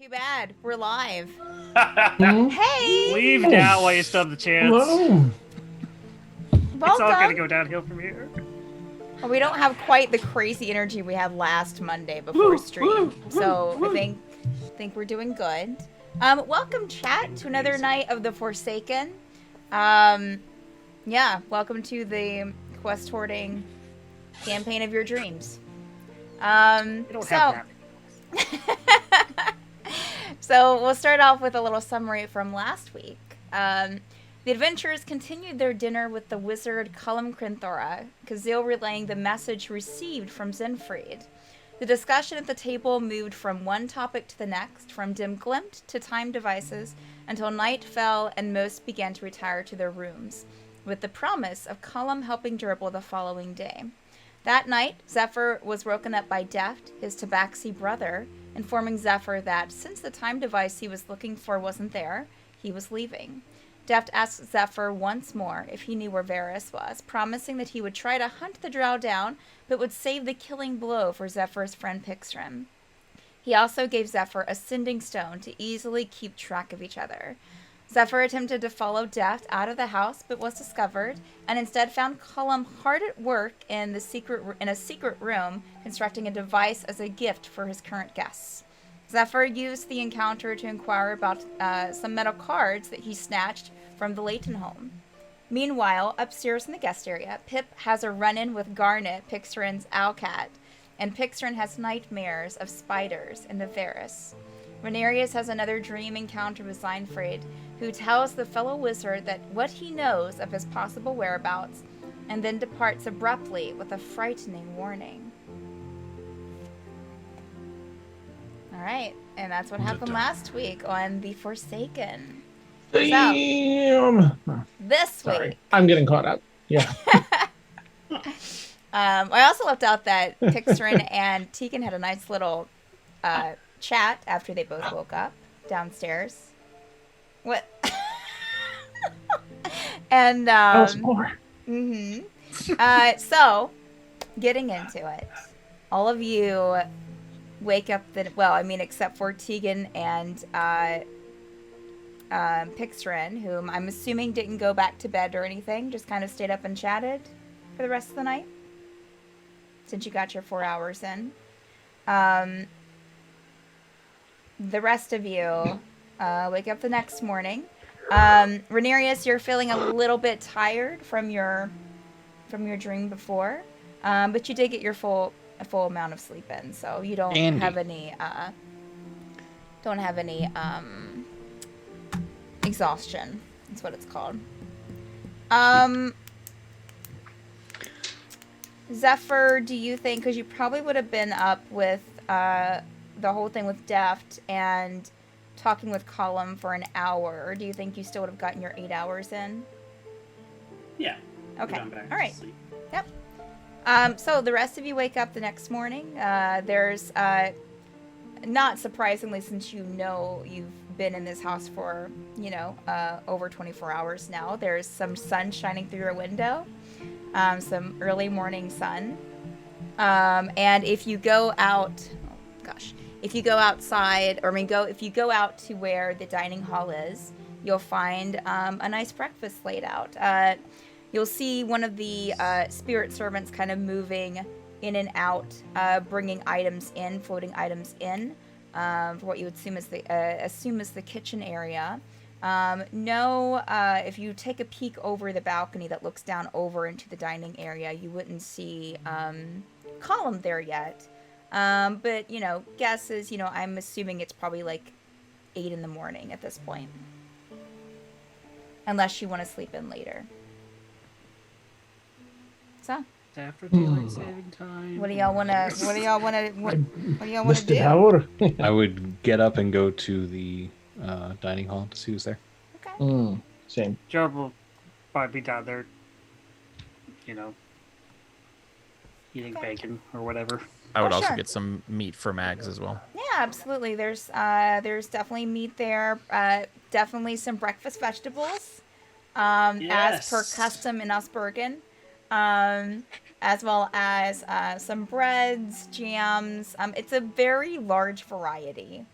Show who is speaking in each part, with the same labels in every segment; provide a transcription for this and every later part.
Speaker 1: Too bad. We're live.
Speaker 2: Hmm?
Speaker 1: Hey!
Speaker 3: Leave now while you still have the chance.
Speaker 2: Hello.
Speaker 3: It's all gonna
Speaker 1: Welcome.
Speaker 3: go downhill from here.
Speaker 1: Well, we don't have quite the crazy energy we had last Monday before stream, so I think we're doing good. Welcome, chat, to another night of the Forsaken. Yeah, welcome to the quest hoarding campaign of your dreams.
Speaker 3: You don't have that.
Speaker 1: So we'll start off with a little summary from last week. The adventurers continued their dinner with the wizard Cullem Krenthora, Kazil relaying the message received from Zenfried. The discussion at the table moved from one topic to the next, from dim glint to time devices, until night fell and most began to retire to their rooms, with the promise of Cullem helping Jurble the following day. That night, Zephyr was woken up by Deft, his tabaxi brother, informing Zephyr that since the time device he was looking for wasn't there, he was leaving. Deft asked Zephyr once more if he knew where Varris was, promising that he would try to hunt the Drow down, but would save the killing blow for Zephyr's friend Pyxrin. He also gave Zephyr a sending stone to easily keep track of each other. Zephyr attempted to follow Deft out of the house, but was discovered, and instead found Cullem hard at work in a secret room, constructing a device as a gift for his current guests. Zephyr used the encounter to inquire about some metal cards that he snatched from the Leighton home. Meanwhile, upstairs in the guest area, Pip has a run-in with Garnet, Pyxrin's owlcat, and Pyxrin has nightmares of spiders in the Varris. Rhaenyra's has another dream encounter with Zenfried, who tells the fellow wizard that what he knows of his possible whereabouts, and then departs abruptly with a frightening warning. Alright, and that's what happened last week on The Forsaken.
Speaker 2: Damn.
Speaker 1: So, this week...
Speaker 2: I'm getting caught up. Yeah.
Speaker 1: I also left out that Pyxrin and Tegan had a nice little chat after they both woke up downstairs. What? And
Speaker 2: Tell us more.
Speaker 1: So getting into it, all of you wake up except for Tegan and Pyxrin, whom I'm assuming didn't go back to bed or anything, just kind of stayed up and chatted for the rest of the night since you got your 4 hours in. The rest of you wake up the next morning. Rhaenyra, you're feeling a little bit tired from your dream before, but you did get your full amount of sleep in, so you don't have any exhaustion. That's what it's called. Zephyr, do you think, because you probably would have been up with the whole thing with Deft and talking with Cullem for an hour, or do you think you still would have gotten your 8 hours in?
Speaker 3: Yeah.
Speaker 1: Okay. All right. Yep. So the rest of you wake up the next morning. There's, not surprisingly, since you know you've been in this house for, over 24 hours now, there's some sun shining through your window, some early morning sun. And if you go out, if you go outside, if you go out to where the dining hall is, you'll find a nice breakfast laid out. You'll see one of the spirit servants kind of moving in and out, bringing items in, floating items in, for what you would assume is the kitchen area. If you take a peek over the balcony that looks down over into the dining area, you wouldn't see Cullem there yet. But, guesses, I'm assuming it's probably like 8 in the morning at this point. Unless you want to sleep in later. So.
Speaker 3: After daylight saving time.
Speaker 1: What do y'all want to do?
Speaker 2: Hour.
Speaker 4: I would get up and go to the dining hall to see who's there.
Speaker 1: Okay.
Speaker 2: Same.
Speaker 3: Jurble will probably be down there, eating bacon or whatever.
Speaker 5: I would also
Speaker 1: sure.
Speaker 5: get some meat for Mags as well.
Speaker 1: Yeah, absolutely. There's definitely meat there. Definitely some breakfast vegetables. As per custom in Osbergen. As well as some breads, jams. It's a very large variety.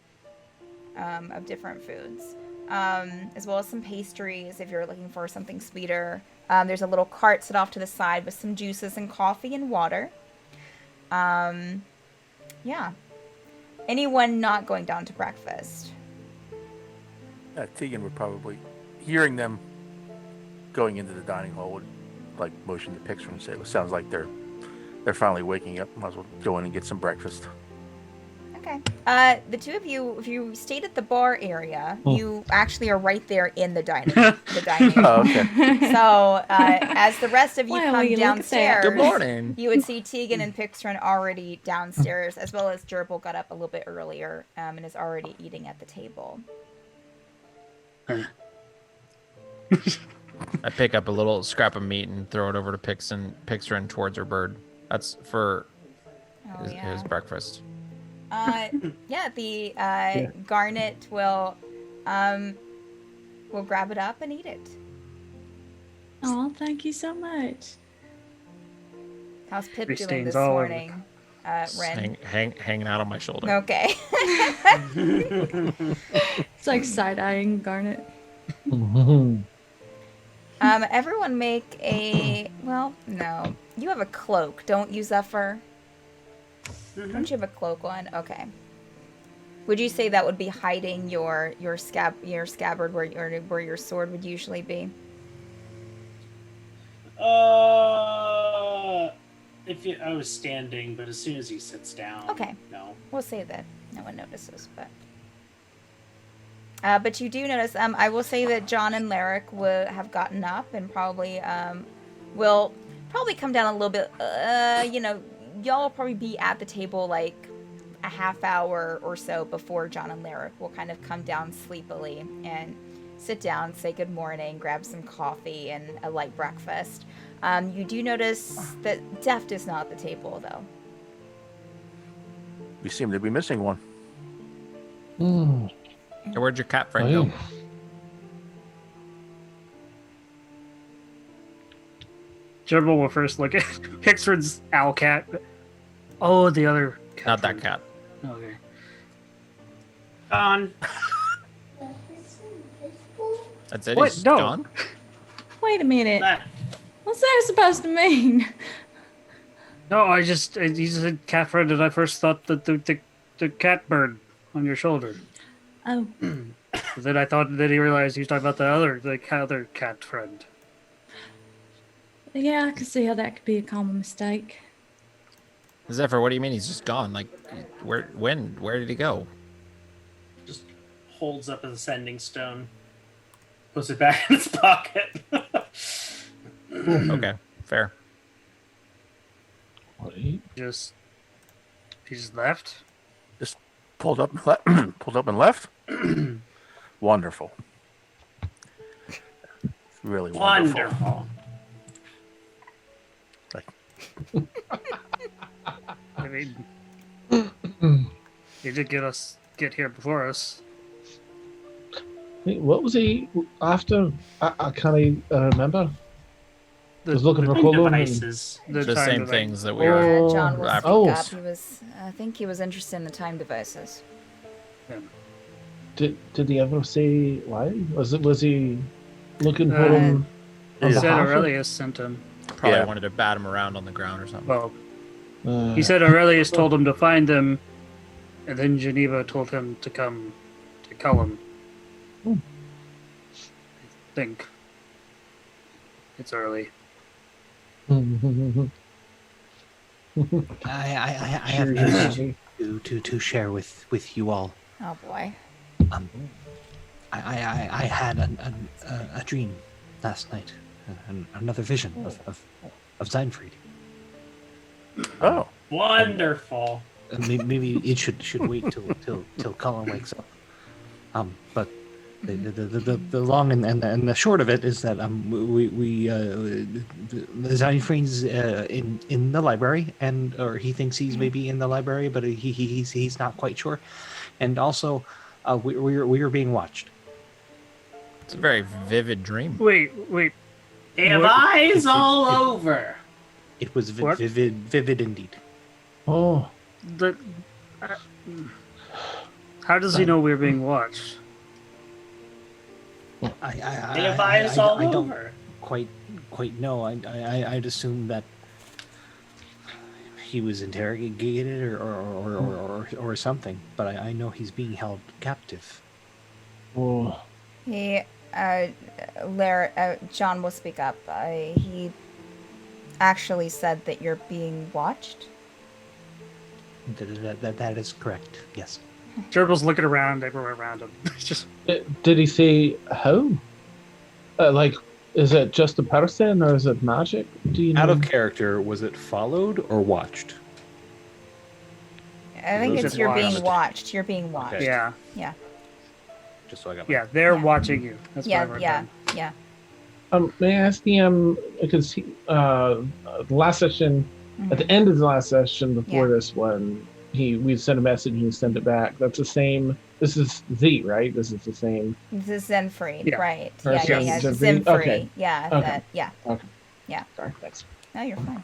Speaker 1: of different foods, as well as some pastries if you're looking for something sweeter. There's a little cart set off to the side with some juices and coffee and water. Yeah. Anyone not going down to breakfast?
Speaker 6: Tegan would probably, hearing them going into the dining hall, would like motion to Pyxrin and say, "It sounds like they're finally waking up. Might as well go in and get some breakfast."
Speaker 1: Okay. The two of you, if you stayed at the bar area, you actually are right there in the dining
Speaker 6: Oh, okay.
Speaker 1: So, as the rest of you
Speaker 7: Wow,
Speaker 1: come
Speaker 7: you look at that.
Speaker 1: downstairs,
Speaker 5: Good morning.
Speaker 1: you would see Tegan and Pyxrin already downstairs, as well as Jurble got up a little bit earlier and is already eating at the table.
Speaker 5: I pick up a little scrap of meat and throw it over to Pyxrin towards her bird. That's for his breakfast.
Speaker 1: Yeah, the Garnet will grab it up and eat it.
Speaker 7: Oh, thank you so much.
Speaker 1: How's Pip
Speaker 3: Grease
Speaker 1: doing this
Speaker 3: stains all over.
Speaker 1: morning, Ren?
Speaker 5: Hanging out on my shoulder.
Speaker 1: Okay.
Speaker 7: It's like side-eyeing Garnet.
Speaker 1: Everyone make a... Well, no. You have a cloak, don't you, Zephyr? Don't you have a cloak on? Okay. Would you say that would be hiding your scabbard where your sword would usually be?
Speaker 3: I was standing, but as soon as he sits down,
Speaker 1: Okay.
Speaker 3: no.
Speaker 1: We'll say that no one notices, but you do notice. I will say that John and Lyric will have gotten up and probably will probably come down a little bit. Y'all will probably be at the table like a half hour or so before John and Lyric will kind of come down sleepily and sit down, say good morning, grab some coffee and a light breakfast. You do notice that Deft is not at the table, though.
Speaker 6: We seem to be missing one.
Speaker 5: Hey, where'd your cat friend go?
Speaker 3: Jurble will first look at Pyxrin's owl cat. Oh, the other cat.
Speaker 5: Not that cat.
Speaker 3: Okay. Gone.
Speaker 5: That's it?
Speaker 3: What?
Speaker 5: He's
Speaker 3: No.
Speaker 5: gone?
Speaker 7: Wait a minute.
Speaker 3: That.
Speaker 7: What's that supposed to mean?
Speaker 3: No, you said cat friend, and I first thought that the cat bird on your shoulder.
Speaker 7: Oh,
Speaker 3: Then I thought that he realized he was talking about the other cat friend.
Speaker 7: yeah, I can see how that could be a common mistake.
Speaker 5: Zephyr, what do you mean he's just gone? Like, where did he go?
Speaker 3: Just holds up a sending stone, puts it back in his pocket.
Speaker 5: Okay, fair.
Speaker 2: Right.
Speaker 3: He just left.
Speaker 6: Pulled up and left. Wonderful. Really wonderful.
Speaker 3: Wonderful. I mean, he did get here before us.
Speaker 2: Wait, what was he after? I can't remember. I was looking for Cullem.
Speaker 3: devices.
Speaker 5: The
Speaker 3: time
Speaker 5: same
Speaker 3: device.
Speaker 5: things that we were.
Speaker 2: Oh,
Speaker 1: John will speak
Speaker 2: oh.
Speaker 1: up. I think he was interested in the time devices.
Speaker 2: Did he ever say why? Was he looking for
Speaker 3: Uh,
Speaker 2: him?
Speaker 3: He
Speaker 2: on
Speaker 3: said
Speaker 2: behalf of-
Speaker 3: Aurelius sent him.
Speaker 5: Probably
Speaker 6: Yeah.
Speaker 5: wanted to bat him around on the ground or something.
Speaker 3: Well, he said Aurelius told him to find them, and then Geneva told him to come to Cullem.
Speaker 2: Hmm.
Speaker 3: I think it's early.
Speaker 8: I have news to share with you all.
Speaker 1: Oh boy.
Speaker 8: I had a dream last night, another vision of Siegfried.
Speaker 6: Oh,
Speaker 3: Wonderful.
Speaker 8: Maybe it should wait till Cullem wakes up. But the long and the short of it is that Siegfried's in the library, or he thinks he's maybe in the library, but he's not quite sure. And also, we are being watched.
Speaker 5: It's a very vivid dream.
Speaker 3: Wait.
Speaker 9: They have
Speaker 3: What?
Speaker 9: eyes all over.
Speaker 8: It was
Speaker 3: What?
Speaker 8: vivid indeed.
Speaker 2: Oh,
Speaker 3: The, How does he know we're being watched?
Speaker 9: It's all
Speaker 8: I don't
Speaker 9: over.
Speaker 8: quite know. I'd assume that he was interrogated or something, but I know he's being held captive.
Speaker 2: Oh,
Speaker 1: He, John will speak up. He actually said that you're being watched.
Speaker 8: That is correct. Yes.
Speaker 3: Jurble's looking around everywhere around him. Just
Speaker 2: did he say how? Like, is it just a person or is it magic? Do you know?
Speaker 4: Out of character, was it followed or watched?
Speaker 1: I think
Speaker 3: Those
Speaker 1: it's
Speaker 3: are
Speaker 1: you're being
Speaker 3: watched.
Speaker 1: watched. You're being watched.
Speaker 4: Okay.
Speaker 3: yeah,
Speaker 4: Just so I got.
Speaker 3: yeah. They're
Speaker 1: Yeah.
Speaker 3: watching you. That's what I wrote down.
Speaker 1: Yeah.
Speaker 2: May I ask the because he, the last session, at the end of the last session before
Speaker 1: Yeah.
Speaker 2: this one, we sent a message and he sent it back. That's the same. This is Z, right? This is the same.
Speaker 1: This is Zen free,
Speaker 3: Yeah.
Speaker 1: right?
Speaker 2: Or
Speaker 1: Yeah,
Speaker 2: sorry,
Speaker 1: yeah.
Speaker 2: Zen
Speaker 1: Zen
Speaker 2: free?
Speaker 1: free.
Speaker 2: Okay.
Speaker 1: Yeah.
Speaker 2: Okay.
Speaker 1: That, yeah.
Speaker 2: Okay.
Speaker 1: Yeah.
Speaker 2: Sorry, thanks.
Speaker 1: No, you're fine.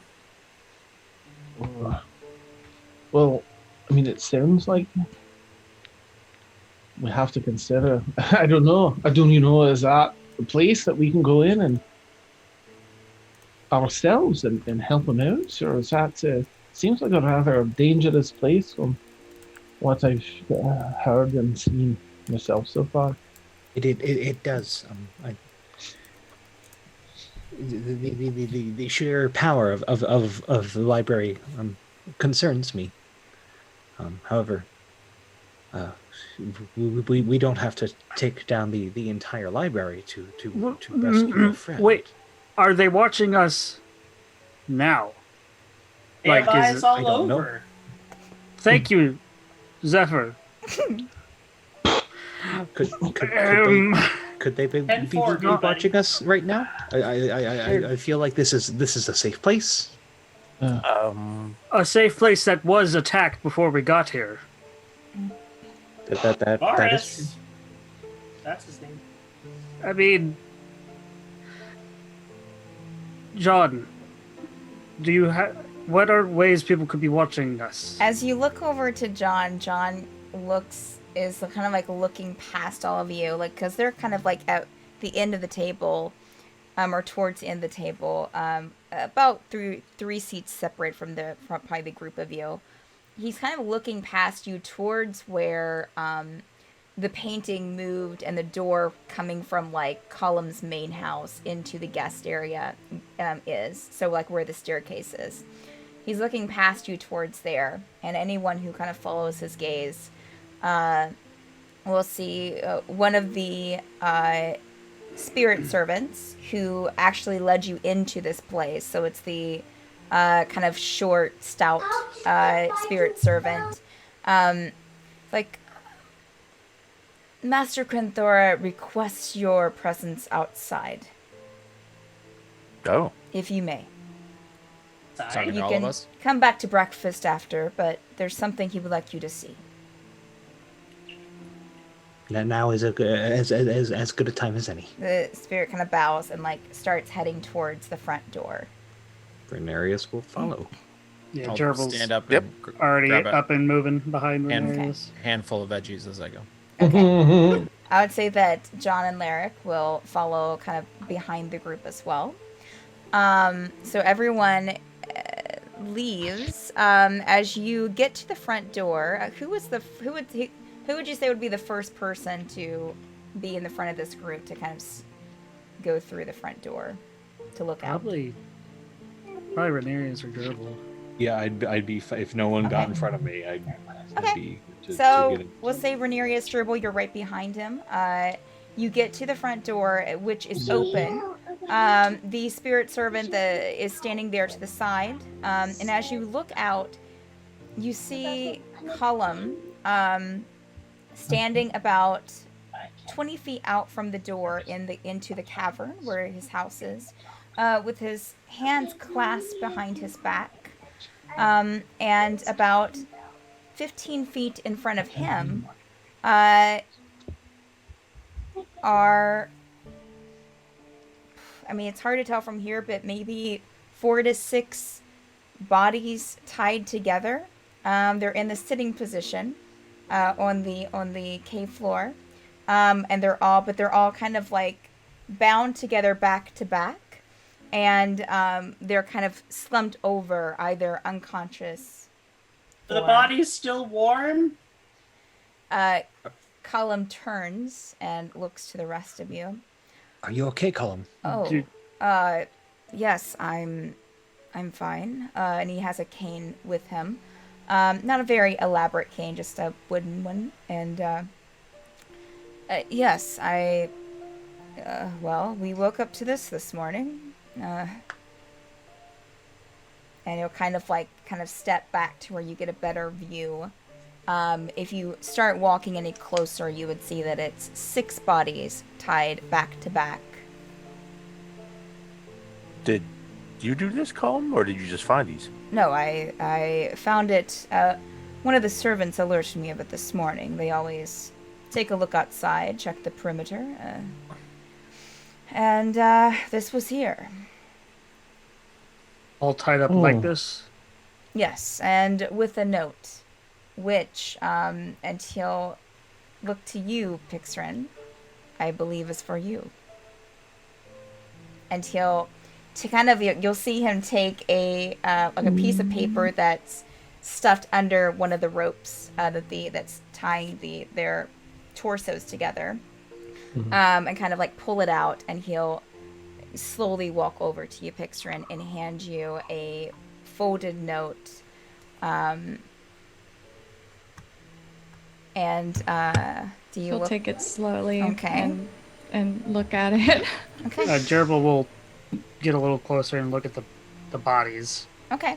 Speaker 2: Well, I mean, it sounds like we have to consider. I don't know. I don't even know. Is that a place that we can go in and ourselves and help them out, or is that? Seems like a rather dangerous place from what I've heard and seen myself so far.
Speaker 8: It does. The sheer power of the library concerns me. However, we don't have to take down the entire library to rescue a friend.
Speaker 3: Wait, are they watching us now? Like,
Speaker 9: Nearby
Speaker 3: is
Speaker 9: is
Speaker 3: it-
Speaker 9: all
Speaker 8: I don't know.
Speaker 9: over.
Speaker 3: Thank you, Zephyr.
Speaker 8: Could they be
Speaker 9: Krenthora,
Speaker 8: watching us right now? I feel like this is a safe place.
Speaker 3: A safe place that was attacked before we got here.
Speaker 8: That is
Speaker 9: Varris. That's his name.
Speaker 3: I mean, John, do you have? What are ways people could be watching us?
Speaker 1: As you look over to John, John is kind of like looking past all of you, like because they're kind of like at the end of the table, or towards the end of the table, about three seats separate from probably the group of you. He's kind of looking past you towards where the painting moved and the door coming from like Cullem's main house into the guest area is. So like where the staircase is. He's looking past you towards there, and anyone who kind of follows his gaze will see one of the spirit servants who actually led you into this place. So it's the kind of short, stout spirit servant. Like, Master Krenthora requests your presence outside,
Speaker 6: Oh.
Speaker 1: if you may.
Speaker 5: Talking to
Speaker 1: You
Speaker 5: all
Speaker 1: can
Speaker 5: of us.
Speaker 1: come back to breakfast after, but there's something he would like you to see.
Speaker 8: now is as good a time as any.
Speaker 1: The spirit kind of bows and like starts heading towards the front door.
Speaker 4: Renarius will follow.
Speaker 3: Yeah,
Speaker 5: I'll
Speaker 3: Jurble's
Speaker 5: stand up.
Speaker 6: Yep.
Speaker 5: And
Speaker 3: already
Speaker 5: grab a
Speaker 3: up and moving behind
Speaker 5: And-
Speaker 3: Renarius.
Speaker 5: handful of veggies as I go.
Speaker 1: Okay. I would say that John and Lyric will follow kind of behind the group as well. So everyone leaves. As you get to the front door, who would you say would be the first person to be in the front of this group to kind of go through the front door to look out?
Speaker 3: Probably Renarius or Jurble.
Speaker 4: Yeah, I'd be if no one got in
Speaker 1: Okay.
Speaker 4: front of me. I'd
Speaker 1: Okay.
Speaker 4: be to
Speaker 1: So
Speaker 4: get in.
Speaker 1: we'll say Renarius Jurble, you're right behind him. You get to the front door, which is open. The spirit servant is standing there to the side. And as you look out, you see Cullem standing about 20 feet out from the door into the cavern where his house is, with his hands clasped behind his back. And about 15 feet in front of him it's hard to tell from here, but maybe 4 to 6 bodies tied together. They're in the sitting position. on the cave floor, and they're all kind of like bound together back to back, and they're kind of slumped over, either unconscious.
Speaker 9: The body's still warm?
Speaker 1: Cullem turns and looks to the rest of you.
Speaker 8: Are you okay, Cullem?
Speaker 1: Oh, yes, I'm fine. And he has a cane with him. Not a very elaborate cane, just a wooden one. And, yes, well, we woke up to this morning. And he'll kind of step back to where you get a better view. If you start walking any closer, you would see that it's 6 bodies tied back to back.
Speaker 6: Did you do this, Cullem, or did you just find these?
Speaker 1: No, I found it. One of the servants alerted me of it this morning. They always take a look outside, check the perimeter, and this was here.
Speaker 3: All tied up like this?
Speaker 1: Yes, and with a note, which, and he'll look to you, Pyxrin, I believe is for you. And you'll see him take a piece of paper that's stuffed under one of the ropes that's tying their torsos together, and kind of like pull it out, and he'll slowly walk over to you, Pyxrin, and hand you a folded note. Do you
Speaker 7: He'll take it slowly
Speaker 1: Okay.
Speaker 7: and look at it.
Speaker 1: Okay.
Speaker 3: Jurble will get a little closer and look at the bodies.
Speaker 1: Okay.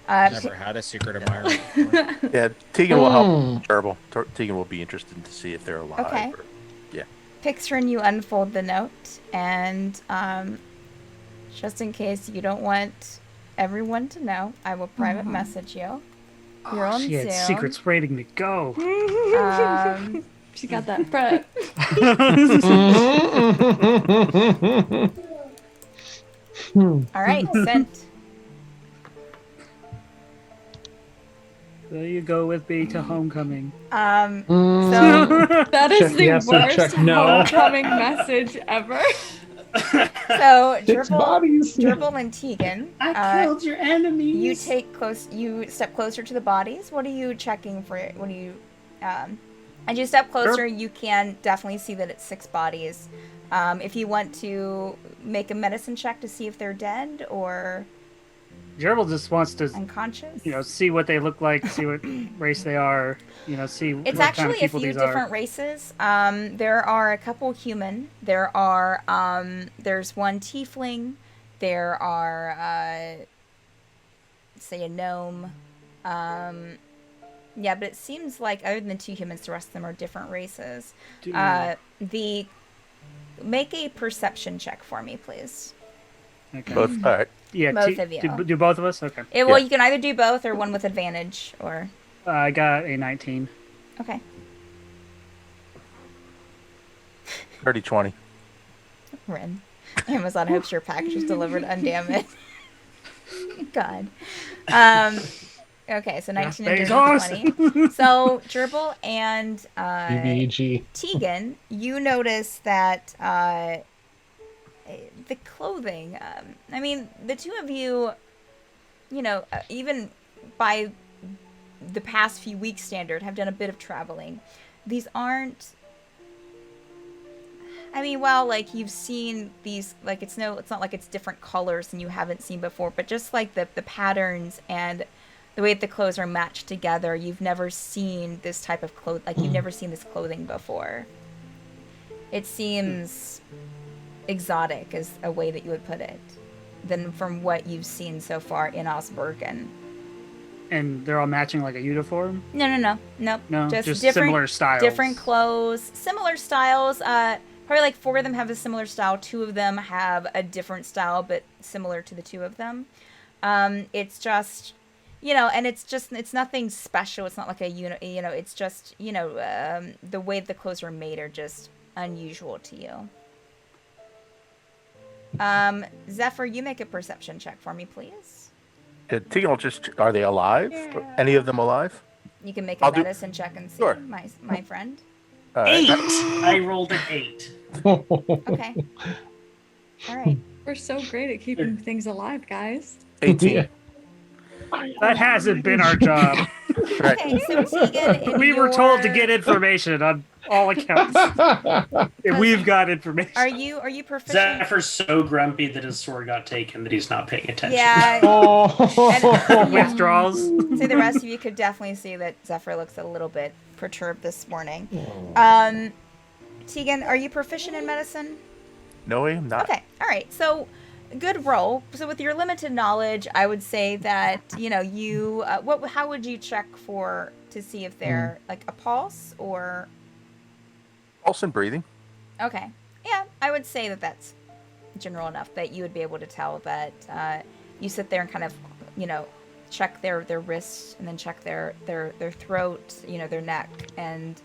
Speaker 5: Never had a secret admirer before.
Speaker 6: Yeah, Tegan will help Jurble. Tegan will be interested to see if they're alive.
Speaker 1: Okay.
Speaker 6: Yeah.
Speaker 1: Picturing you unfold the note, and just in case you don't want everyone to know, I will private message you. You're on
Speaker 3: She had
Speaker 1: Zoom.
Speaker 3: secrets waiting to go.
Speaker 7: She got that prep.
Speaker 1: All right, sent.
Speaker 3: There you go with me to homecoming.
Speaker 1: So
Speaker 7: That is
Speaker 2: Check
Speaker 7: the
Speaker 2: yes or
Speaker 7: worst
Speaker 2: check no.
Speaker 7: homecoming message ever.
Speaker 2: Six bodies.
Speaker 1: Jurble and Tegan,
Speaker 9: I killed your enemies.
Speaker 1: you step closer to the bodies. What are you checking for? What do you, as you step closer, you can definitely see that it's 6 bodies. If you want to make a medicine check to see if they're dead or
Speaker 3: Jurble just wants to,
Speaker 1: unconscious.
Speaker 3: see what they look like, see what race they are, see
Speaker 1: It's
Speaker 3: what kind of
Speaker 1: actually a
Speaker 3: people
Speaker 1: few
Speaker 3: these
Speaker 1: different
Speaker 3: are.
Speaker 1: races. There are a couple human. There's one tiefling. There are, say, a gnome. Yeah, but it seems like other than the 2 humans, the rest of them are different races. Make a perception check for me, please.
Speaker 3: Okay.
Speaker 6: Both. All right.
Speaker 3: Yeah,
Speaker 1: Both of you.
Speaker 3: Do both of us? Okay.
Speaker 1: Well, you can either do both or one with advantage, or...
Speaker 3: I got a 19.
Speaker 1: Okay.
Speaker 6: 30-20.
Speaker 1: Rin. Amazon hopes your package is delivered undamaged. God. Okay, so 19 and 20. So, Jurble and
Speaker 2: BBG.
Speaker 1: Tegan, you notice that the clothing, I mean, the 2 of you, even by the past few weeks standard, have done a bit of traveling. These aren't... I mean, well, like, you've seen these, like, it's not like it's different colors and you haven't seen before, but just, like, the patterns and the way that the clothes are matched together, you've never seen this type of clothing, like, you've never seen this clothing before. It seems exotic, is a way that you would put it, than from what you've seen so far in Osbergen.
Speaker 3: And they're all matching like a uniform?
Speaker 1: No.
Speaker 3: No,
Speaker 1: just
Speaker 3: just similar styles.
Speaker 1: Different clothes, similar styles. Probably like 4 of them have a similar style. 2 of them have a different style, but similar to the 2 of them. It's just, and it's nothing special. It's not like it's just, the way the clothes are made are just unusual to you. Zephyr, you make a perception check for me, please.
Speaker 6: Tegan will just... Are they alive?
Speaker 1: Yeah.
Speaker 6: Any of them alive?
Speaker 1: You can make a
Speaker 6: I'll do-
Speaker 1: medicine check and see,
Speaker 6: Sure.
Speaker 1: my friend.
Speaker 9: 8. I rolled an 8.
Speaker 1: Okay. All right.
Speaker 7: We're so great at keeping things alive, guys.
Speaker 6: 18.
Speaker 3: That hasn't been our job.
Speaker 6: Right.
Speaker 1: Okay, so Tegan,
Speaker 3: We were told to get information on all accounts. And we've got information.
Speaker 1: Are you proficient?
Speaker 9: Zephyr's so grumpy that his sword got taken that he's not paying attention.
Speaker 1: Yeah.
Speaker 2: Oh.
Speaker 3: Withdrawals.
Speaker 1: So the rest of you could definitely see that Zephyr looks a little bit perturbed this morning. Tegan, are you proficient in medicine?
Speaker 6: No, I am not.
Speaker 1: Okay, all right. So, good roll. So, with your limited knowledge, I would say that you how would you check to see if they're like a pulse or?
Speaker 6: Pulse and breathing.
Speaker 1: Okay, yeah, I would say that that's general enough that you would be able to tell that you sit there and kind of check their wrists and then check their throat, their neck, and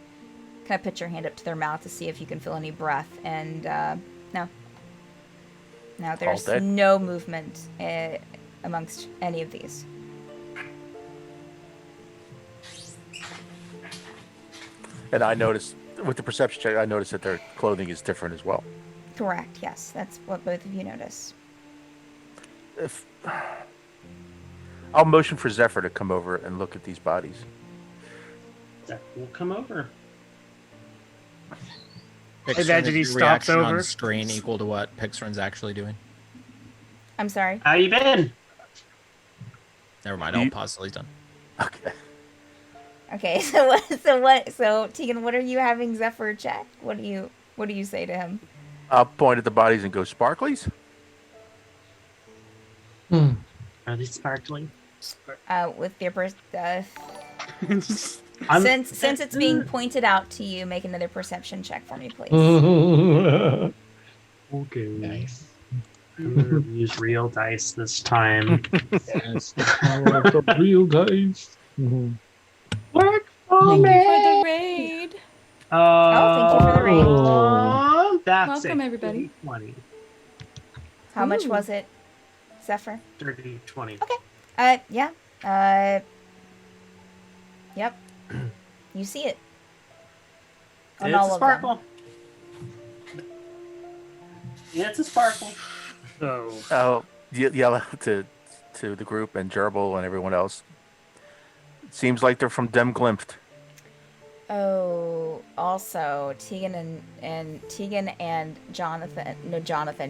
Speaker 1: kind of put your hand up to their mouth to see if you can feel any breath. And no, there's no movement amongst any of these.
Speaker 6: And I noticed with the perception check, I noticed that their clothing is different as well.
Speaker 1: Correct. Yes, that's what both of you notice.
Speaker 6: I'll motion for Zephyr to come over and look at these bodies.
Speaker 9: Zephyr will come over.
Speaker 5: Pyxrin,
Speaker 3: Imagine he
Speaker 5: is your
Speaker 3: stops
Speaker 5: reaction
Speaker 3: over.
Speaker 5: on strain equal to what Pyxrin's actually doing?
Speaker 1: I'm sorry.
Speaker 9: How you been?
Speaker 5: Never mind. I'll pause till he's done.
Speaker 6: Okay.
Speaker 1: Okay. So Tegan, what are you having Zephyr check? What do you say to him?
Speaker 6: I'll point at the bodies and go, sparklies?
Speaker 9: Are they sparkling?
Speaker 1: With your since it's being pointed out to you, make another perception check for me, please.
Speaker 9: Okay.
Speaker 2: Nice.
Speaker 9: I'm gonna use real dice this time.
Speaker 2: Yes, the power of the real dice.
Speaker 9: Work for
Speaker 7: Thank
Speaker 9: me.
Speaker 7: you for the raid.
Speaker 1: Thank you for the raid.
Speaker 9: Oh, that's
Speaker 7: Welcome,
Speaker 9: it.
Speaker 7: everybody.
Speaker 9: 20.
Speaker 1: How much
Speaker 7: Ooh.
Speaker 1: was it, Zephyr?
Speaker 9: 30, 20.
Speaker 1: Okay. Yeah. Yep. You see it. On
Speaker 9: It's
Speaker 1: all
Speaker 9: a
Speaker 1: of them.
Speaker 9: sparkle. Yeah, it's a sparkle.
Speaker 3: So,
Speaker 6: I'll yell out to the group and Jurble and everyone else. It seems like they're from Dem Glimpft.
Speaker 1: Oh, also Tegan and Jonathan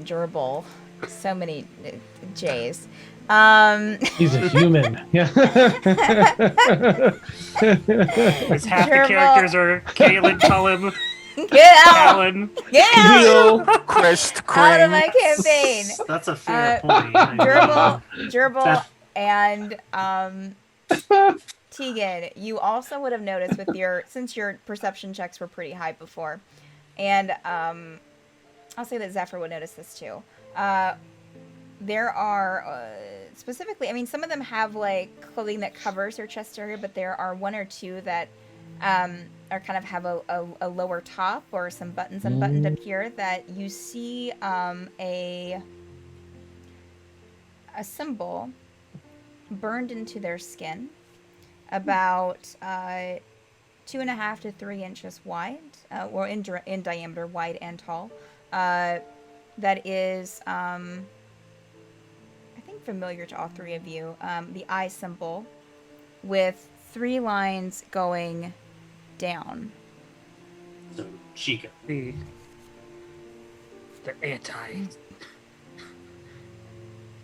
Speaker 1: Jurble. So many J's.
Speaker 2: He's a human. Yeah.
Speaker 3: as half
Speaker 1: Jurble.
Speaker 3: the characters are Kaelin, Cullem,
Speaker 1: Get out!
Speaker 3: Alan.
Speaker 1: Get out!
Speaker 2: Leo.
Speaker 6: Crest,
Speaker 1: Out of
Speaker 6: Crane.
Speaker 1: my campaign.
Speaker 9: That's a fair point.
Speaker 1: Jurble, and Tegan, you also would have noticed since your perception checks were pretty high before, and I'll say that Zephyr would notice this too. There are specifically, I mean, some of them have like clothing that covers their chest area, but there are one or two that are kind of have a lower top or some buttons unbuttoned up here that you see a symbol burned into their skin, about 2.5 to 3 inches wide, or in diameter, wide and tall. That is, I think, familiar to all three of you. The eye symbol with 3 lines going down.
Speaker 9: So, Chica.
Speaker 3: The anti.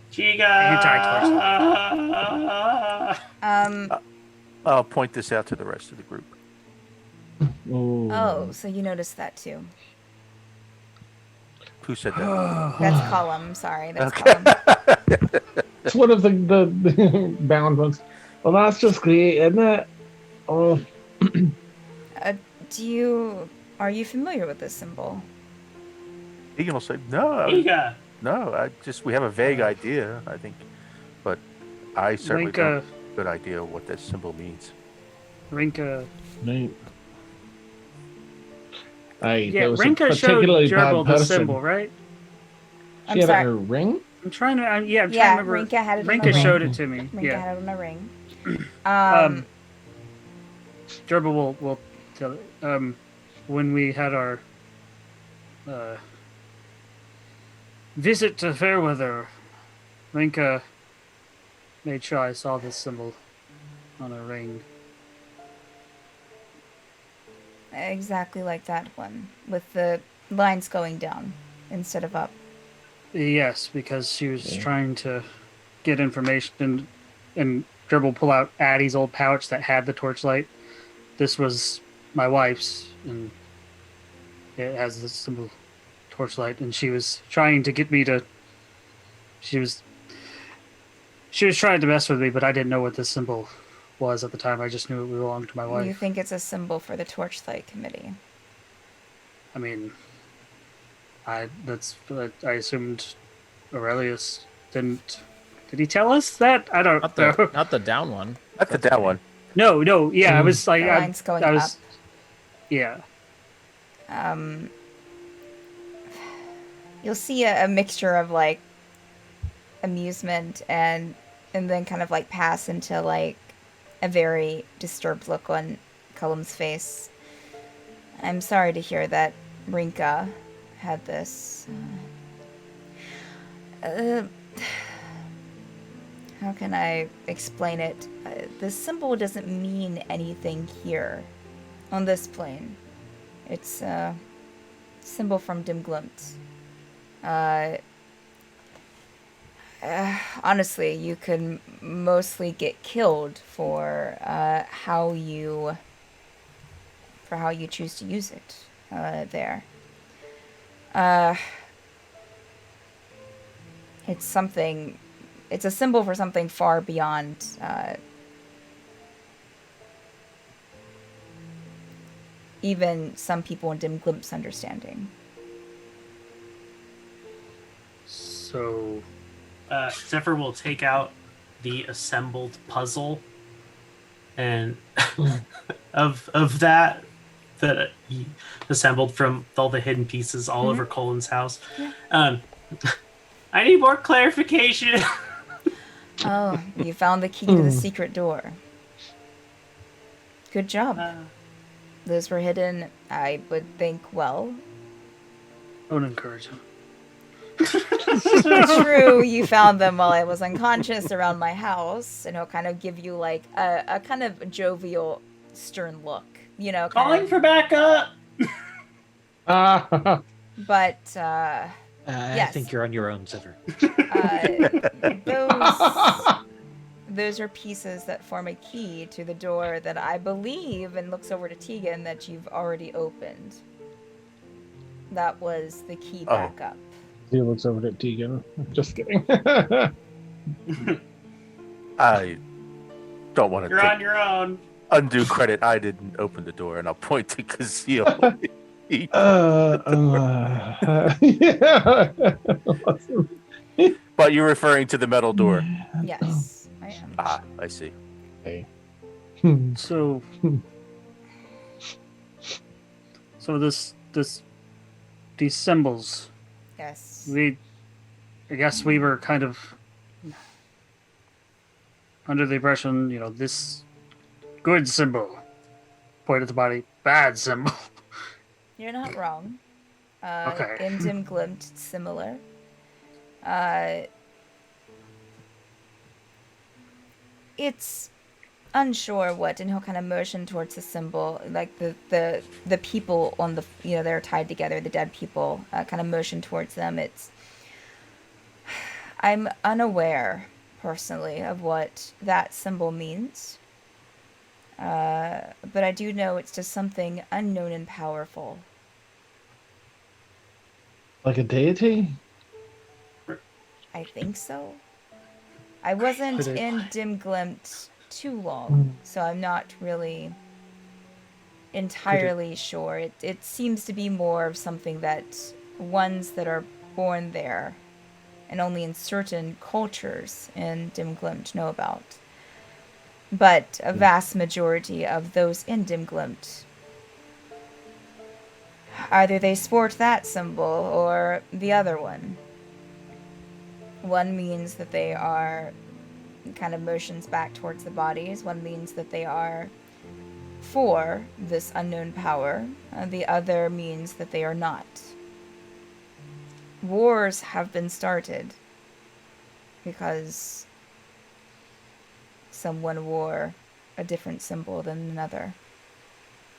Speaker 9: Chica.
Speaker 6: I'll point this out to the rest of the group.
Speaker 1: Oh, so you noticed that too.
Speaker 6: Who said that?
Speaker 1: That's Cullem. Sorry, that's
Speaker 6: Okay.
Speaker 1: Cullem.
Speaker 2: It's one of the bound ones. Well, that's just great, isn't it? Oh.
Speaker 1: Are you familiar with this symbol?
Speaker 6: Egan will say, no.
Speaker 9: Chica.
Speaker 6: No, we have a vague idea, I think. But I certainly
Speaker 3: Link,
Speaker 6: don't have a good idea what that symbol means.
Speaker 3: Rinka.
Speaker 2: Right. Aye,
Speaker 3: Yeah,
Speaker 2: that was a
Speaker 3: Rinka showed
Speaker 2: particularly
Speaker 3: Jurble
Speaker 2: bad
Speaker 3: the
Speaker 2: person.
Speaker 3: symbol, right?
Speaker 1: I'm
Speaker 2: She had it
Speaker 1: sorry.
Speaker 2: in her ring?
Speaker 3: I'm trying to. I'm trying to remember.
Speaker 1: Rinka had it on
Speaker 3: Rinka
Speaker 1: the
Speaker 3: showed
Speaker 1: ring.
Speaker 3: it to me.
Speaker 1: Rinka
Speaker 3: Yeah.
Speaker 1: had it on a ring.
Speaker 3: Jurble will tell. When we had our visit to Fairweather, Rinka made sure I saw this symbol on her ring.
Speaker 1: Exactly like that one, with the lines going down instead of up.
Speaker 3: Yes, because she was trying to get information, and Jurble pull out Addie's old pouch that had the torchlight. This was my wife's, and it has this symbol torchlight, and she was trying to get me to. She was trying to mess with me, but I didn't know what this symbol was at the time. I just knew it belonged to my wife.
Speaker 1: You think it's a symbol for the Torchlight Committee?
Speaker 3: I mean, I assumed Aurelius didn't. Did he tell us that? I don't know.
Speaker 5: Not the down one.
Speaker 6: Not the down one.
Speaker 3: No. Yeah, I was like,
Speaker 1: The line's going up.
Speaker 3: Yeah.
Speaker 1: You'll see a mixture of like amusement and then kind of like pass into like a very disturbed look on Cullem's face. I'm sorry to hear that Rinka had this. How can I explain it? The symbol doesn't mean anything here on this plane. It's a symbol from Dimglimt. Honestly, you could mostly get killed for how you choose to use it there. It's a symbol for something far beyond even some people in Dimglimt's understanding.
Speaker 9: So, Zephyr will take out the assembled puzzle, and of that he assembled from all the hidden pieces all over Cullen's house. Yeah. I need more clarification.
Speaker 1: Oh, you found the key to the secret door. Good job. Those were hidden, I would think, well.
Speaker 3: Don't encourage him.
Speaker 1: True, you found them while I was unconscious around my house, and he'll kind of give you like a kind of jovial, stern look, you know.
Speaker 9: Calling for backup.
Speaker 1: But yes.
Speaker 8: I think you're on your own, Zephyr.
Speaker 1: Those are pieces that form a key to the door that I believe, and looks over to Tegan, that you've already opened. That was the key back up.
Speaker 2: He looks over at Tegan. Just kidding.
Speaker 6: I don't want to
Speaker 9: You're on your own.
Speaker 6: Undue credit. I didn't open the door, and I'll point to Kazeel.
Speaker 2: Yeah.
Speaker 6: But you're referring to the metal door.
Speaker 1: Yes, I am.
Speaker 6: Ah, I see.
Speaker 2: Okay.
Speaker 3: So these symbols.
Speaker 1: Yes.
Speaker 3: I guess we were kind of under the impression, this good symbol, point at the body, bad symbol.
Speaker 1: You're not wrong.
Speaker 3: Okay.
Speaker 1: In Dimglimt, it's similar. It's unsure what, and he'll kind of motion towards the symbol, like the people on the, they're tied together, the dead people, kind of motion towards them. I'm unaware, personally, of what that symbol means. But I do know it's just something unknown and powerful.
Speaker 2: Like a deity?
Speaker 1: I think so. I wasn't in Dimglimt too long, so I'm not really entirely sure. It seems to be more of something that ones that are born there and only in certain cultures in Dimglimt know about. But a vast majority of those in Dimglimt, either they sport that symbol or the other one. One means that they are kind of motions back towards the bodies. One means that they are for this unknown power. The other means that they are not. Wars have been started because someone wore a different symbol than another.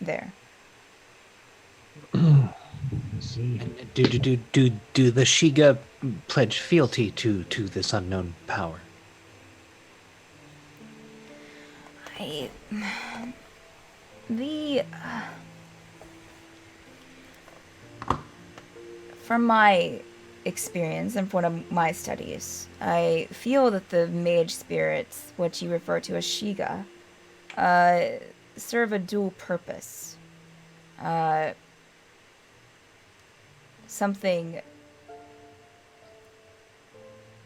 Speaker 1: There.
Speaker 2: See.
Speaker 8: And do the Shiga pledge fealty to this unknown power?
Speaker 1: From my experience and from one of my studies, I feel that the mage spirits, what you refer to as Shiga, serve a dual purpose. A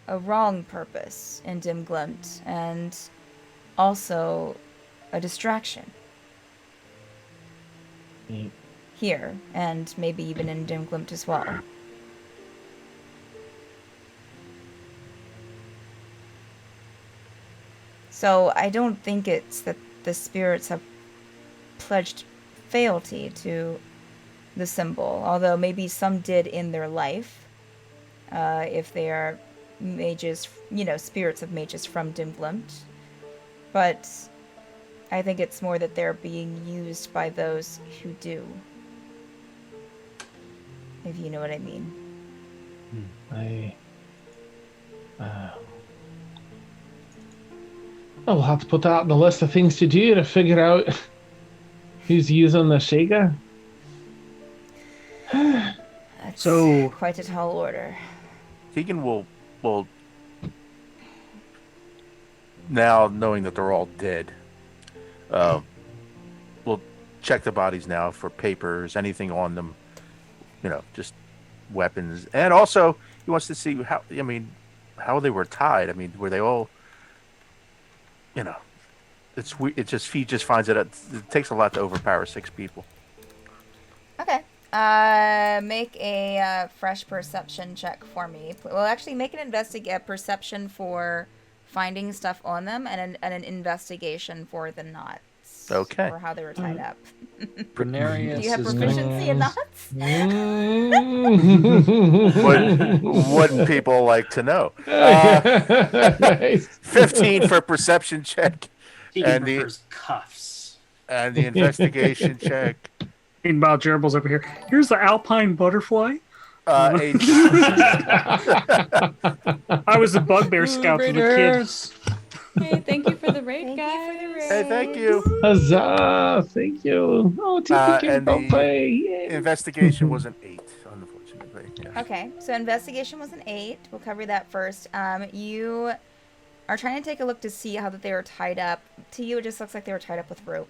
Speaker 1: wrong purpose in Dim Glint, and also a distraction. Here, and maybe even in Dim Glint as well. So I don't think it's that the spirits have pledged fealty to the symbol, although maybe some did in their life, if they are mages, spirits of mages from Dim Glint. But I think it's more that they're being used by those who do. If you know what I mean.
Speaker 2: I'll have to put that on the list of things to do to figure out who's using the Shiga.
Speaker 1: That's
Speaker 3: So-
Speaker 1: quite a tall order.
Speaker 6: Tegan will now, knowing that they're all dead, we'll check the bodies now for papers, anything on them, just weapons, and also he wants to see how they were tied. Were they all, he just finds it takes a lot to overpower 6 people.
Speaker 1: Okay. Make a fresh perception check for me. Well, actually, make a perception for finding stuff on them, and an investigation for the knots.
Speaker 6: Okay.
Speaker 1: Or how they were tied up.
Speaker 8: Brenarius
Speaker 1: Do you have
Speaker 8: is
Speaker 1: proficiency in knots?
Speaker 6: Wouldn't people like to know?
Speaker 2: Nice.
Speaker 6: 15 for perception check,
Speaker 9: Tegan
Speaker 6: and
Speaker 9: prefers cuffs.
Speaker 6: the investigation check.
Speaker 3: Meanwhile, Jurble's over here. Here's the alpine butterfly.
Speaker 6: 8.
Speaker 3: I was a bugbear scout as a kid.
Speaker 7: Hey, thank you for the raid,
Speaker 1: Thank
Speaker 7: guys.
Speaker 1: you for the raid.
Speaker 6: Hey, thank you.
Speaker 2: Huzzah! Thank you. Oh, taking
Speaker 6: And
Speaker 2: care
Speaker 6: the
Speaker 2: of play. Yay.
Speaker 6: investigation was an 8, unfortunately. Yeah.
Speaker 1: Okay, so investigation was an 8. We'll cover that first. You are trying to take a look to see how that they were tied up. To you, it just looks like they were tied up with rope.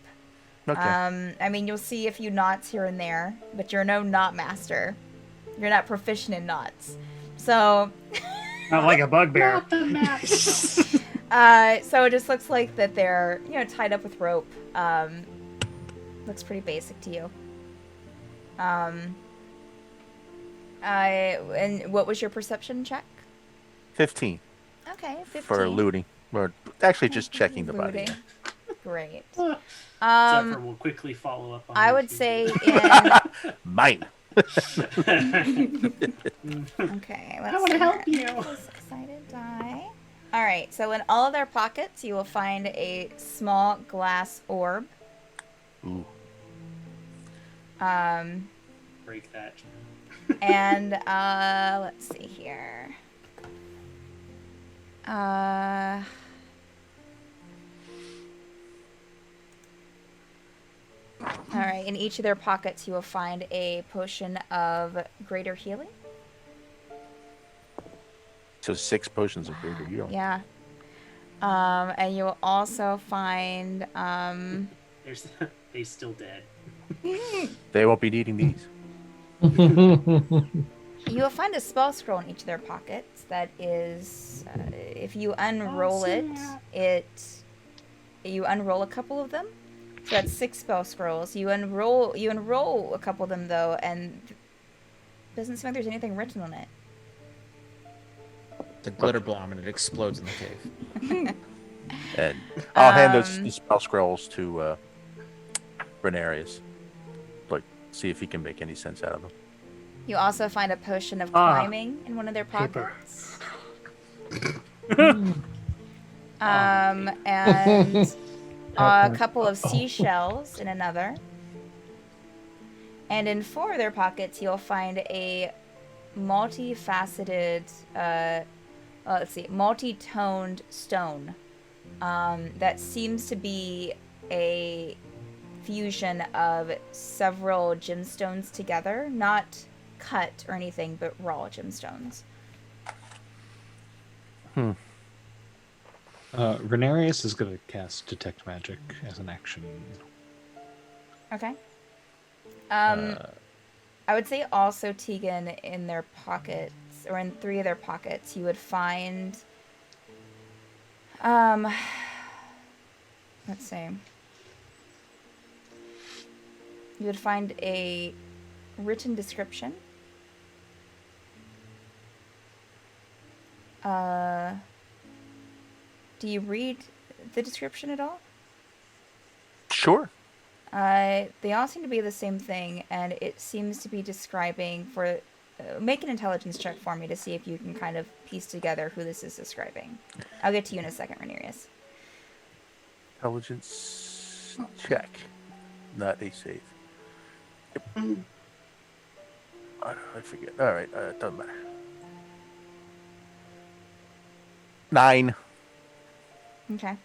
Speaker 6: Okay.
Speaker 1: You'll see a few knots here and there, but you're no knot master. You're not proficient in knots. So,
Speaker 3: Not like a bugbear.
Speaker 9: Not the match.
Speaker 1: so it just looks like that they're, tied up with rope. Looks pretty basic to you. And what was your perception check?
Speaker 6: 15
Speaker 1: Okay, 15.
Speaker 6: for looting. Or actually just checking the body.
Speaker 1: Looting. Great.
Speaker 9: Zephyr will quickly follow up on
Speaker 1: I
Speaker 9: you,
Speaker 1: would
Speaker 9: too.
Speaker 1: say in...
Speaker 6: Mine.
Speaker 1: Okay, let's
Speaker 9: I want to
Speaker 1: see
Speaker 9: help
Speaker 1: here.
Speaker 9: you.
Speaker 1: This excited die. All right, so in all of their pockets, you will find a small glass orb.
Speaker 6: Ooh.
Speaker 9: Break that.
Speaker 1: And let's see here. All right, in each of their pockets, you will find a potion of greater healing.
Speaker 6: So 6 potions of greater healing.
Speaker 1: Yeah. And you will also find
Speaker 9: They still dead.
Speaker 6: They won't be needing these.
Speaker 1: you will find a spell scroll in each of their pockets that is, if you unroll you unroll a couple of them. So that's 6 spell scrolls. You unroll a couple of them though, and it doesn't seem like there's anything written on it.
Speaker 5: The glitter bomb and it explodes in the cave.
Speaker 6: And I'll hand those spell scrolls to Renarius. Like, see if he can make any sense out of them.
Speaker 1: You also find a potion of
Speaker 3: Ah,
Speaker 1: climbing in one of their
Speaker 3: paper.
Speaker 1: pockets. And a couple of seashells in another. And in 4 of their pockets, you'll find a multifaceted, multi-toned stone that seems to be a fusion of several gemstones together, not cut or anything, but raw gemstones.
Speaker 8: Renarius is going to cast Detect Magic as an action.
Speaker 1: Okay. I would say also, Tegan, in their pockets, or in 3 of their pockets, you would find, let's see. You would find a written description. Do you read the description at all?
Speaker 6: Sure.
Speaker 1: They all seem to be the same thing, and it seems to be describing for... make an intelligence check for me to see if you can kind of piece together who this is describing. I'll get to you in a second, Renarius.
Speaker 6: Intelligence check. Not a save. Yep. I forget. All right. Doesn't matter. 9.
Speaker 1: Okay.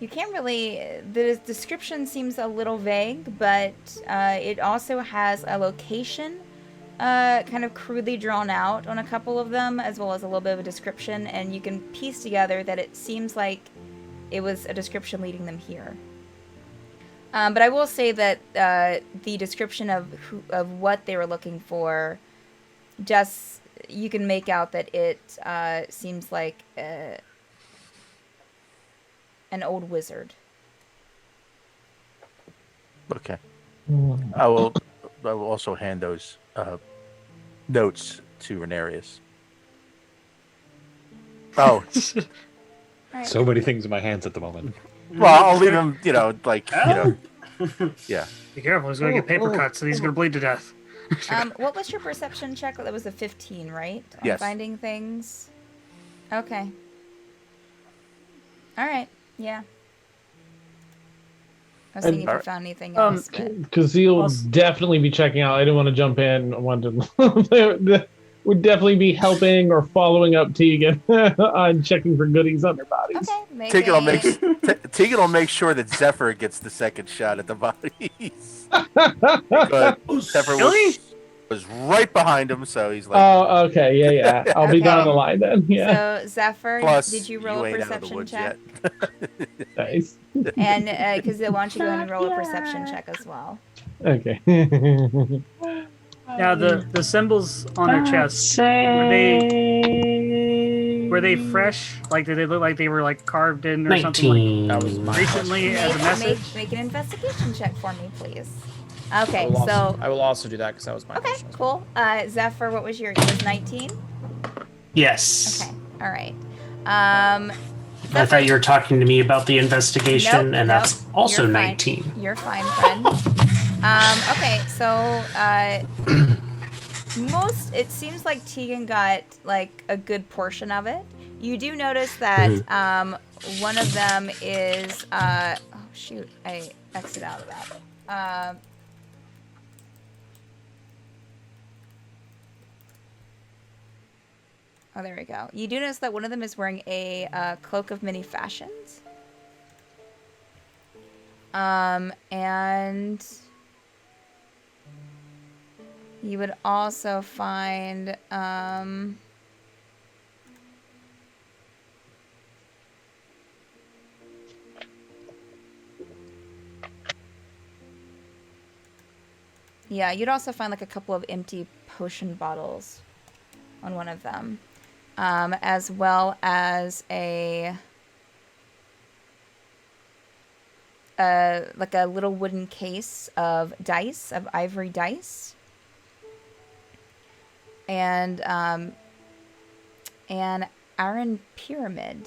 Speaker 1: You can't really... The description seems a little vague, but it also has a location kind of crudely drawn out on a couple of them, as well as a little bit of a description, and you can piece together that it seems like it was a description leading them here. But I will say that the description of what they were looking for, just... you can make out that it seems like... an old wizard.
Speaker 6: Okay. I will also hand those notes to Renarius. Oh.
Speaker 1: Right.
Speaker 8: So many things in my hands at the moment.
Speaker 6: Well, I'll leave him, yeah.
Speaker 3: Be careful, he's going to get paper cuts, and he's going to bleed to death.
Speaker 1: What was your perception check? That was a 15, right? On
Speaker 6: Yes.
Speaker 1: finding things? Okay. Alright, yeah. I was thinking if you found anything else.
Speaker 2: Because he'll definitely be checking out. I didn't want to jump in. Would definitely be helping or following up Tegan on checking for goodies on their bodies.
Speaker 1: Okay,
Speaker 6: Tegan will make sure that Zephyr gets the second shot at the bodies. But Zephyr was right behind him, so he's like...
Speaker 2: Oh, okay, yeah. I'll be down the line then, yeah.
Speaker 1: So, Zephyr,
Speaker 6: Plus,
Speaker 1: did you roll a perception check?
Speaker 2: Nice.
Speaker 1: And, because why don't you go ahead and roll a perception check as well?
Speaker 2: Okay.
Speaker 3: Now, the symbols on their chest, were they fresh? Like, did they look like they were, like, carved in or
Speaker 9: 19.
Speaker 3: something?
Speaker 5: That was my
Speaker 3: Recently, as a message?
Speaker 1: Make an investigation check for me, please. Okay,
Speaker 5: I will also do that because that was my
Speaker 1: okay,
Speaker 5: question.
Speaker 1: cool. Zephyr, what was your? It was 19.
Speaker 9: Yes.
Speaker 1: Okay, all right.
Speaker 9: I thought you were talking to me about the investigation,
Speaker 1: Nope,
Speaker 9: that's also
Speaker 1: you're fine.
Speaker 9: 19.
Speaker 1: You're fine, friend. Okay, so it seems like Tegan got like a good portion of it. You do notice that one of them is oh shoot, I exited out of that. Oh, there we go. You do notice that one of them is wearing a cloak of many fashions. And you would also find, yeah, you'd also find like a couple of empty potion bottles on one of them. As well as like a little wooden case of dice, of ivory dice, and an iron pyramid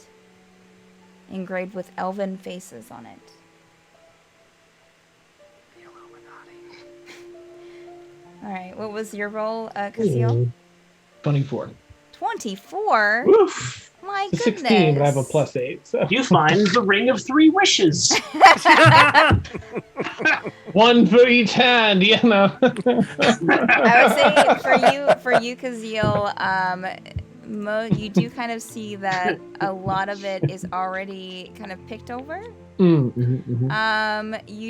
Speaker 1: engraved with elven faces on it. All right, what was your roll, Kazeel?
Speaker 2: 24.
Speaker 1: 24?
Speaker 2: Woof!
Speaker 1: My
Speaker 2: It's a
Speaker 1: goodness.
Speaker 2: 16, but I have a +8. So.
Speaker 9: You find the ring of 3 wishes.
Speaker 2: One for each hand, you know.
Speaker 1: I would say for you, Kazeel, you do kind of see that a lot of it is already kind of picked over. You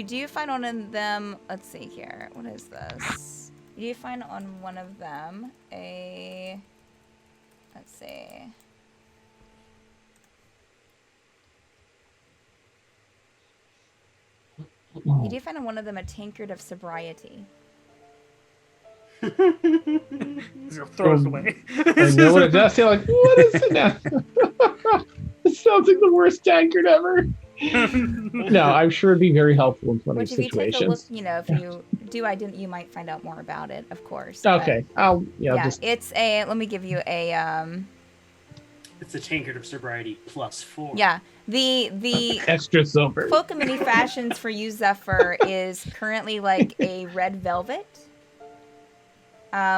Speaker 1: do find one of them. Let's see here. What is this? You do find on one of them a. Let's see. You do find on one of them a tankard of sobriety.
Speaker 3: He'll throw it away.
Speaker 2: I know what it does. You're like, what is it now? It sounds like the worst tankard ever. No, I'm sure it'd be very helpful in plenty of
Speaker 1: Which, if
Speaker 2: situations.
Speaker 1: you take a look, you know, if you do, you might find out more about it, of course.
Speaker 2: Okay,
Speaker 1: but,
Speaker 2: yeah, just...
Speaker 1: it's a. Let me give you a.
Speaker 9: It's a tankard of sobriety +4.
Speaker 1: Yeah, the
Speaker 2: extra silver.
Speaker 1: Cloak of Many Fashions for you, Zephyr, is currently like a red velvet,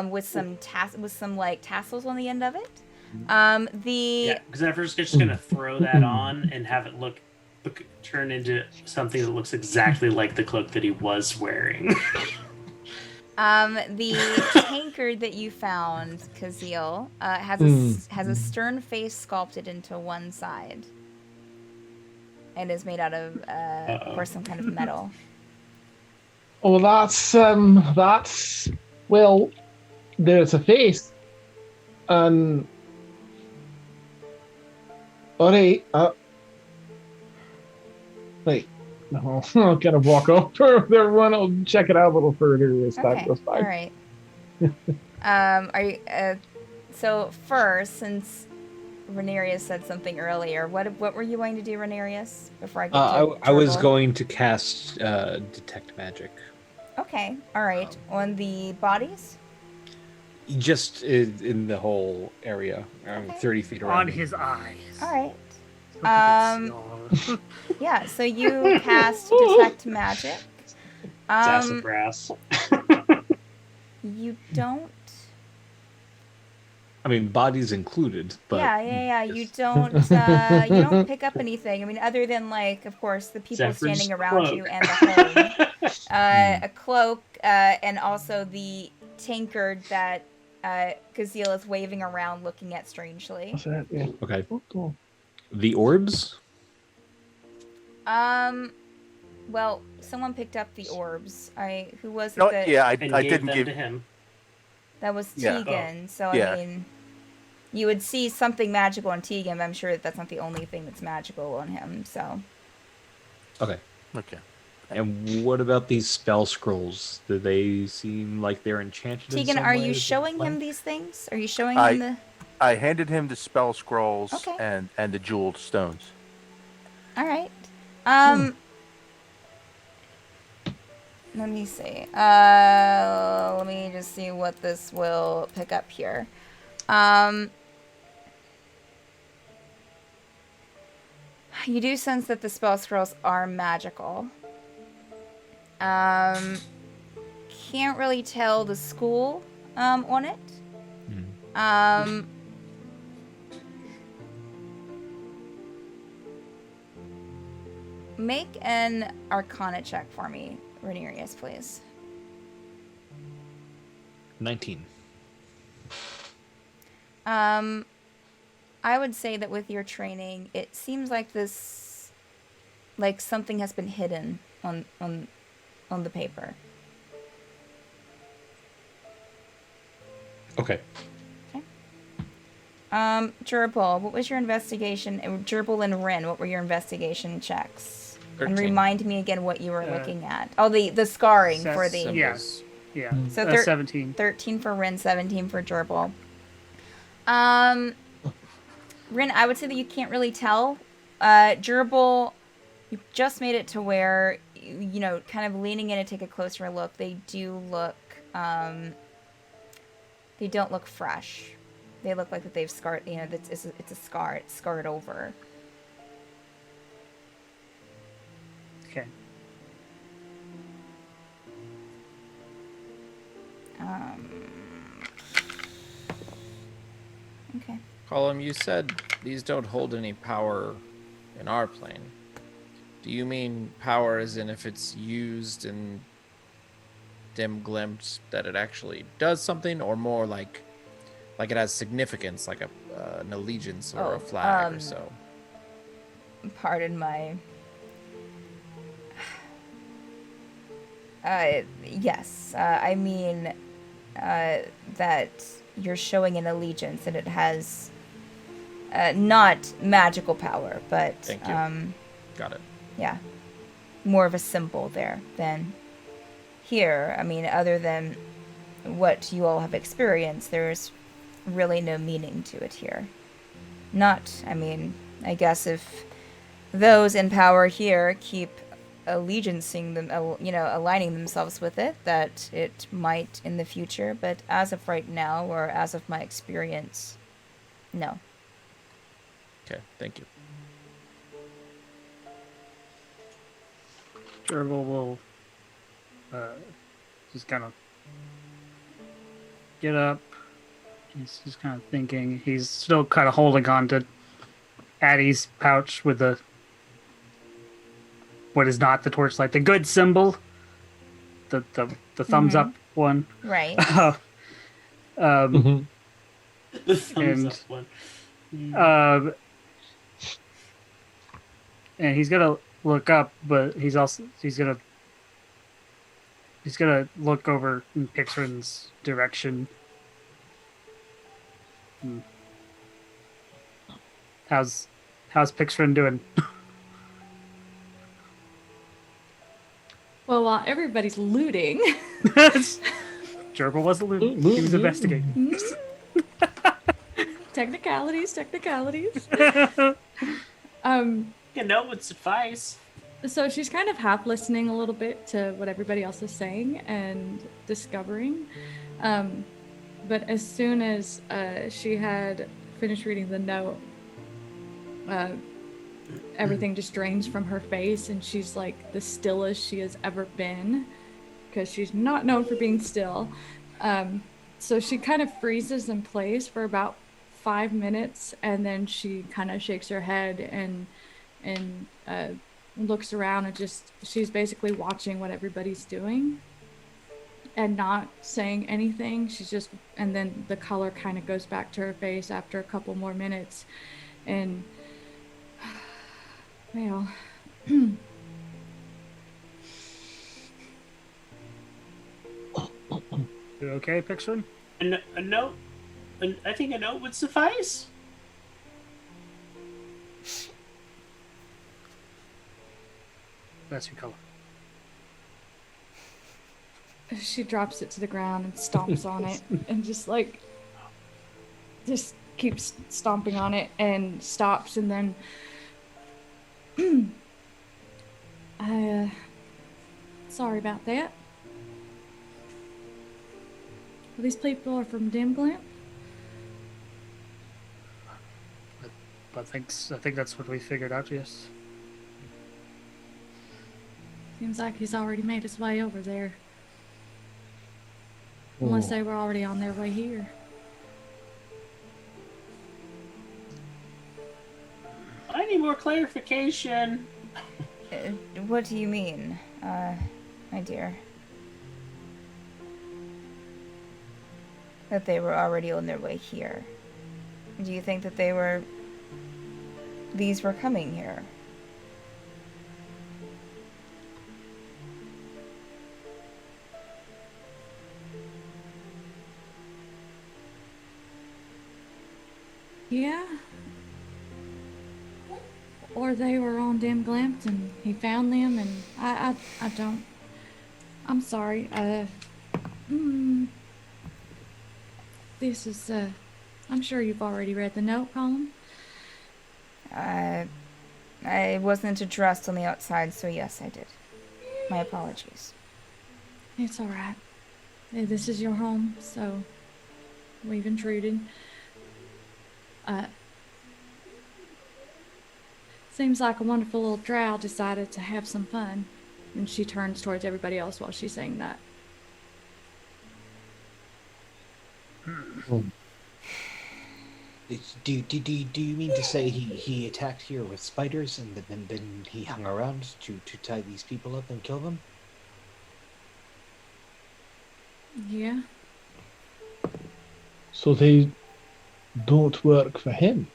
Speaker 1: with some like tassels on the end of it.
Speaker 9: Zephyr's just gonna throw that on and have it turn into something that looks exactly like the cloak that he was wearing.
Speaker 1: The tankard that you found, Kazeel, has a stern face sculpted into one side, and is made out of course, some kind of metal.
Speaker 2: Oh, that's well, there's a face, and alright, wait. No, I'll kind of walk over with everyone. I'll check it out a little further as time goes by.
Speaker 1: All right. Are you? So first, since Renarius said something earlier, what were you going to do, Renarius? Before I get to
Speaker 8: I was
Speaker 1: Jurble?
Speaker 8: going to cast detect magic.
Speaker 1: Okay. All right. On the bodies.
Speaker 8: Just in the whole area, 30 feet around.
Speaker 3: On his eyes.
Speaker 1: All right. Yeah, so you cast detect magic.
Speaker 9: Sassafras.
Speaker 1: You don't.
Speaker 8: I mean, bodies included, but
Speaker 1: Yeah. You don't pick up anything. I mean, other than like, of course, the people
Speaker 9: Zephyr's
Speaker 1: standing around
Speaker 9: cloak.
Speaker 1: you and the home, a cloak, and also the tankard that Kazeel is waving around, looking at strangely.
Speaker 2: What's that? Yeah.
Speaker 8: Okay.
Speaker 2: Oh, cool.
Speaker 8: The orbs?
Speaker 1: Well, someone picked up the orbs. Who was it?
Speaker 6: No,
Speaker 1: that,
Speaker 6: yeah, I
Speaker 9: Gave
Speaker 6: didn't
Speaker 9: them
Speaker 6: give.
Speaker 9: to him.
Speaker 1: That was
Speaker 6: Yeah.
Speaker 1: Tegan. So
Speaker 6: Yeah.
Speaker 1: I mean, you would see something magical on Tegan, but I'm sure that's not the only thing that's magical on him. So.
Speaker 8: Okay.
Speaker 6: Okay.
Speaker 8: And what about these spell scrolls? Do they seem like they're enchanted?
Speaker 1: Tegan,
Speaker 8: in some
Speaker 1: are
Speaker 8: way?
Speaker 1: you
Speaker 8: Is it
Speaker 1: showing
Speaker 8: like-
Speaker 1: him these things? Are you showing him the?
Speaker 6: I handed him the spell scrolls
Speaker 1: Okay.
Speaker 6: and the jeweled stones.
Speaker 1: All right. Let me see. Let me just see what this will pick up here. You do sense that the spell scrolls are magical. Can't really tell the school on it. Make an Arcana check for me, Renarius, please.
Speaker 8: 19.
Speaker 1: I would say that with your training, it seems like this, like something has been hidden on the paper.
Speaker 8: Okay.
Speaker 1: Jurble, what was your investigation? Jurble and Rin, what were your investigation checks?
Speaker 5: 13.
Speaker 1: And remind me again what you were looking at. Oh, the scarring for the...
Speaker 3: Yes. Yeah.
Speaker 1: So
Speaker 3: 17.
Speaker 1: 13 for Rin, 17 for Jurble. Rin, I would say that you can't really tell. Jurble, you just made it to where, you know, kind of leaning in to take a closer look. They do look, they don't look fresh. They look like that they've scarred, you know, it's a scar, it's scarred over.
Speaker 3: Okay.
Speaker 1: Okay.
Speaker 5: Cullem, you said these don't hold any power in our plane. Do you mean power as in if it's used in dim glimpse that it actually does something, or more like it has significance, like an allegiance or a flag or so?
Speaker 1: Pardon my... yes. I mean that you're showing an allegiance and it has not magical power, but...
Speaker 5: Thank you. Got it.
Speaker 1: Yeah. More of a symbol there than here. I mean, other than what you all have experienced, there's really no meaning to it here. I mean, I guess if those in power here keep allegiancing them, aligning themselves with it, that it might in the future, but as of right now, or as of my experience, no.
Speaker 5: Okay, thank you.
Speaker 3: Jurble will just kind of get up. He's just kind of thinking. He's still kind of holding on to Addie's pouch with what is not the torchlight, the good symbol, the thumbs up one.
Speaker 1: Right.
Speaker 9: The thumbs up one.
Speaker 3: And he's gonna look up, but he's gonna look over in Pyxrin's direction. How's Pyxrin doing?
Speaker 7: Well, while everybody's looting,
Speaker 3: Jurble wasn't looting. He was investigating.
Speaker 7: technicalities.
Speaker 9: You know, would suffice.
Speaker 7: So she's kind of half listening a little bit to what everybody else is saying and discovering. But as soon as she had finished reading the note, everything just drains from her face, and she's like the stillest she has ever been, because she's not known for being still. So she kind of freezes in place for about 5 minutes, and then she kind of shakes her head and looks around, and she's basically watching what everybody's doing and not saying anything. And then the color kind of goes back to her face after a couple more minutes, and well,
Speaker 3: You okay, Pyxrin?
Speaker 9: A note? I think a note would suffice.
Speaker 3: That's your color.
Speaker 7: she drops it to the ground and stomps on it and just keeps stomping on it and stops, and then sorry about that. Well, these people are from Dim Glimp.
Speaker 3: I think that's what we figured out. Yes.
Speaker 7: Seems like he's already made his way over there. Unless they were already on their way here.
Speaker 9: I need more clarification.
Speaker 1: What do you mean, my dear? That they were already on their way here. Do you think that these were coming here?
Speaker 7: Yeah. Or they were on Dim Glimp and he found them, and I don't. I'm sorry. This is, I'm sure you've already read the note, Cullem.
Speaker 1: I wasn't addressed on the outside, so yes, I did. My apologies.
Speaker 7: It's alright. This is your home, so we've intruded. Seems like a wonderful little drow decided to have some fun. And she turns towards everybody else while she's saying that.
Speaker 8: Do you mean to say he attacked here with spiders and then he hung around to tie these people up and kill them?
Speaker 7: Yeah.
Speaker 2: So they don't work for him.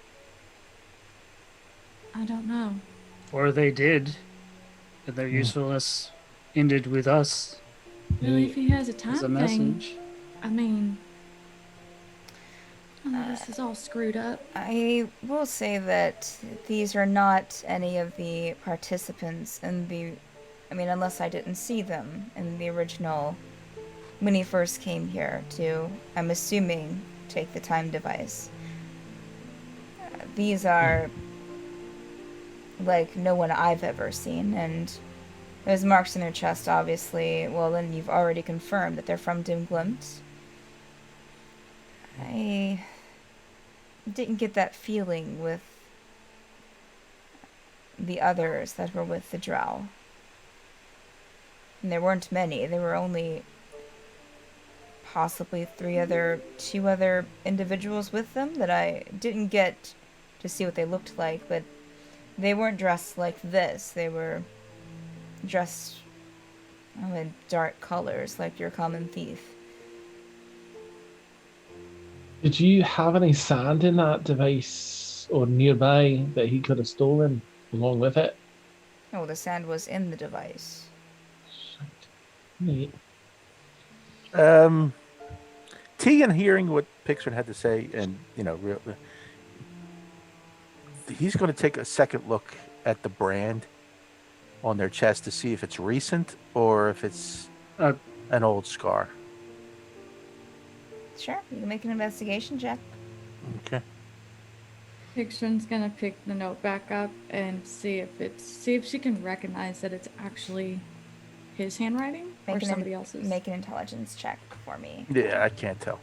Speaker 7: I don't know.
Speaker 3: Or they did, and their usefulness ended with us
Speaker 7: Really, if he has a time
Speaker 3: as a
Speaker 7: thing,
Speaker 3: message.
Speaker 7: I mean, this is all screwed up.
Speaker 1: I will say that these are not any of the participants in the... I mean, unless I didn't see them in the original... when he first came here to, I'm assuming, take the time device. These are... like no one I've ever seen, and those marks in their chest, obviously, well, then you've already confirmed that they're from Dimglimt. I didn't get that feeling with the others that were with the Drow. And there weren't many. There were only possibly two other individuals with them that I didn't get to see what they looked like, but they weren't dressed like this. They were dressed in dark colors, like your common thief.
Speaker 2: Did you have any sand in that device or nearby that he could have stolen along with it?
Speaker 1: Oh, the sand was in the device.
Speaker 2: Neat.
Speaker 6: Tegan, hearing what Pyxrin had to say, and he's going to take a second look at the brand on their chest to see if it's recent or if it's an old scar.
Speaker 1: Sure, you can make an investigation check.
Speaker 6: Okay.
Speaker 7: Pyxrin's gonna pick the note back up and see if she can recognize that it's actually his handwriting or somebody else's.
Speaker 1: Make an intelligence check for me.
Speaker 6: Yeah, I can't tell.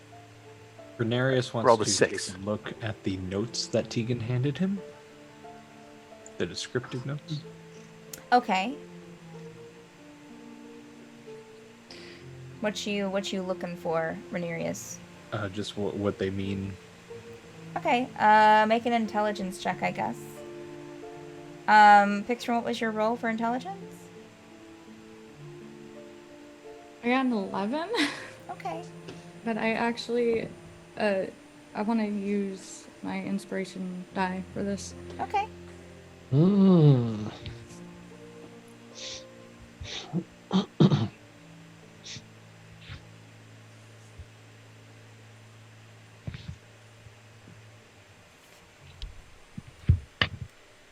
Speaker 4: Renarius
Speaker 6: Roll the
Speaker 4: wants to
Speaker 6: six.
Speaker 4: take a look at the notes that Tegan handed him. The descriptive notes.
Speaker 1: Okay. What you looking for, Renarius?
Speaker 4: Just what they mean.
Speaker 1: Okay, make an intelligence check, I guess. Pyxrin, what was your roll for intelligence?
Speaker 7: I got an 11.
Speaker 1: Okay.
Speaker 7: But I actually, I want to use my inspiration die for this.
Speaker 1: Okay.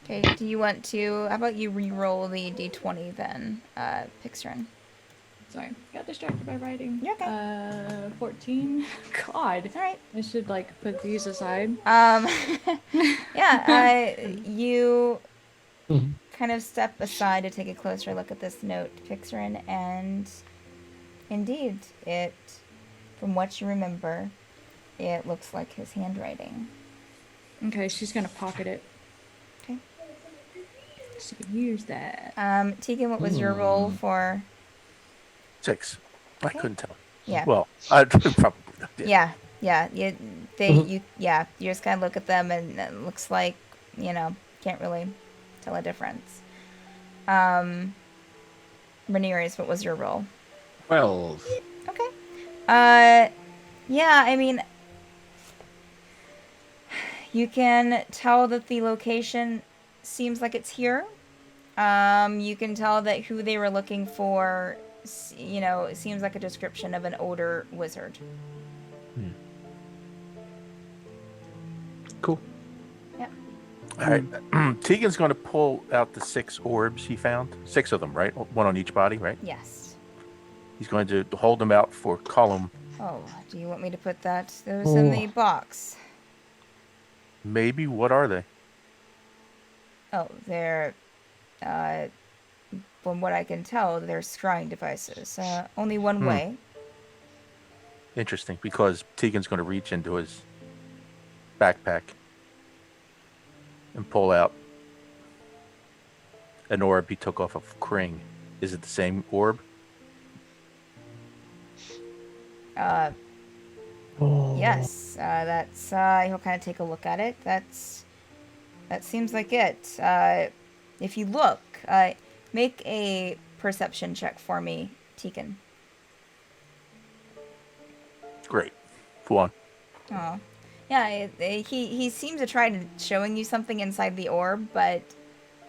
Speaker 1: Okay, do you want to... How about you re-roll the d20 then, Pyxrin?
Speaker 7: Sorry, got distracted by writing.
Speaker 1: You're okay.
Speaker 7: 14. God.
Speaker 1: All right.
Speaker 7: I should, put these aside.
Speaker 1: Yeah, you kind of step aside to take a closer look at this note, Pyxrin, and indeed, from what you remember, it looks like his handwriting.
Speaker 7: Okay, she's gonna pocket it.
Speaker 1: Okay.
Speaker 7: She can use that.
Speaker 1: Tegan, what was your roll for...
Speaker 6: 6. I
Speaker 1: Okay.
Speaker 6: couldn't tell.
Speaker 1: Yeah.
Speaker 6: Well, I probably.
Speaker 1: Yeah. You just kind of look at them and it looks like, can't really tell a difference. Renarius, what was your roll?
Speaker 4: 12.
Speaker 1: Okay. Yeah, I mean, you can tell that the location seems like it's here. You can tell that who they were looking for, it seems like a description of an older wizard.
Speaker 4: Cool.
Speaker 1: Yep.
Speaker 6: All right. Tegan's going to pull out the 6 orbs he found. 6 of them, right? One on each body, right?
Speaker 1: Yes.
Speaker 6: He's going to hold them out for Cullem.
Speaker 1: Oh, do you want me to put those in the box?
Speaker 6: Maybe. What are they?
Speaker 1: Oh, they're, from what I can tell, they're scrying devices. Only one way.
Speaker 6: Interesting, because Tegan's going to reach into his backpack and pull out an orb he took off of Kring. Is it the same orb?
Speaker 1: Yes. That's. He'll kind of take a look at it. That seems like it. If you look, make a perception check for me, Tegan.
Speaker 6: Great. Go on.
Speaker 1: Oh, yeah. He seems to try to showing you something inside the orb, but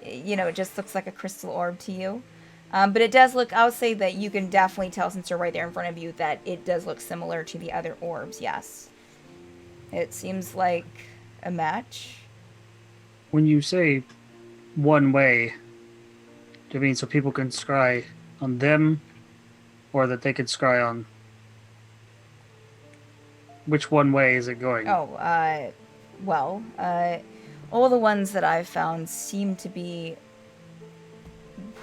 Speaker 1: it just looks like a crystal orb to you. But it does look. I would say that you can definitely tell, since you're right there in front of you, that it does look similar to the other orbs. Yes. It seems like a match.
Speaker 3: When you say one way, do you mean so people can scry on them, or that they could scry on? Which one way is it going?
Speaker 1: Oh, all the ones that I've found seem to be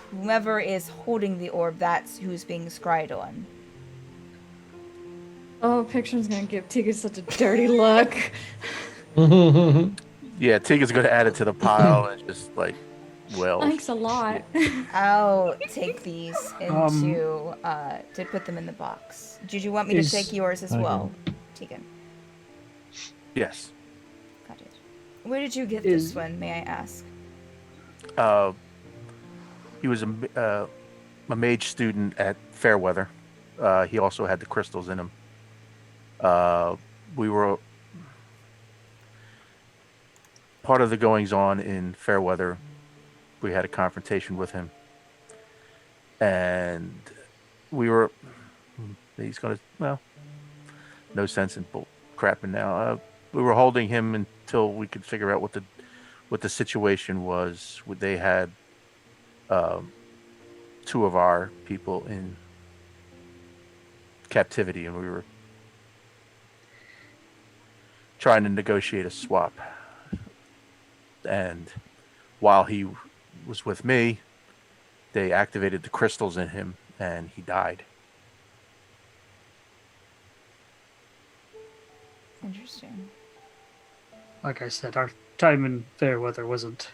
Speaker 1: whomever is holding the orb, that's who's being scryed on.
Speaker 7: Oh, Pyxrin's gonna give Tigger such a dirty look.
Speaker 6: Yeah, Tegan's going to add it to the pile and just like, well.
Speaker 7: Thanks a lot.
Speaker 1: I'll take these into to put them in the box. Did you want me to take yours as well, Tegan?
Speaker 6: Yes.
Speaker 1: Got it. Where did you get this one, may I ask?
Speaker 6: He was a mage student at Fairweather. He also had the crystals in him. We were part of the goings on in Fairweather. We had a confrontation with him, and we were. He's gonna. Well, no sense in crapping now. We were holding him until we could figure out what the situation was. They had two of our people in captivity, and we were trying to negotiate a swap. And while he was with me, they activated the crystals in him, and he died.
Speaker 1: Interesting.
Speaker 3: Like I said, our time in Fairweather wasn't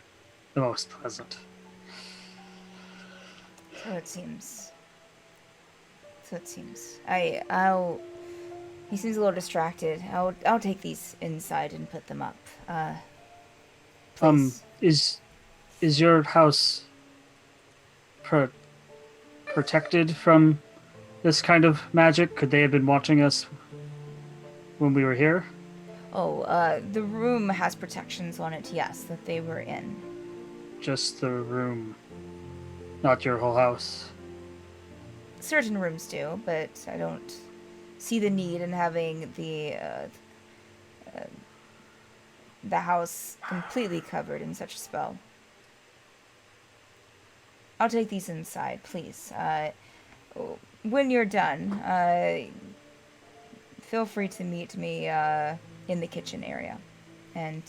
Speaker 3: the most pleasant.
Speaker 1: So it seems. He seems a little distracted. I'll take these inside and put them up. Please.
Speaker 3: Is your house protected from this kind of magic? Could they have been watching us when we were here?
Speaker 1: Oh, the room has protections on it, yes, that they were in.
Speaker 3: Just the room, not your whole house.
Speaker 1: Certain rooms do, but I don't see the need in having the house completely covered in such a spell. I'll take these inside, please. When you're done, feel free to meet me in the kitchen area. And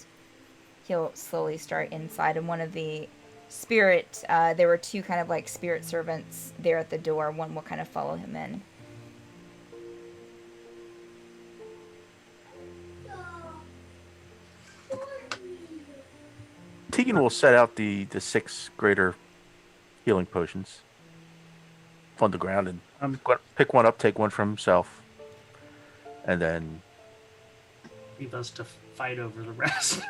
Speaker 1: he'll slowly start inside. And one of the spirit, there were two kind of like spirit servants there at the door. One will kind of follow him in.
Speaker 6: Tegan will set out the 6 greater healing potions on the ground and pick one up, take one from himself, and then
Speaker 9: leave us to fight over the rest.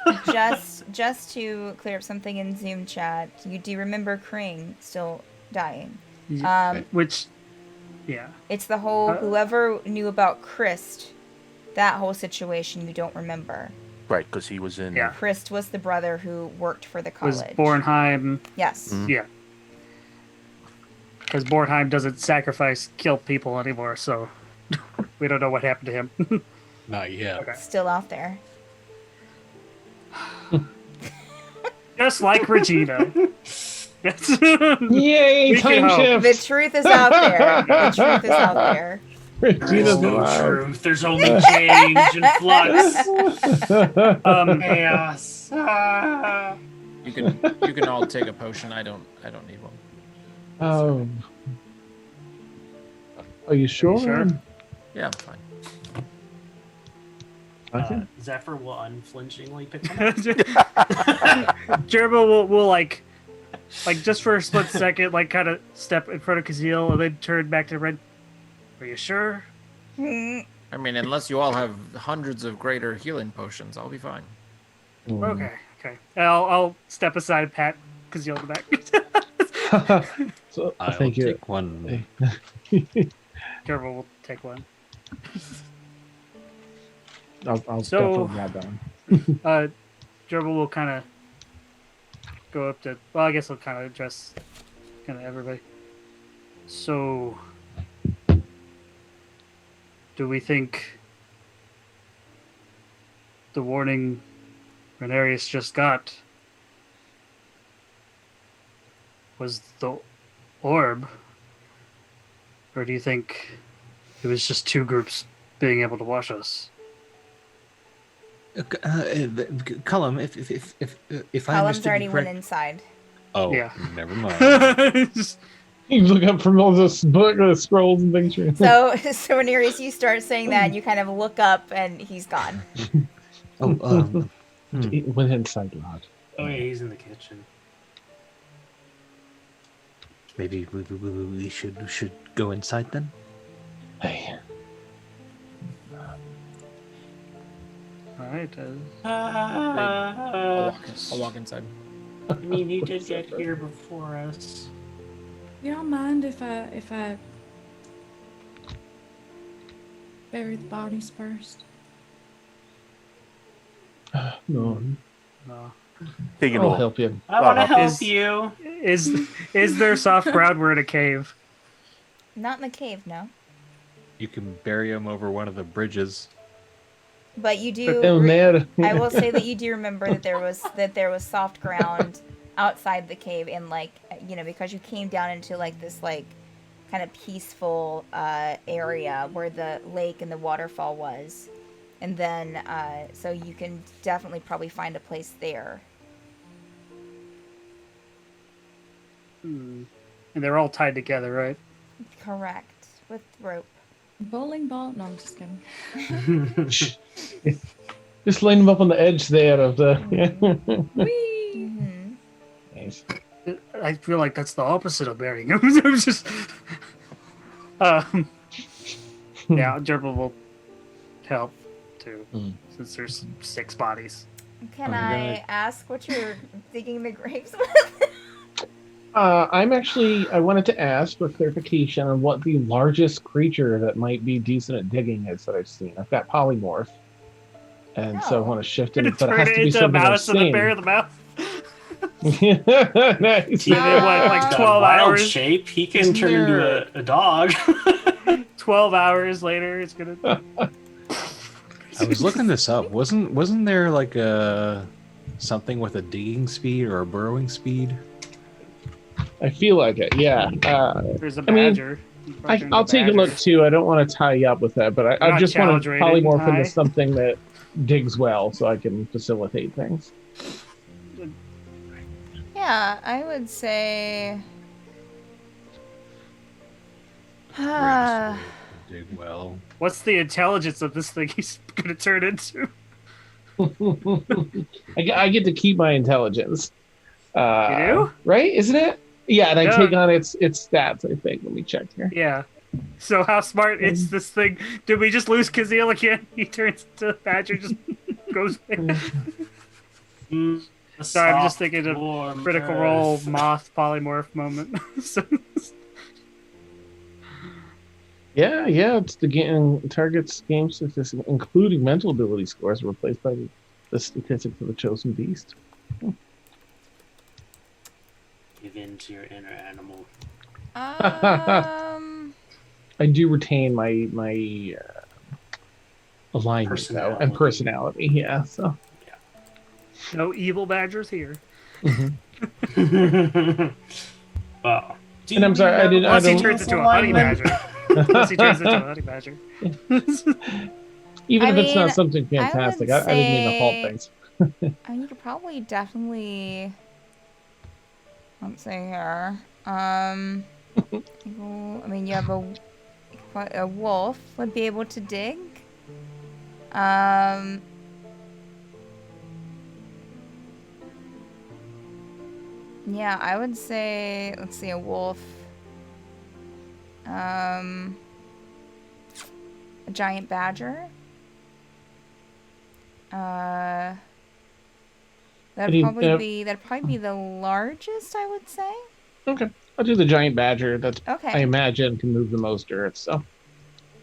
Speaker 1: just to clear up something in Zoom chat, you do remember Kring still dying.
Speaker 3: Yeah.
Speaker 1: It's the whole whoever knew about Christ, that whole situation you don't remember.
Speaker 6: Right, because he was in.
Speaker 3: Yeah.
Speaker 1: Christ was the brother who worked for the college.
Speaker 3: Was Bornheim.
Speaker 1: Yes.
Speaker 6: Mm-hmm.
Speaker 3: Yeah. Because Bornheim doesn't kill people anymore, so we don't know what happened to him.
Speaker 4: Not yet.
Speaker 3: Okay.
Speaker 1: Still out there.
Speaker 3: Just like Regina.
Speaker 2: Yay, time shift!
Speaker 1: The truth is out there. The truth is out there.
Speaker 2: Regina's
Speaker 9: no
Speaker 2: alive.
Speaker 9: truth. There's only change and flux. Chaos.
Speaker 5: You can all take a potion. I don't need one.
Speaker 2: Are you sure?
Speaker 3: Sure?
Speaker 5: Yeah, I'm fine.
Speaker 2: Okay.
Speaker 9: Zephyr will unflinchingly pick one up.
Speaker 3: Jurble will like like just for a split second, like kind of step in front of Kazeel and then turn back to Red. Are you sure?
Speaker 1: Hmm.
Speaker 5: I mean, unless you all have hundreds of greater healing potions, I'll be fine.
Speaker 3: Okay. I'll step aside and pat Kazeel in the back.
Speaker 2: So
Speaker 4: I'll
Speaker 2: thank you.
Speaker 4: take one.
Speaker 3: Jurble will take one.
Speaker 2: I'll
Speaker 3: So-
Speaker 2: definitely grab that one.
Speaker 3: Jurble will kind of go up to. Well, I guess he'll kind of address kind of everybody. So, do we think the warning Renarius just got was the orb, or do you think it was just two groups being able to watch us?
Speaker 8: Cullem, if I
Speaker 1: Cullum's
Speaker 8: understood
Speaker 1: already
Speaker 8: you
Speaker 1: went
Speaker 8: correct,
Speaker 1: inside.
Speaker 4: Oh,
Speaker 3: Yeah.
Speaker 4: never mind.
Speaker 2: You look up from all those book scrolls and things.
Speaker 1: So Renarius, you start saying that, and you kind of look up, and he's gone.
Speaker 2: It went inside loud.
Speaker 9: Oh yeah, he's in the kitchen.
Speaker 8: maybe we should go inside then.
Speaker 2: Hey,
Speaker 3: All right.
Speaker 5: I'll walk inside.
Speaker 9: I mean, he did get here before us.
Speaker 7: You don't mind if I bury the bodies first?
Speaker 2: no,
Speaker 3: No.
Speaker 6: Tegan
Speaker 2: I'll
Speaker 6: will.
Speaker 2: help you.
Speaker 9: I want to help
Speaker 3: Is-
Speaker 9: you.
Speaker 3: Is there soft ground? We're in a cave.
Speaker 1: Not in the cave, no.
Speaker 4: You can bury him over one of the bridges.
Speaker 1: But you do.
Speaker 2: Down there.
Speaker 1: I will say that you do remember that there was soft ground outside the cave, and because you came down into this kind of peaceful area where the lake and the waterfall was, and then so you can definitely probably find a place there.
Speaker 3: And they're all tied together, right?
Speaker 1: Correct, with rope.
Speaker 7: Bowling ball? No, I'm just kidding.
Speaker 2: Just line them up on the edge there of the.
Speaker 7: Whee!
Speaker 1: Mm-hmm.
Speaker 2: Nice.
Speaker 3: I feel like that's the opposite of burying him. I'm just. Yeah, Jurble will help too, since there's 6 bodies.
Speaker 1: Can
Speaker 2: I'm
Speaker 1: I
Speaker 2: gonna-
Speaker 1: ask what you're digging the graves with?
Speaker 2: I wanted to ask for clarification on what the largest creature that might be decent at digging is that I've seen. I've got polymorph, and so I
Speaker 1: Oh.
Speaker 2: want to shift it,
Speaker 3: Gonna
Speaker 2: but it
Speaker 3: turn
Speaker 2: has
Speaker 3: it
Speaker 2: to be
Speaker 3: into a
Speaker 2: something I've
Speaker 3: mouse and then
Speaker 2: seen.
Speaker 3: bury the mouth.
Speaker 2: Nice.
Speaker 3: And then what, like
Speaker 9: Got
Speaker 3: 12
Speaker 9: wild
Speaker 3: hours?
Speaker 9: shape. He can
Speaker 2: Isn't
Speaker 9: turn
Speaker 2: there-
Speaker 9: into a dog.
Speaker 3: 12 hours later, it's gonna.
Speaker 4: I was looking this up. Wasn't there like a something with a digging speed or a burrowing speed?
Speaker 2: I feel like it. Yeah.
Speaker 3: There's a
Speaker 2: I mean,
Speaker 3: badger.
Speaker 2: I'll take a look too. I don't want to tie you up with that, but I
Speaker 3: Not
Speaker 2: just want to
Speaker 3: challenge rated,
Speaker 2: polymorph into
Speaker 3: hi.
Speaker 2: something that digs well, so I can facilitate things.
Speaker 1: Yeah, I would say.
Speaker 4: Dig well.
Speaker 3: What's the intelligence of this thing he's gonna turn into?
Speaker 2: I get to keep my intelligence.
Speaker 3: You do?
Speaker 2: Right? Isn't it? Yeah, and I
Speaker 3: Yeah.
Speaker 2: take on its stats, I think. Let me check here.
Speaker 3: Yeah. So how smart is this thing? Did we just lose Kazeel again? He turns into a badger, just goes. Sorry, I'm just thinking of Critical Role moth polymorph moment. So-
Speaker 2: Yeah, it's the game targets game statistics, including mental ability scores, are replaced by the statistics of the chosen beast.
Speaker 9: Give in to your inner animal.
Speaker 1: Um.
Speaker 2: I do retain my alignment though, and personality. Yeah, so
Speaker 3: no evil badgers here.
Speaker 9: Wow.
Speaker 2: And I'm sorry, I didn't.
Speaker 3: Unless he
Speaker 2: don't,
Speaker 3: turns into a honey badger. Unless he turns into a honey badger.
Speaker 2: even
Speaker 1: I
Speaker 2: if it's not
Speaker 1: mean,
Speaker 2: something fantastic, I didn't mean to halt things.
Speaker 1: I mean, you could probably definitely. Let's see here. I mean, you have a wolf would be able to dig. Yeah, I would say, let's see, a wolf. A giant badger. That'd probably be the largest, I would say.
Speaker 2: Okay. I'll do the giant badger that I
Speaker 1: Okay.
Speaker 2: imagine can move the most earth. So,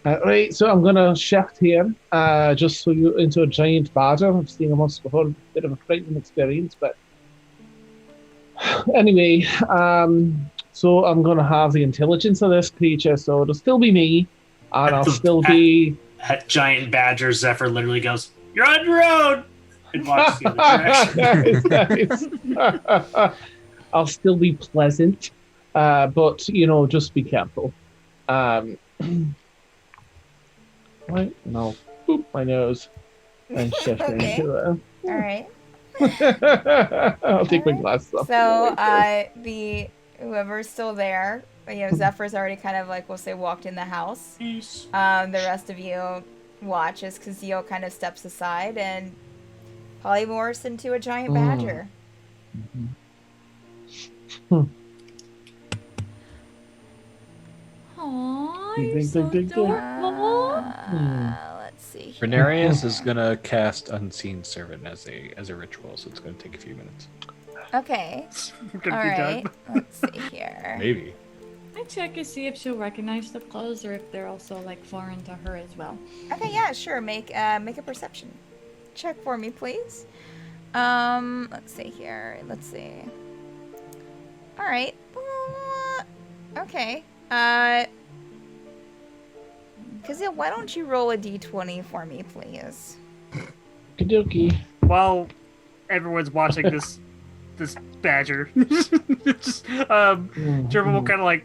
Speaker 2: right. So I'm gonna shift here, just so you into a giant badger. I've seen them once before. Bit of a frightening experience, but anyway. So I'm gonna have the intelligence of this creature. So it'll still be me, and I'll still be.
Speaker 9: At giant badger, Zephyr literally goes, "You're on your own," and walks the other direction.
Speaker 2: Nice. I'll still be pleasant, but just be careful. Right? No, boop my nose and shift
Speaker 1: Okay.
Speaker 2: into it.
Speaker 1: All right.
Speaker 2: I'll take my glasses off.
Speaker 1: So, whoever's still there, Zephyr's already kind of like, we'll say, walked in the house.
Speaker 9: Peace.
Speaker 1: The rest of you watch as Kazeel kind of steps aside and polymorphs into a giant badger.
Speaker 7: Aww,
Speaker 2: Ding,
Speaker 7: you're
Speaker 2: ding,
Speaker 7: so
Speaker 2: ding, ding, ding.
Speaker 7: adorable.
Speaker 1: Let's see. Here.
Speaker 4: Renarius is gonna cast Unseen Servant as a ritual, so it's gonna take a few minutes.
Speaker 1: Okay.
Speaker 3: We're gonna
Speaker 1: All
Speaker 3: be
Speaker 1: right.
Speaker 3: done.
Speaker 1: Let's see here.
Speaker 4: Maybe.
Speaker 7: I check to see if she'll recognize the clothes or if they're also like foreign to her as well.
Speaker 1: Okay, yeah, sure. Make a perception check for me, please. Let's see here. Let's see. All right. Okay. Kazil, why don't you roll a d20 for me, please?
Speaker 2: Okie
Speaker 3: While everyone's watching this badger, Jurble will kind of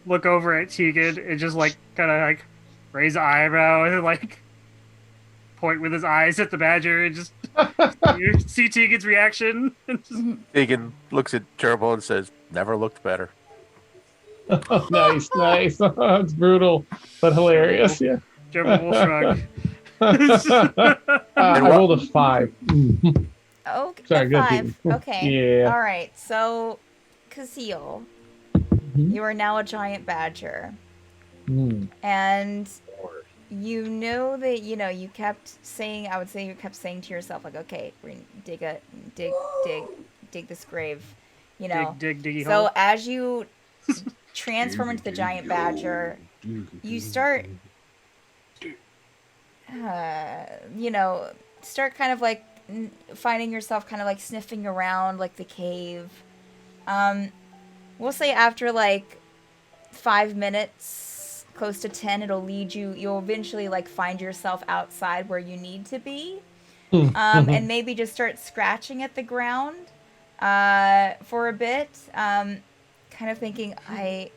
Speaker 3: look over at Tegan and just raise an eyebrow and point with his eyes at the badger and just you see Tegan's reaction.
Speaker 6: Tegan looks at Jurble and says, "Never looked better."
Speaker 2: Oh, nice. It's brutal, but hilarious. Yeah.
Speaker 3: Jurble will shrug.
Speaker 2: I rolled a 5.
Speaker 1: Okay,
Speaker 2: Sorry, go
Speaker 1: 5.
Speaker 2: Tegan.
Speaker 1: Okay.
Speaker 2: Yeah.
Speaker 1: All right. So, Kazil, you are now a giant badger. And you know that, you kept saying, I would say you kept saying to yourself, like, okay, we're going to dig this grave,
Speaker 3: Dig, diggy
Speaker 1: So
Speaker 3: hole.
Speaker 1: as you transform into the giant badger, you start, start kind of like finding yourself kind of like sniffing around like the cave. We'll say after like 5 minutes, close to 10, you'll eventually like find yourself outside where you need to be. And maybe just start scratching at the ground for a bit. Kind of thinking, I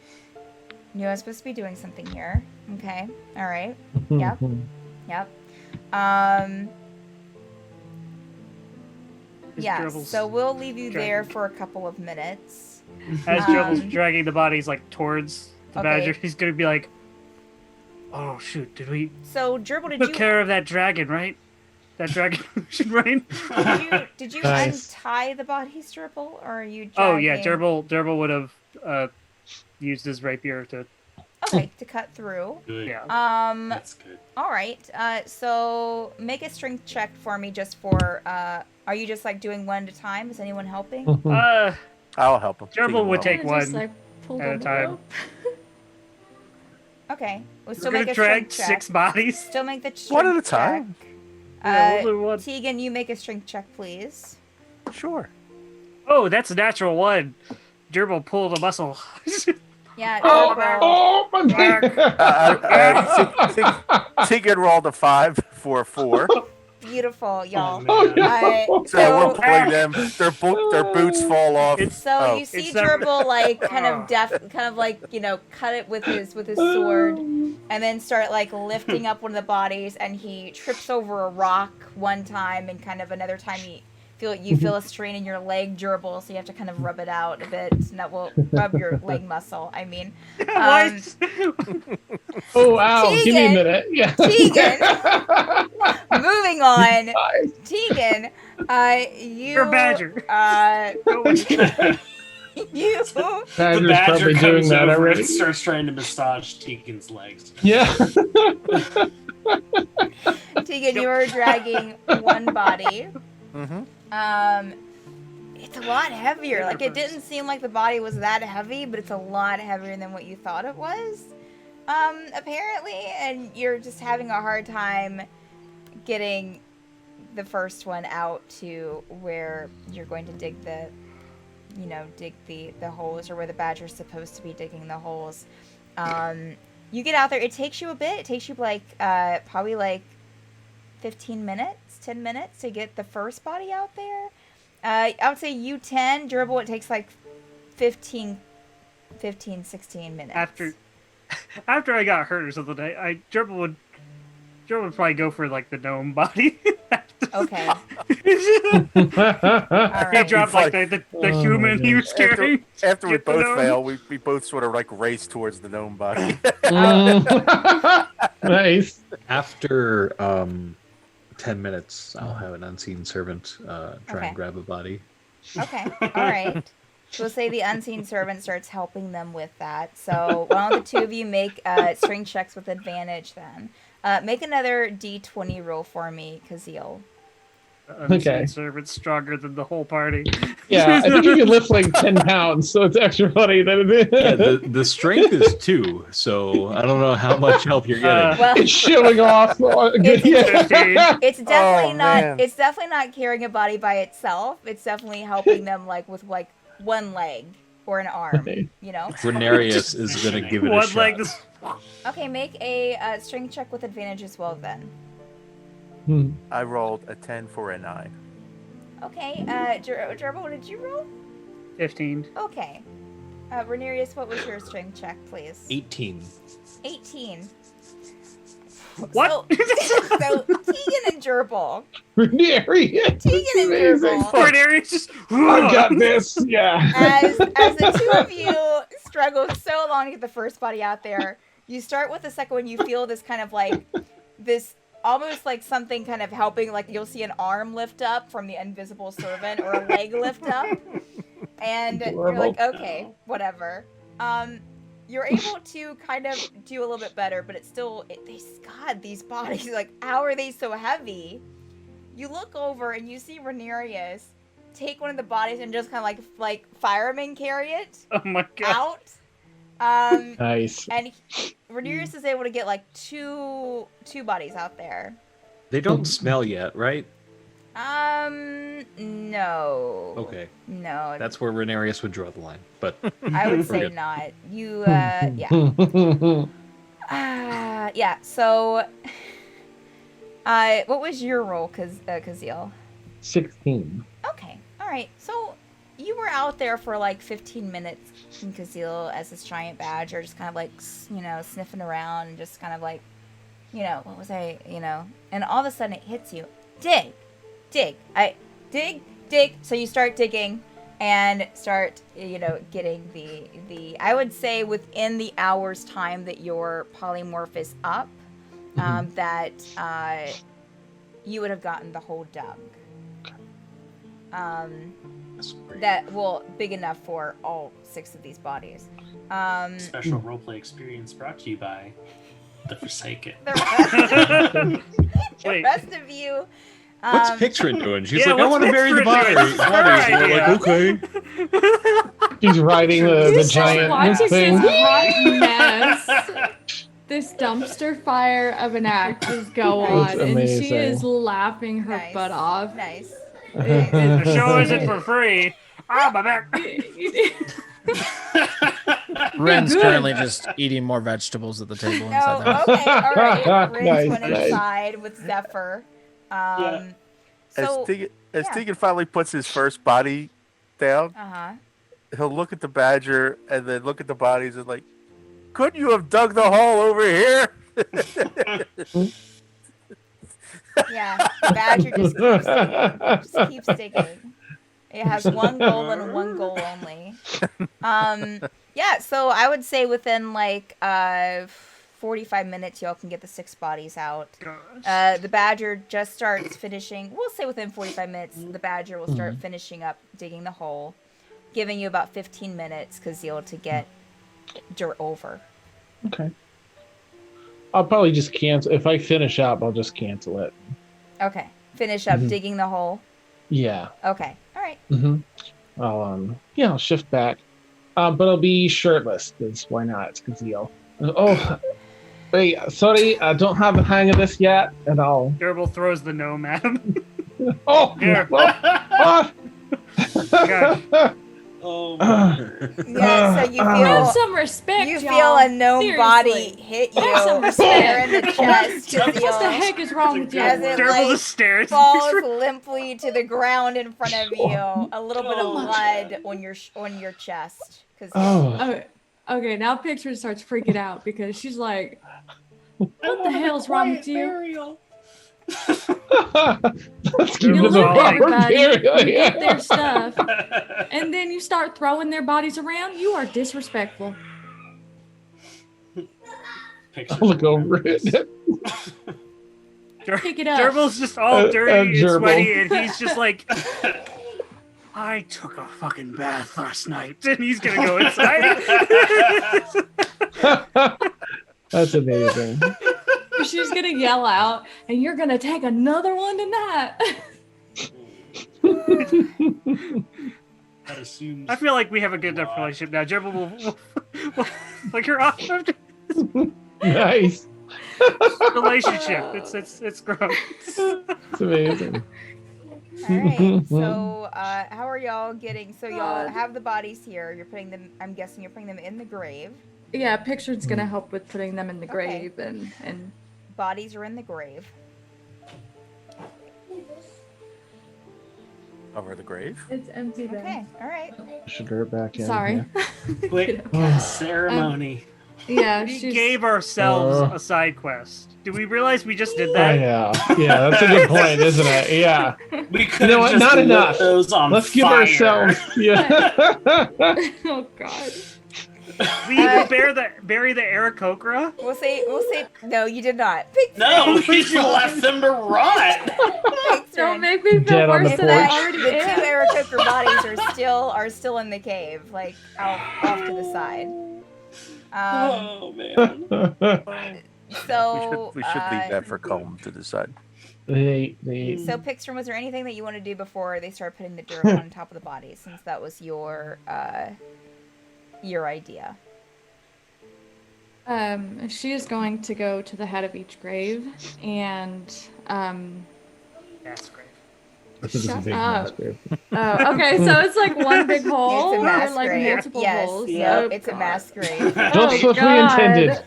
Speaker 1: knew I was supposed to be doing something here. Okay. All right. Yep. Yeah,
Speaker 3: Jurble's
Speaker 1: so we'll leave you there
Speaker 3: dragging-
Speaker 1: for a couple of minutes.
Speaker 3: As Jurble's dragging the bodies towards the
Speaker 1: Okay.
Speaker 3: badger, he's gonna be like, "Oh shoot, did we
Speaker 1: So, Jurble, did
Speaker 3: took
Speaker 1: you
Speaker 3: care of that dragon, right? That dragon should rain."
Speaker 1: did you
Speaker 2: Nice.
Speaker 1: untie the bodies, Jurble, or are you?
Speaker 3: Oh yeah,
Speaker 1: dragging-
Speaker 3: Jurble would have used his rapier to.
Speaker 1: Okay, to cut through.
Speaker 9: Good.
Speaker 3: Yeah.
Speaker 9: That's good.
Speaker 1: All right. So make a strength check for me, just for. Are you just doing one at a time? Is anyone helping?
Speaker 6: I'll help him.
Speaker 3: Jurble would
Speaker 6: Tegan
Speaker 3: take
Speaker 6: will.
Speaker 7: Just,
Speaker 3: one
Speaker 7: pulled
Speaker 3: at a
Speaker 7: on the
Speaker 3: time.
Speaker 7: rope.
Speaker 1: Okay. We'll
Speaker 3: We're
Speaker 1: still
Speaker 3: gonna
Speaker 1: make a
Speaker 3: drag
Speaker 1: strength check.
Speaker 3: 6 bodies.
Speaker 1: Still make the strength
Speaker 6: One at a
Speaker 1: check.
Speaker 6: time.
Speaker 3: Yeah, we'll do one.
Speaker 1: Tegan, you make a strength check, please.
Speaker 6: Sure.
Speaker 3: Oh, that's a natural one. Gerbil pulled a muscle.
Speaker 1: Yeah.
Speaker 2: Oh, my
Speaker 6: Tegan rolled a 5 for a 4.
Speaker 1: Beautiful, y'all.
Speaker 2: Oh, no.
Speaker 6: So we're pulling them. Their boots fall off.
Speaker 1: So you see
Speaker 3: It's not-
Speaker 1: Jurble kind of cut it with his sword, and then start lifting up one of the bodies, and he trips over a rock one time, and kind of another time he feel a strain in your leg, Jurble, so you have to kind of rub it out a bit. And that will rub your leg muscle. I mean,
Speaker 2: Oh wow! Give me a
Speaker 1: Tegan.
Speaker 2: minute. Yeah.
Speaker 1: Tegan. Moving on,
Speaker 2: Nice.
Speaker 1: Tegan. You.
Speaker 3: You're a badger.
Speaker 1: You.
Speaker 9: The
Speaker 2: Badger's
Speaker 9: badger
Speaker 2: probably
Speaker 9: comes
Speaker 2: doing that
Speaker 9: over
Speaker 2: already.
Speaker 9: and starts trying to massage Tegan's legs.
Speaker 2: Yeah.
Speaker 1: Tegan, you are dragging one body.
Speaker 6: Mm-hmm.
Speaker 1: It's a lot heavier. Like, it didn't seem like the body was that heavy, but it's a lot heavier than what you thought it was. Apparently, and you're just having a hard time getting the first one out to where you're going to dig the holes, or where the badger's supposed to be digging the holes. You get out there. It takes you a bit. It takes you probably like 15 minutes, 10 minutes to get the first body out there. I would say you 10, Jurble, it takes like 15, 16 minutes.
Speaker 3: After I got hurt or something, Jurble would probably go for like the gnome body.
Speaker 1: Okay.
Speaker 3: All
Speaker 1: right.
Speaker 3: He dropped like the human he was carrying.
Speaker 6: After we
Speaker 3: Get the
Speaker 6: both
Speaker 3: gnome.
Speaker 6: fail, we both sort of like race towards the gnome body.
Speaker 2: Nice.
Speaker 4: After 10 minutes, I'll have an unseen servant try
Speaker 1: Okay.
Speaker 4: and grab a body.
Speaker 1: Okay. All right. So we'll say the unseen servant starts helping them with that. So why don't the two of you make string checks with advantage then? Make another D20 roll for me, Kazeel.
Speaker 2: Okay.
Speaker 3: Servant's stronger than the whole party.
Speaker 2: Yeah, I think you can lift like 10 pounds, so it's extra funny that it
Speaker 4: Yeah,
Speaker 2: is.
Speaker 4: the strength is 2, so I don't know how much help you're getting.
Speaker 1: Well,
Speaker 2: It's showing off. Yeah.
Speaker 1: it's definitely
Speaker 6: Oh,
Speaker 1: not.
Speaker 6: man.
Speaker 1: It's definitely not carrying a body by itself. It's definitely helping them with one leg or an arm. You know.
Speaker 4: Renarius is going to give it a
Speaker 3: One
Speaker 4: shot.
Speaker 3: leg.
Speaker 1: Okay, make a string check with advantage as well then.
Speaker 6: I rolled a 10 for a 9.
Speaker 1: Okay, Jurble, what did you roll?
Speaker 3: 15.
Speaker 1: Okay. Renarius, what was your string check, please?
Speaker 4: 18.
Speaker 1: 18.
Speaker 3: What?
Speaker 1: So Tegan and Jurble.
Speaker 2: Renarius.
Speaker 1: Tegan and
Speaker 2: Amazing.
Speaker 1: Jurble.
Speaker 3: Renarius just.
Speaker 2: I got this. Yeah.
Speaker 1: As the two of you struggle so long to get the first body out there, you start with the second one. You feel this kind of this almost like something kind of helping. Like you'll see an arm lift up from the invisible servant or a leg lift up, and you're like, okay, whatever. You're able to kind of do a little bit better, but it's still, God, these bodies, like, how are they so heavy? You look over and you see Renarius take one of the bodies and just kind of like fireman carry it
Speaker 3: Oh my god.
Speaker 1: out.
Speaker 2: Nice.
Speaker 1: And Renarius is able to get like two bodies out there.
Speaker 4: They don't smell yet, right?
Speaker 1: No.
Speaker 4: Okay.
Speaker 1: No.
Speaker 4: That's where Renarius would draw the line. But
Speaker 1: I would
Speaker 4: We're
Speaker 1: say
Speaker 4: good.
Speaker 1: not. You, yeah. Yeah, so, what was your role, Kazeel?
Speaker 2: 16.
Speaker 1: Okay, alright. So, you were out there for like 15 minutes in Kazeel as this giant badger, just kind of like, sniffing around and just kind of like, what was I, and all of a sudden it hits you. Dig. So you start digging and start, getting the I would say within the hour's time that your polymorph is up, that you would have gotten the hole dug.
Speaker 4: that's great.
Speaker 1: Big enough for all 6 of these bodies.
Speaker 9: Special roleplay experience brought to you by The Forsaken.
Speaker 1: The
Speaker 3: Wait.
Speaker 1: rest of you.
Speaker 4: What's Pyxrin doing? She's
Speaker 3: yeah,
Speaker 4: like, I
Speaker 3: what's
Speaker 4: want to bury the
Speaker 3: Pyxrin
Speaker 4: body.
Speaker 3: doing?
Speaker 4: And we're like, okay.
Speaker 2: She's riding the
Speaker 7: Just
Speaker 2: giant
Speaker 7: watching
Speaker 2: thing.
Speaker 7: this hot mess, this dumpster fire of an act is go on,
Speaker 2: That's
Speaker 7: and she
Speaker 2: amazing.
Speaker 7: is laughing her
Speaker 1: Nice.
Speaker 7: butt off.
Speaker 1: Nice.
Speaker 3: The show isn't for free. Ah, my back.
Speaker 5: Ren's
Speaker 7: good.
Speaker 5: currently just eating more vegetables at the table inside the
Speaker 1: No,
Speaker 5: house.
Speaker 1: okay, all right. Rin's
Speaker 2: Nice,
Speaker 1: went
Speaker 2: nice.
Speaker 1: inside with Zephyr.
Speaker 9: Yeah.
Speaker 1: So,
Speaker 6: As
Speaker 1: yeah.
Speaker 6: Tegan finally puts his first body down, he'll look at the badger and then look at the bodies and like, couldn't you have dug the hole over here?
Speaker 1: Yeah, the badger just keeps digging. Just keeps digging. It has one goal and one goal only. Yeah, so I would say within like 45 minutes y'all can get the 6 bodies out. The badger just starts finishing. We'll say within 45 minutes the badger will start finishing up digging the hole, giving you about 15 minutes, Kazeel, to get dirt over.
Speaker 2: Okay. I'll probably just cancel. If I finish up, I'll just cancel it.
Speaker 1: Okay. Finish up digging the hole.
Speaker 2: Yeah.
Speaker 1: Okay. All right.
Speaker 2: I'll shift back. But I'll be shirtless, because why not? It's Kazeel. Oh, wait, sorry, I don't have the hang of this yet, and I'll...
Speaker 3: Jurble throws the gnome at him.
Speaker 2: Oh!
Speaker 3: Here.
Speaker 2: Oh!
Speaker 9: Oh,
Speaker 1: Yeah, so you
Speaker 7: Have
Speaker 1: feel
Speaker 7: some respect,
Speaker 1: you
Speaker 7: y'all.
Speaker 1: feel a gnome
Speaker 7: Seriously.
Speaker 1: body hit
Speaker 7: Have some
Speaker 1: you
Speaker 7: respect.
Speaker 1: there in the chest.
Speaker 7: What the
Speaker 1: Kazeel,
Speaker 7: heck is wrong with you?
Speaker 1: as it
Speaker 3: Jurble
Speaker 1: like
Speaker 3: just stares.
Speaker 1: falls limply to the ground in front of you. A little bit of
Speaker 9: Oh.
Speaker 1: blood on your chest. Kazeel.
Speaker 2: Oh.
Speaker 7: Okay, now Pyxrin starts freaking out because she's like, what the hell's wrong with you?
Speaker 9: Burial.
Speaker 2: Let's
Speaker 7: You
Speaker 2: give them
Speaker 7: look
Speaker 2: a
Speaker 7: at
Speaker 2: proper
Speaker 7: everybody, you
Speaker 2: burial,
Speaker 7: get their
Speaker 2: yeah.
Speaker 7: stuff, and then you start throwing their bodies around. You are disrespectful.
Speaker 2: I'll look over it.
Speaker 7: Pick it up.
Speaker 3: Jurble's just all dirty and
Speaker 2: Jurble.
Speaker 3: sweaty, and he's just like, I took a fucking bath last night, and he's gonna go inside.
Speaker 2: That's amazing.
Speaker 7: She's gonna yell out, and you're gonna take another one tonight.
Speaker 9: That assumes.
Speaker 3: I feel like we have a good enough relationship now. Jurble will like you're off
Speaker 2: Nice.
Speaker 3: relationship. It's grown.
Speaker 2: It's amazing.
Speaker 1: All right. So, how are y'all getting? So y'all have the bodies here. You're putting them. I'm guessing you're putting them in the grave.
Speaker 7: Yeah, Pyxrin's gonna help with putting them in the
Speaker 1: Okay.
Speaker 7: grave and
Speaker 1: Bodies are in the grave.
Speaker 6: Over the grave.
Speaker 7: it's empty then.
Speaker 1: Okay. All right.
Speaker 2: Should her back in.
Speaker 7: Sorry.
Speaker 9: Quick
Speaker 2: Yeah.
Speaker 9: ceremony.
Speaker 7: Yeah,
Speaker 3: We
Speaker 7: she's
Speaker 3: gave ourselves a side quest. Do we realize we just did that?
Speaker 2: Yeah, that's a good point, isn't it? Yeah.
Speaker 9: We could
Speaker 2: You know what?
Speaker 9: just
Speaker 2: Not
Speaker 9: lit
Speaker 2: enough.
Speaker 9: those on
Speaker 2: Let's give
Speaker 9: fire.
Speaker 2: ourselves. Yeah.
Speaker 7: oh god.
Speaker 3: We bury the Aarakocra?
Speaker 1: We'll say. No, you did not.
Speaker 9: No, we just left them to rot.
Speaker 7: Don't make me feel
Speaker 2: Dead on
Speaker 7: worse
Speaker 2: the
Speaker 7: than I
Speaker 2: porch.
Speaker 7: already
Speaker 1: The
Speaker 7: am.
Speaker 1: two Aarakocra bodies are still in the cave, like off to the side.
Speaker 9: Oh man.
Speaker 1: So
Speaker 6: We should leave that for Cullem to decide.
Speaker 2: they
Speaker 1: So Pyxrin, was there anything that you want to do before they start putting the dirt on top of the bodies, since that was your idea?
Speaker 7: She is going to go to the head of each grave and
Speaker 3: That's great.
Speaker 2: This is a
Speaker 7: Shut
Speaker 2: big
Speaker 7: up.
Speaker 2: mass grave.
Speaker 7: okay, so it's like one big hole
Speaker 1: It's a
Speaker 7: or
Speaker 1: mass
Speaker 7: like
Speaker 1: grave.
Speaker 7: multiple
Speaker 1: Yes.
Speaker 7: holes.
Speaker 1: No,
Speaker 7: Oh,
Speaker 1: it's a
Speaker 7: God.
Speaker 1: mass grave.
Speaker 2: Just
Speaker 7: Oh,
Speaker 2: what we
Speaker 7: God.
Speaker 2: intended.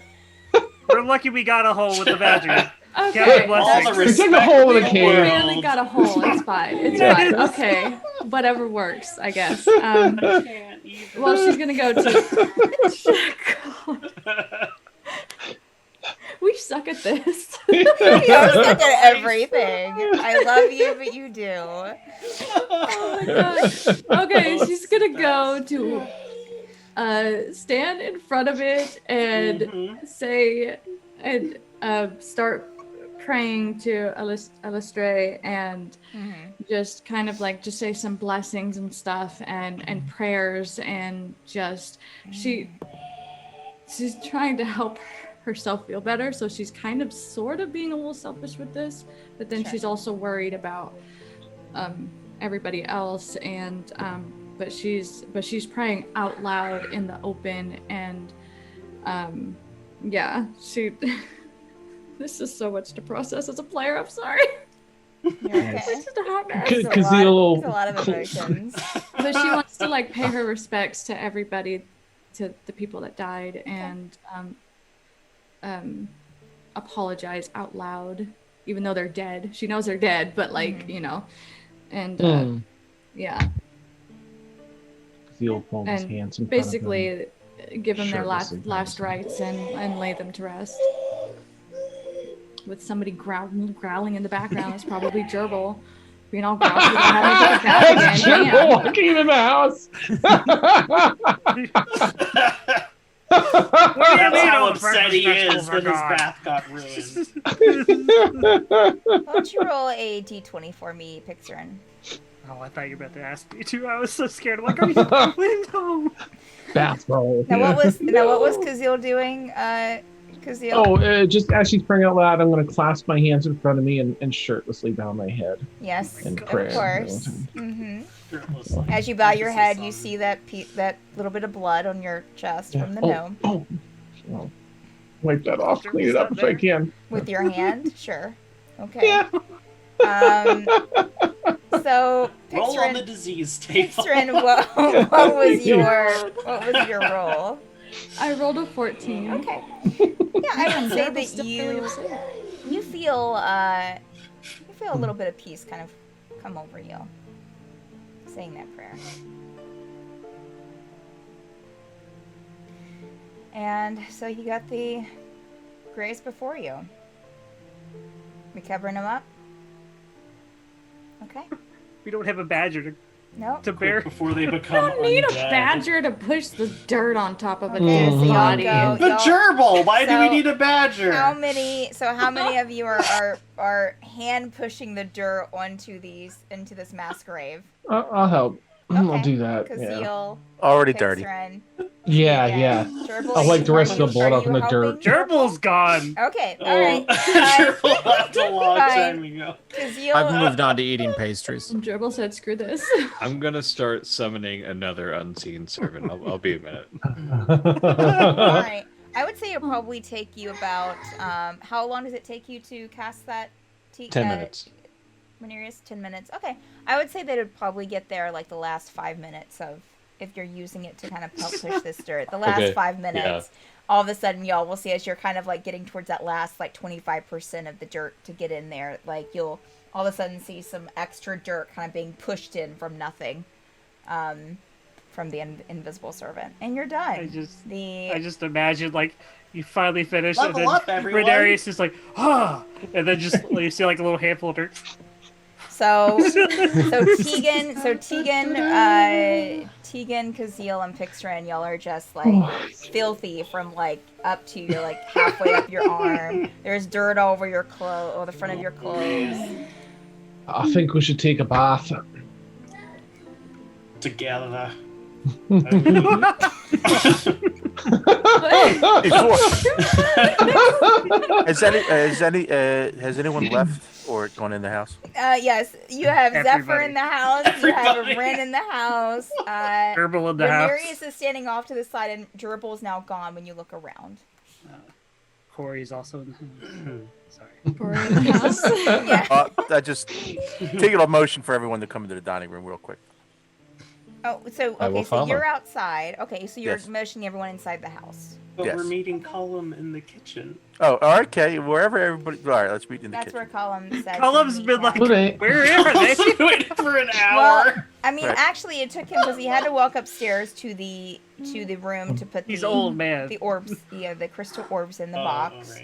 Speaker 3: We're lucky we got a hole with the badger.
Speaker 7: Okay.
Speaker 3: Captain
Speaker 9: All
Speaker 3: Blessing.
Speaker 9: the
Speaker 2: We
Speaker 9: respect
Speaker 2: took a hole in
Speaker 9: in
Speaker 2: the
Speaker 9: the
Speaker 2: cave.
Speaker 7: We
Speaker 9: world.
Speaker 7: only got a hole. It's fine. It's
Speaker 3: Yes.
Speaker 7: fine. Okay. Whatever works, I guess.
Speaker 9: Can't even.
Speaker 7: Well, she's gonna go to. God. We suck at this.
Speaker 1: You suck at everything. I love you, but you do.
Speaker 7: Oh my god. Okay, she's gonna go to stand in front of it and say and start praying to Alastre and just kind of like just say some blessings and stuff and prayers and just she's trying to help herself feel better, so she's kind of sort of being a little selfish with this, but then
Speaker 1: Sure.
Speaker 7: she's also worried about everybody else and but she's praying out loud in the open and yeah, she this is so much to process as a player. I'm sorry.
Speaker 1: You're okay.
Speaker 7: It's just a hot mess.
Speaker 1: It's a
Speaker 2: Because
Speaker 1: lot- it's a lot of emotions.
Speaker 7: But she wants to like pay her respects to everybody, to the people that died, and apologize out loud, even though they're dead. She knows they're dead, but like you know, and yeah,
Speaker 2: Zeal palms his
Speaker 7: and
Speaker 2: hands in front of him.
Speaker 7: basically give them their
Speaker 2: Shirtless
Speaker 7: last
Speaker 2: and
Speaker 7: last
Speaker 2: handsome.
Speaker 7: rites and lay them to rest. with somebody growling in the background. It's probably Jurble being all grouchy about having to come back
Speaker 2: That's
Speaker 7: again.
Speaker 2: Jurble
Speaker 7: Man.
Speaker 2: walking in the house.
Speaker 3: What do you
Speaker 9: That's
Speaker 3: mean
Speaker 9: how
Speaker 3: all the
Speaker 9: upset he
Speaker 3: breakfast
Speaker 9: is
Speaker 3: vegetables
Speaker 9: that his
Speaker 3: are gone?
Speaker 9: bath got ruined.
Speaker 1: Why don't you roll a d20 for me, Pyxrin?
Speaker 3: Oh, I thought you were about to ask me too. I was so scared. I'm like, are you? Wait, no.
Speaker 2: Bath roll.
Speaker 1: Now what was Kazil doing? Kazil?
Speaker 2: Oh, just as she's praying out loud, I'm going to clasp my hands in front of me and shirtlessly bow my head.
Speaker 1: Yes,
Speaker 2: And
Speaker 1: of
Speaker 2: prayer.
Speaker 1: course. Mm-hmm.
Speaker 9: Shirtlessly.
Speaker 1: As you bow your
Speaker 9: Jesus'
Speaker 1: head,
Speaker 9: son.
Speaker 1: you see that little bit of blood on your chest from the gnome.
Speaker 2: Oh. Wipe that off,
Speaker 3: Sure,
Speaker 2: clean
Speaker 3: is
Speaker 2: it up
Speaker 3: that
Speaker 2: if I
Speaker 3: there?
Speaker 2: can.
Speaker 1: With your hand? Sure. Okay.
Speaker 2: Yeah.
Speaker 1: So,
Speaker 9: Roll on the
Speaker 1: Pyxrin,
Speaker 9: disease table.
Speaker 1: Pyxrin, what was your roll?
Speaker 7: I rolled a 14.
Speaker 1: Okay. Yeah, I would say
Speaker 7: Jurble's
Speaker 1: that
Speaker 7: still really upset.
Speaker 1: you feel a little bit of peace kind of come over you saying that prayer. And so you got the grace before you. We covering them up? Okay.
Speaker 3: We don't have a badger
Speaker 1: No.
Speaker 3: to bear.
Speaker 9: Before they
Speaker 7: I
Speaker 9: become
Speaker 7: don't need a
Speaker 9: undead.
Speaker 7: badger to push the dirt on top of a
Speaker 1: Okay,
Speaker 7: dead
Speaker 1: so y'all
Speaker 7: body.
Speaker 1: go.
Speaker 9: The gerbil! Why do we
Speaker 1: So,
Speaker 9: need a badger?
Speaker 1: How many of you are hand pushing the dirt into this mass grave?
Speaker 2: I'll help. I'll
Speaker 1: Okay.
Speaker 2: do that.
Speaker 1: Because
Speaker 2: Yeah.
Speaker 1: you'll
Speaker 6: Already dirty.
Speaker 2: Yeah.
Speaker 1: Jurble,
Speaker 2: I'll like the rest of the
Speaker 1: are
Speaker 2: blood
Speaker 1: you
Speaker 2: up in the dirt.
Speaker 1: helping?
Speaker 3: Gerble's gone.
Speaker 1: Okay,
Speaker 9: Oh,
Speaker 1: alright.
Speaker 9: gerbil left a long
Speaker 1: Fine.
Speaker 9: time ago.
Speaker 5: I've moved on to eating pastries.
Speaker 7: Jurble said, screw this.
Speaker 4: I'm gonna start summoning another unseen servant. I'll be a minute.
Speaker 1: Alright. I would say it'll probably take you about, how long does it take you to cast that?
Speaker 4: 10 minutes.
Speaker 1: Manerius? 10 minutes. Okay. I would say that it'd probably get there like the last 5 minutes of, if you're using it to kind of help push this dirt. The last
Speaker 4: Okay,
Speaker 1: 5 minutes, all of a sudden y'all will see as you're kind of like getting towards that last like 25% of the dirt to get in there, like you'll all of a sudden see some extra dirt kind of being pushed in from nothing. From the invisible servant, and you're done.
Speaker 3: I just imagine like you finally finish,
Speaker 9: Level
Speaker 3: and then
Speaker 9: up, everyone.
Speaker 3: Renarius is like, and then just you see like a little handful of dirt.
Speaker 1: So Tegan, Kazil, and Pyxrin, y'all are just like filthy from like up to you're like halfway up your arm. There's dirt all over your clothes, or the front of your clothes.
Speaker 2: I think we should take a bath.
Speaker 9: Together.
Speaker 6: Has anyone left or gone in the house?
Speaker 1: Yes, you have Zephyr
Speaker 3: Everybody.
Speaker 1: in the house. You have Ren in the house.
Speaker 3: Jurble in the house.
Speaker 1: Renarius is standing off to the side, and Jurble is now gone when you look around.
Speaker 3: Corey's also in the house. Sorry.
Speaker 7: Or in the house.
Speaker 1: Yeah.
Speaker 6: I just take it on motion for everyone to come into the dining room real quick.
Speaker 1: Oh, so
Speaker 4: I will
Speaker 1: okay, so
Speaker 4: follow.
Speaker 1: you're outside. Okay, so you're
Speaker 6: Yes.
Speaker 1: motioning everyone inside the house.
Speaker 9: But
Speaker 6: Yes.
Speaker 9: we're meeting Cullem in the kitchen.
Speaker 6: Oh, okay. Wherever everybody. All right, let's meet in the
Speaker 1: That's
Speaker 6: kitchen.
Speaker 1: where Cullem said.
Speaker 3: Cullum's
Speaker 1: to
Speaker 3: been
Speaker 1: meet
Speaker 3: like,
Speaker 1: him.
Speaker 2: Okay.
Speaker 3: where are they?
Speaker 9: Waited for an hour.
Speaker 1: Well, I mean,
Speaker 6: Right.
Speaker 1: actually, it took him because he had to walk upstairs to the room to put
Speaker 3: He's
Speaker 1: the
Speaker 3: old man.
Speaker 1: the orbs, the crystal orbs in the
Speaker 9: Oh,
Speaker 1: box.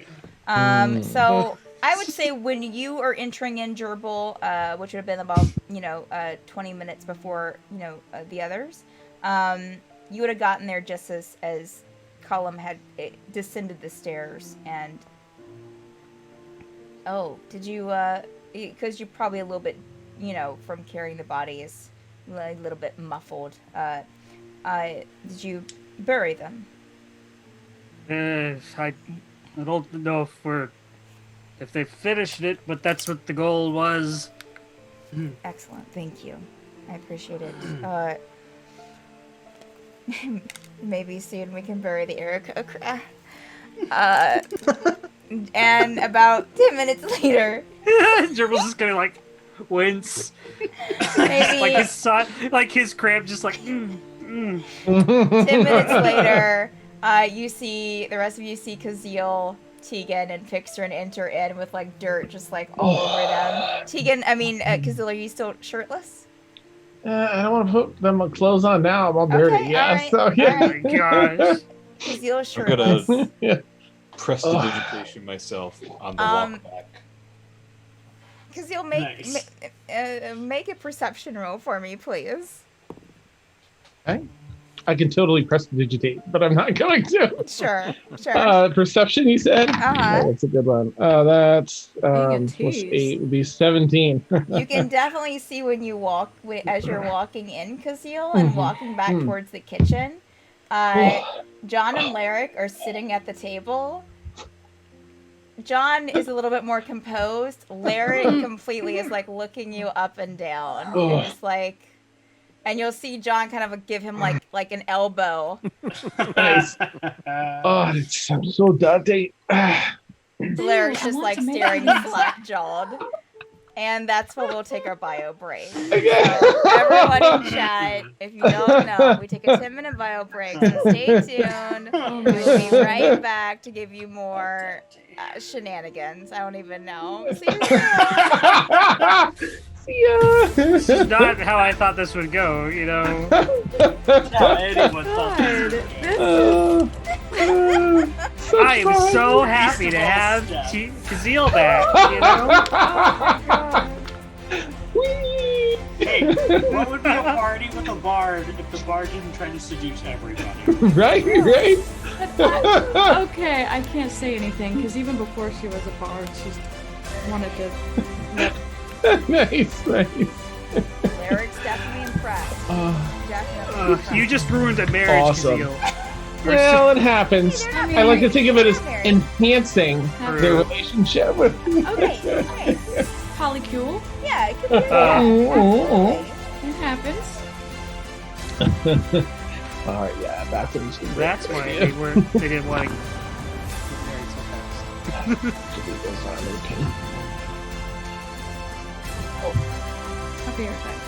Speaker 9: alright.
Speaker 1: So I would say when you are entering in Jurble, which would have been about 20 minutes before the others, you would have gotten there just as Cullem had descended the stairs. And did you? Because you're probably a little bit, from carrying the bodies, a little bit muffled. Did you bury them?
Speaker 3: I don't know if they finished it, but that's what the goal was.
Speaker 1: Excellent, thank you. I appreciate it. Maybe soon we can bury the Erica. And about 10 minutes later,
Speaker 3: Gerble's just gonna like wince,
Speaker 1: maybe
Speaker 3: like his cramp, just like.
Speaker 1: 10 minutes later, the rest of you see Kazil, Tegan, and Pyxrin enter in with like dirt just like all over them. Kazil, are you still shirtless?
Speaker 2: I don't want to put them clothes on now. I'm all dirty.
Speaker 1: Okay,
Speaker 2: Yeah.
Speaker 1: alright,
Speaker 2: So yeah.
Speaker 3: Oh my gosh.
Speaker 1: Kazil
Speaker 4: I'm gonna
Speaker 1: shirtless.
Speaker 2: Yeah.
Speaker 4: prestidigitation myself on the walk back.
Speaker 1: Because you'll
Speaker 9: Nice.
Speaker 1: make a perception roll for me, please.
Speaker 2: Okay. I can totally prestidigitate, but I'm not going to.
Speaker 1: Sure, sure.
Speaker 2: Perception, you said?
Speaker 1: Uh-huh.
Speaker 2: That's a good one. That's
Speaker 7: Being a
Speaker 2: plus
Speaker 7: tease.
Speaker 2: 8 would be 17.
Speaker 1: You can definitely see when you walk, as you're walking in, Kazeel, and walking back towards the kitchen. John and Lyric are sitting at the table. John is a little bit more composed. Lyric completely is like looking you up and down. And just like, and you'll see John kind of give him like an elbow.
Speaker 2: Nice. Oh, it's so dirty.
Speaker 1: Lyric's
Speaker 7: I
Speaker 1: just
Speaker 7: want
Speaker 1: like
Speaker 7: to make
Speaker 1: staring
Speaker 7: these.
Speaker 1: slack-jawed. And that's where we'll take our bio break.
Speaker 2: Okay.
Speaker 1: So everyone in chat, if you don't know, we take a 10-minute bio break. So stay tuned. We'll be right back to give you more shenanigans. I don't even know. See you soon.
Speaker 2: See ya.
Speaker 3: This is not how I thought this would go, you know.
Speaker 9: How anyone thought this
Speaker 7: God,
Speaker 9: was
Speaker 7: this
Speaker 2: So
Speaker 3: I am so
Speaker 2: fun.
Speaker 3: happy to have
Speaker 9: Yeah.
Speaker 3: Kazeel back, you know.
Speaker 2: Whee!
Speaker 9: Hey, what would be a party with a bard if the bard didn't try to seduce everybody?
Speaker 2: Right, right.
Speaker 7: okay, I can't say anything because even before she was a bard, she wanted to.
Speaker 2: Nice, nice.
Speaker 1: Lyric's definitely impressed. Definitely impressed.
Speaker 3: You just ruined a marriage,
Speaker 2: Awesome.
Speaker 3: Kazeel.
Speaker 2: Well, it happens.
Speaker 1: They're not
Speaker 2: I like to
Speaker 1: married.
Speaker 2: think of it as
Speaker 1: They're not married.
Speaker 2: enhancing their relationship with
Speaker 1: Okay, okay.
Speaker 7: Polycule.
Speaker 1: Yeah, it could be.
Speaker 2: oh.
Speaker 1: Absolutely.
Speaker 7: It happens.
Speaker 2: All right, yeah, that's what we should do.
Speaker 3: That's why they didn't want to get married so fast.
Speaker 7: I'll be right back.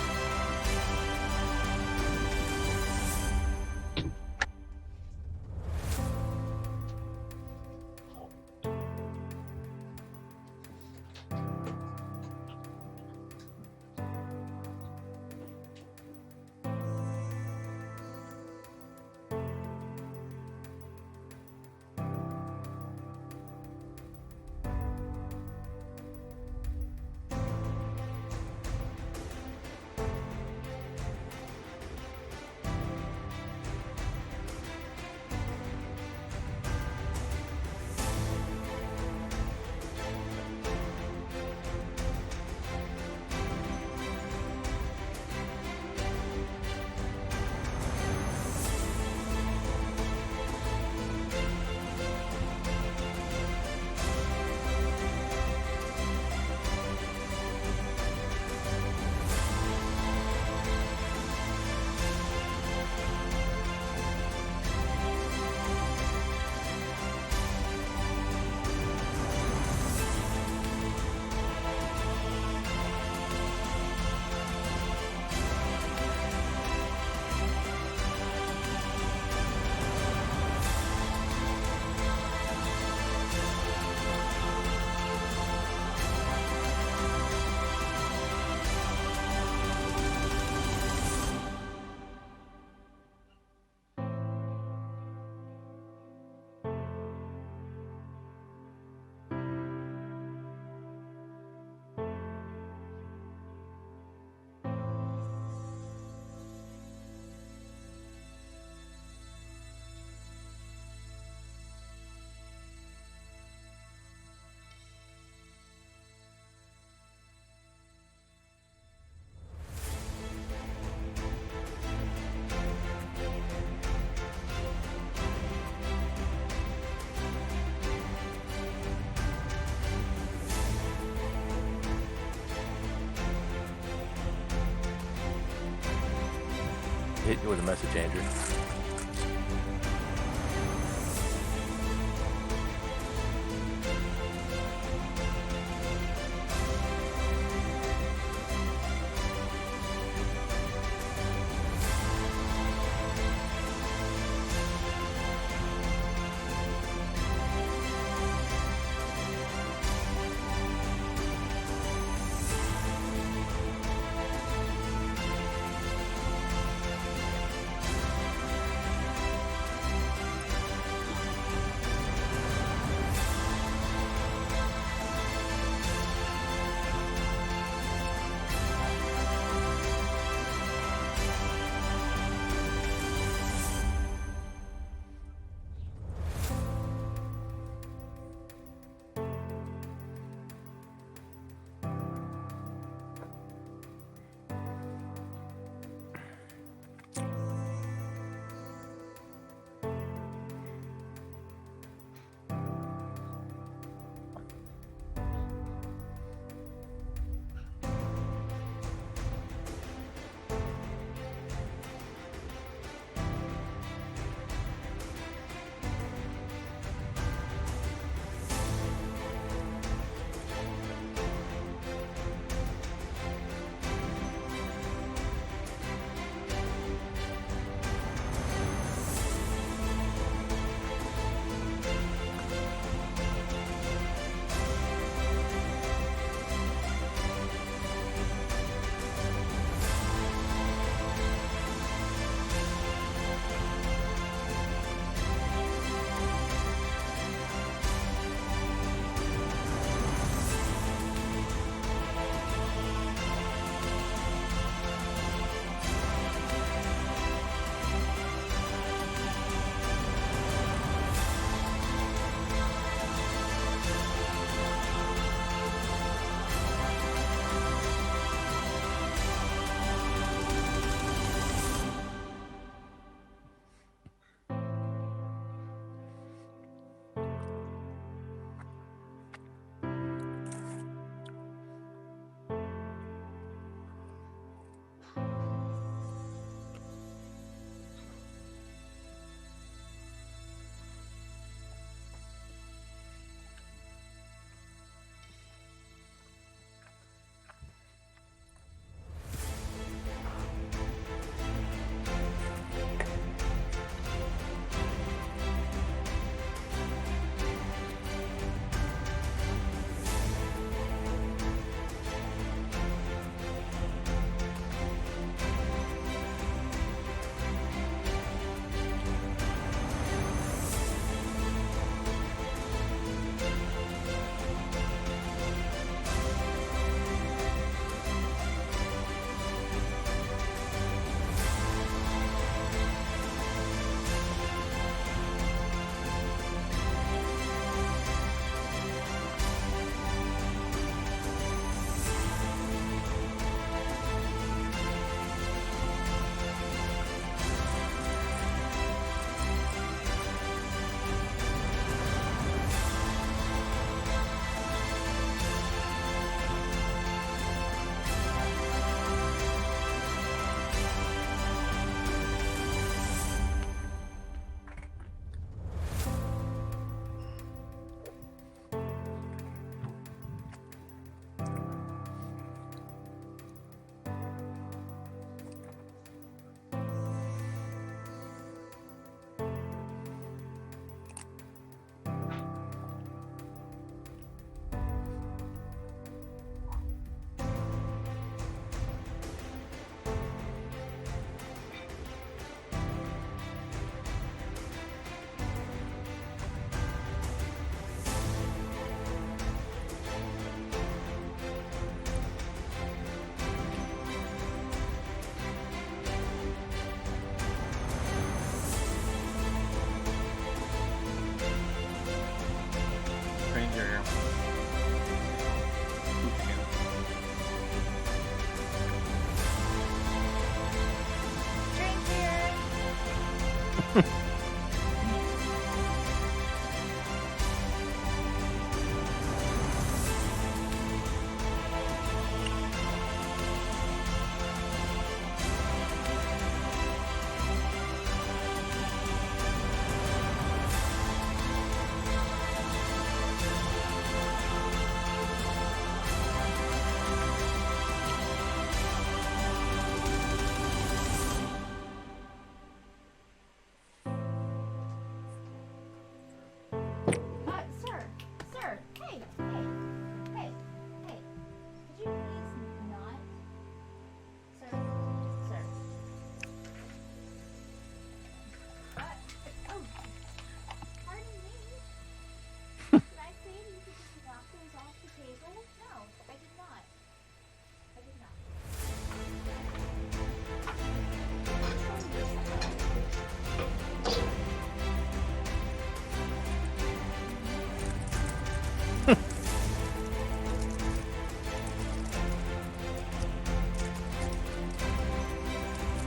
Speaker 6: Hit you with a message, Andrew.
Speaker 1: Sir, hey. Could you please not? Sir. Oh, pardon me. Did I say you could just knock those off the table? No, I did not.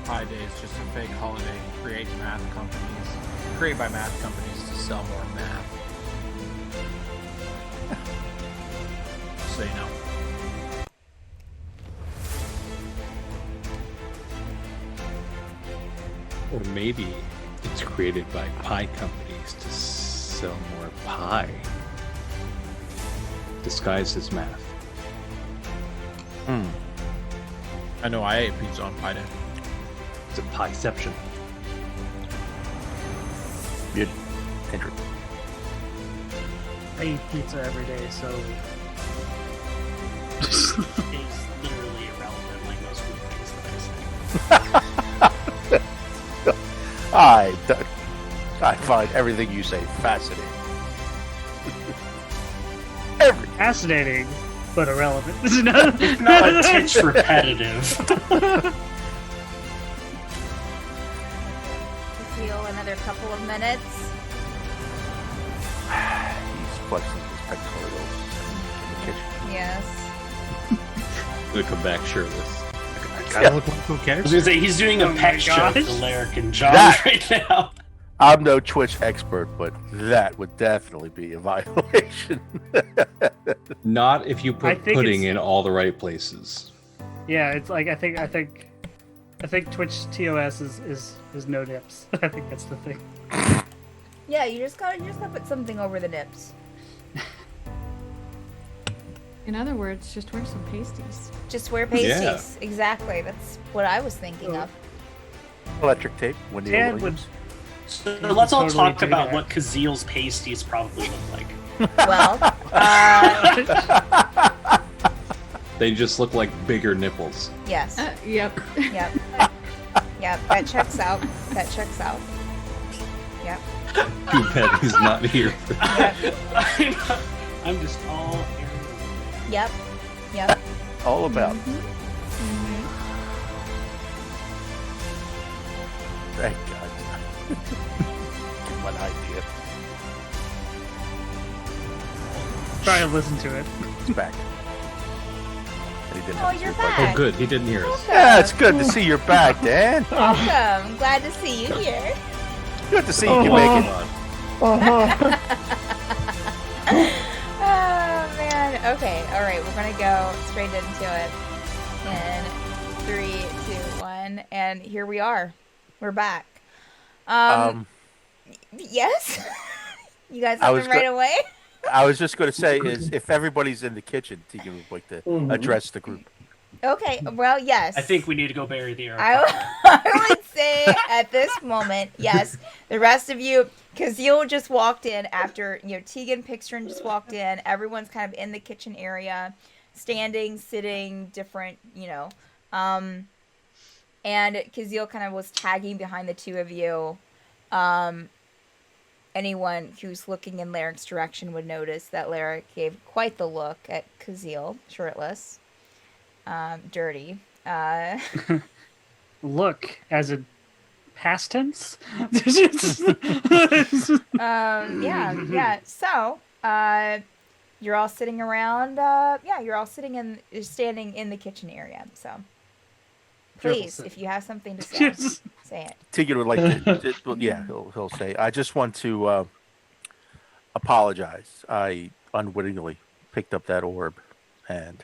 Speaker 5: Pi Day is just a fake holiday created by math companies to sell more math. So you know.
Speaker 4: Or maybe it's created by pie companies to sell more pie. Disguised as math.
Speaker 5: I know I ate pizza on Pi Day.
Speaker 4: It's a pieception.
Speaker 6: Good. Andrew.
Speaker 3: I eat pizza every day, so
Speaker 9: It's literally irrelevant, like most food things that I say.
Speaker 6: I find everything you say fascinating.
Speaker 3: fascinating, but irrelevant.
Speaker 9: If not a titch repetitive.
Speaker 1: Seal another couple of minutes.
Speaker 6: He's flexing his pectorals in the kitchen.
Speaker 1: Yes.
Speaker 4: I'm gonna come back shirtless. I gotta look like who
Speaker 9: I was
Speaker 4: cares?
Speaker 9: gonna say, he's doing a
Speaker 3: Oh my
Speaker 9: pet show
Speaker 3: gosh.
Speaker 9: to Lyric and John
Speaker 6: That-
Speaker 9: right now.
Speaker 6: I'm no Twitch expert, but that would definitely be a violation.
Speaker 4: Not if you
Speaker 3: I
Speaker 4: put
Speaker 3: think
Speaker 4: pudding
Speaker 3: it's-
Speaker 4: in all the right places.
Speaker 3: yeah, it's like I think Twitch TOS is no nips. I think that's the thing.
Speaker 1: Yeah, you just gotta put something over the nips.
Speaker 7: In other words, just wear some pasties.
Speaker 1: Just wear pasties. Exactly. That's what I was thinking of.
Speaker 6: Electric tape. Wendy
Speaker 3: Dad would.
Speaker 6: Williams.
Speaker 9: So let's all
Speaker 3: Totally
Speaker 9: talk
Speaker 3: do
Speaker 9: about
Speaker 3: that.
Speaker 9: what Kazil's pasties probably look like.
Speaker 1: Well,
Speaker 4: They just look like bigger nipples.
Speaker 1: yes.
Speaker 7: Yep.
Speaker 1: Yep. Yep. That checks out. Yep.
Speaker 4: Too bad he's not here.
Speaker 1: Yep.
Speaker 9: I'm just all
Speaker 1: Yep. Yep.
Speaker 6: All about.
Speaker 1: Mhm.
Speaker 6: Thank God. One idea.
Speaker 3: Try to listen to it.
Speaker 6: He's back. And he didn't
Speaker 1: Oh,
Speaker 6: have to
Speaker 1: you're
Speaker 6: do it, but-
Speaker 1: back.
Speaker 4: Oh, good. He didn't hear us.
Speaker 6: Yeah, it's good to see you're back, Dan.
Speaker 1: Welcome. Glad to see you here.
Speaker 6: Good to see you make it.
Speaker 1: Oh man. Okay. All right. We're gonna go straight into it. In 3, 2, 1, and here we are. We're back. Yes. You guys
Speaker 6: I
Speaker 1: have
Speaker 6: was
Speaker 1: them right
Speaker 6: go-
Speaker 1: away.
Speaker 6: I was just going to say is if everybody's in the kitchen, Tegan would like to address the group.
Speaker 1: Okay. Well, yes.
Speaker 9: I think we need to go bury the arrow.
Speaker 1: I would say at this moment, yes. The rest of you, Kazil just walked in after, Tegan, Pyxrin just walked in. Everyone's kind of in the kitchen area, standing, sitting, different, and Kazil kind of was tagging behind the two of you. Anyone who's looking in Laric's direction would notice that Laric gave quite the look at Kazil, shirtless, dirty.
Speaker 3: Look as a past tense.
Speaker 1: Yeah. So, you're all sitting around. You're all standing in the kitchen area. So, Please,
Speaker 9: said.
Speaker 1: if you have something to say,
Speaker 3: Yes.
Speaker 1: say it.
Speaker 6: Tegan would like to. Well, yeah, he'll say. I just want to apologize. I unwittingly picked up that orb, and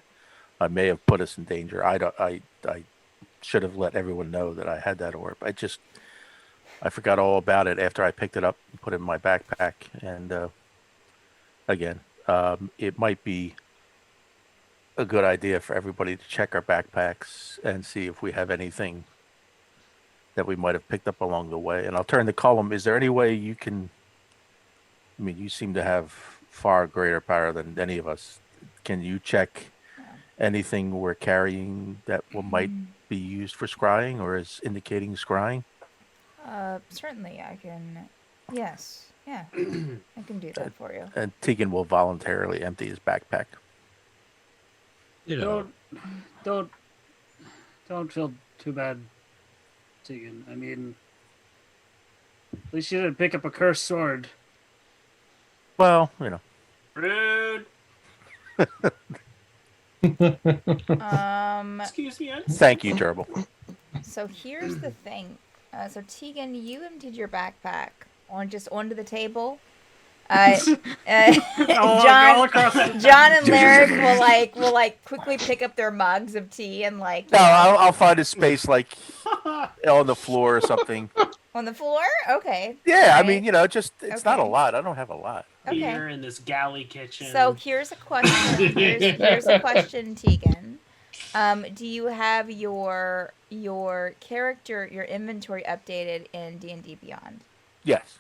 Speaker 6: I may have put us in danger. I should have let everyone know that I had that orb. I forgot all about it after I picked it up and put it in my backpack. And again, it might be a good idea for everybody to check our backpacks and see if we have anything that we might have picked up along the way. And I'll turn to Cullem. Is there any way you can? I mean, you seem to have far greater power than any of us. Can you check anything we're carrying that might be used for scrying or is indicating scrying?
Speaker 1: Certainly, I can. Yes, yeah, I can do that for you.
Speaker 6: And Tegan will voluntarily empty his backpack.
Speaker 4: You know,
Speaker 3: Don't feel too bad, Tegan. I mean, at least you didn't pick up a cursed sword.
Speaker 6: Well, you know.
Speaker 9: Rude. Excuse me.
Speaker 6: Thank you, Jurble.
Speaker 1: So here's the thing. So Tegan, you emptied your backpack onto the table.
Speaker 3: all
Speaker 1: John
Speaker 3: across
Speaker 1: John and Lyric will quickly pick up their mugs of tea and
Speaker 6: No, I'll find a space like on the floor or something.
Speaker 1: on the floor. Okay.
Speaker 6: Yeah,
Speaker 1: All
Speaker 6: I mean,
Speaker 1: right.
Speaker 6: it's not a lot. I don't have a lot.
Speaker 1: Okay.
Speaker 9: Here in this galley kitchen.
Speaker 1: So here's a question. Here's a question, Tegan. Do you have your character, your inventory updated in D&D Beyond?
Speaker 6: Yes.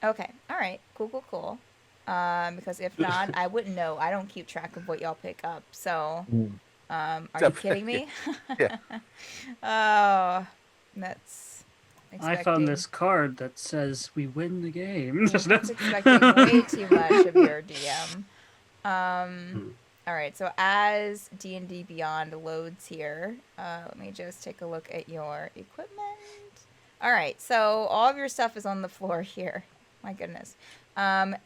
Speaker 1: Okay. All right. Cool. Because if not, I wouldn't know. I don't keep track of what y'all pick up. So, are you kidding me?
Speaker 6: Yeah.
Speaker 1: Oh, that's
Speaker 3: I found this card that says we win the game.
Speaker 1: That's expecting way too much of your DM. All right. So as D&D Beyond loads here, let me just take a look at your equipment. All right. So all of your stuff is on the floor here. My goodness. And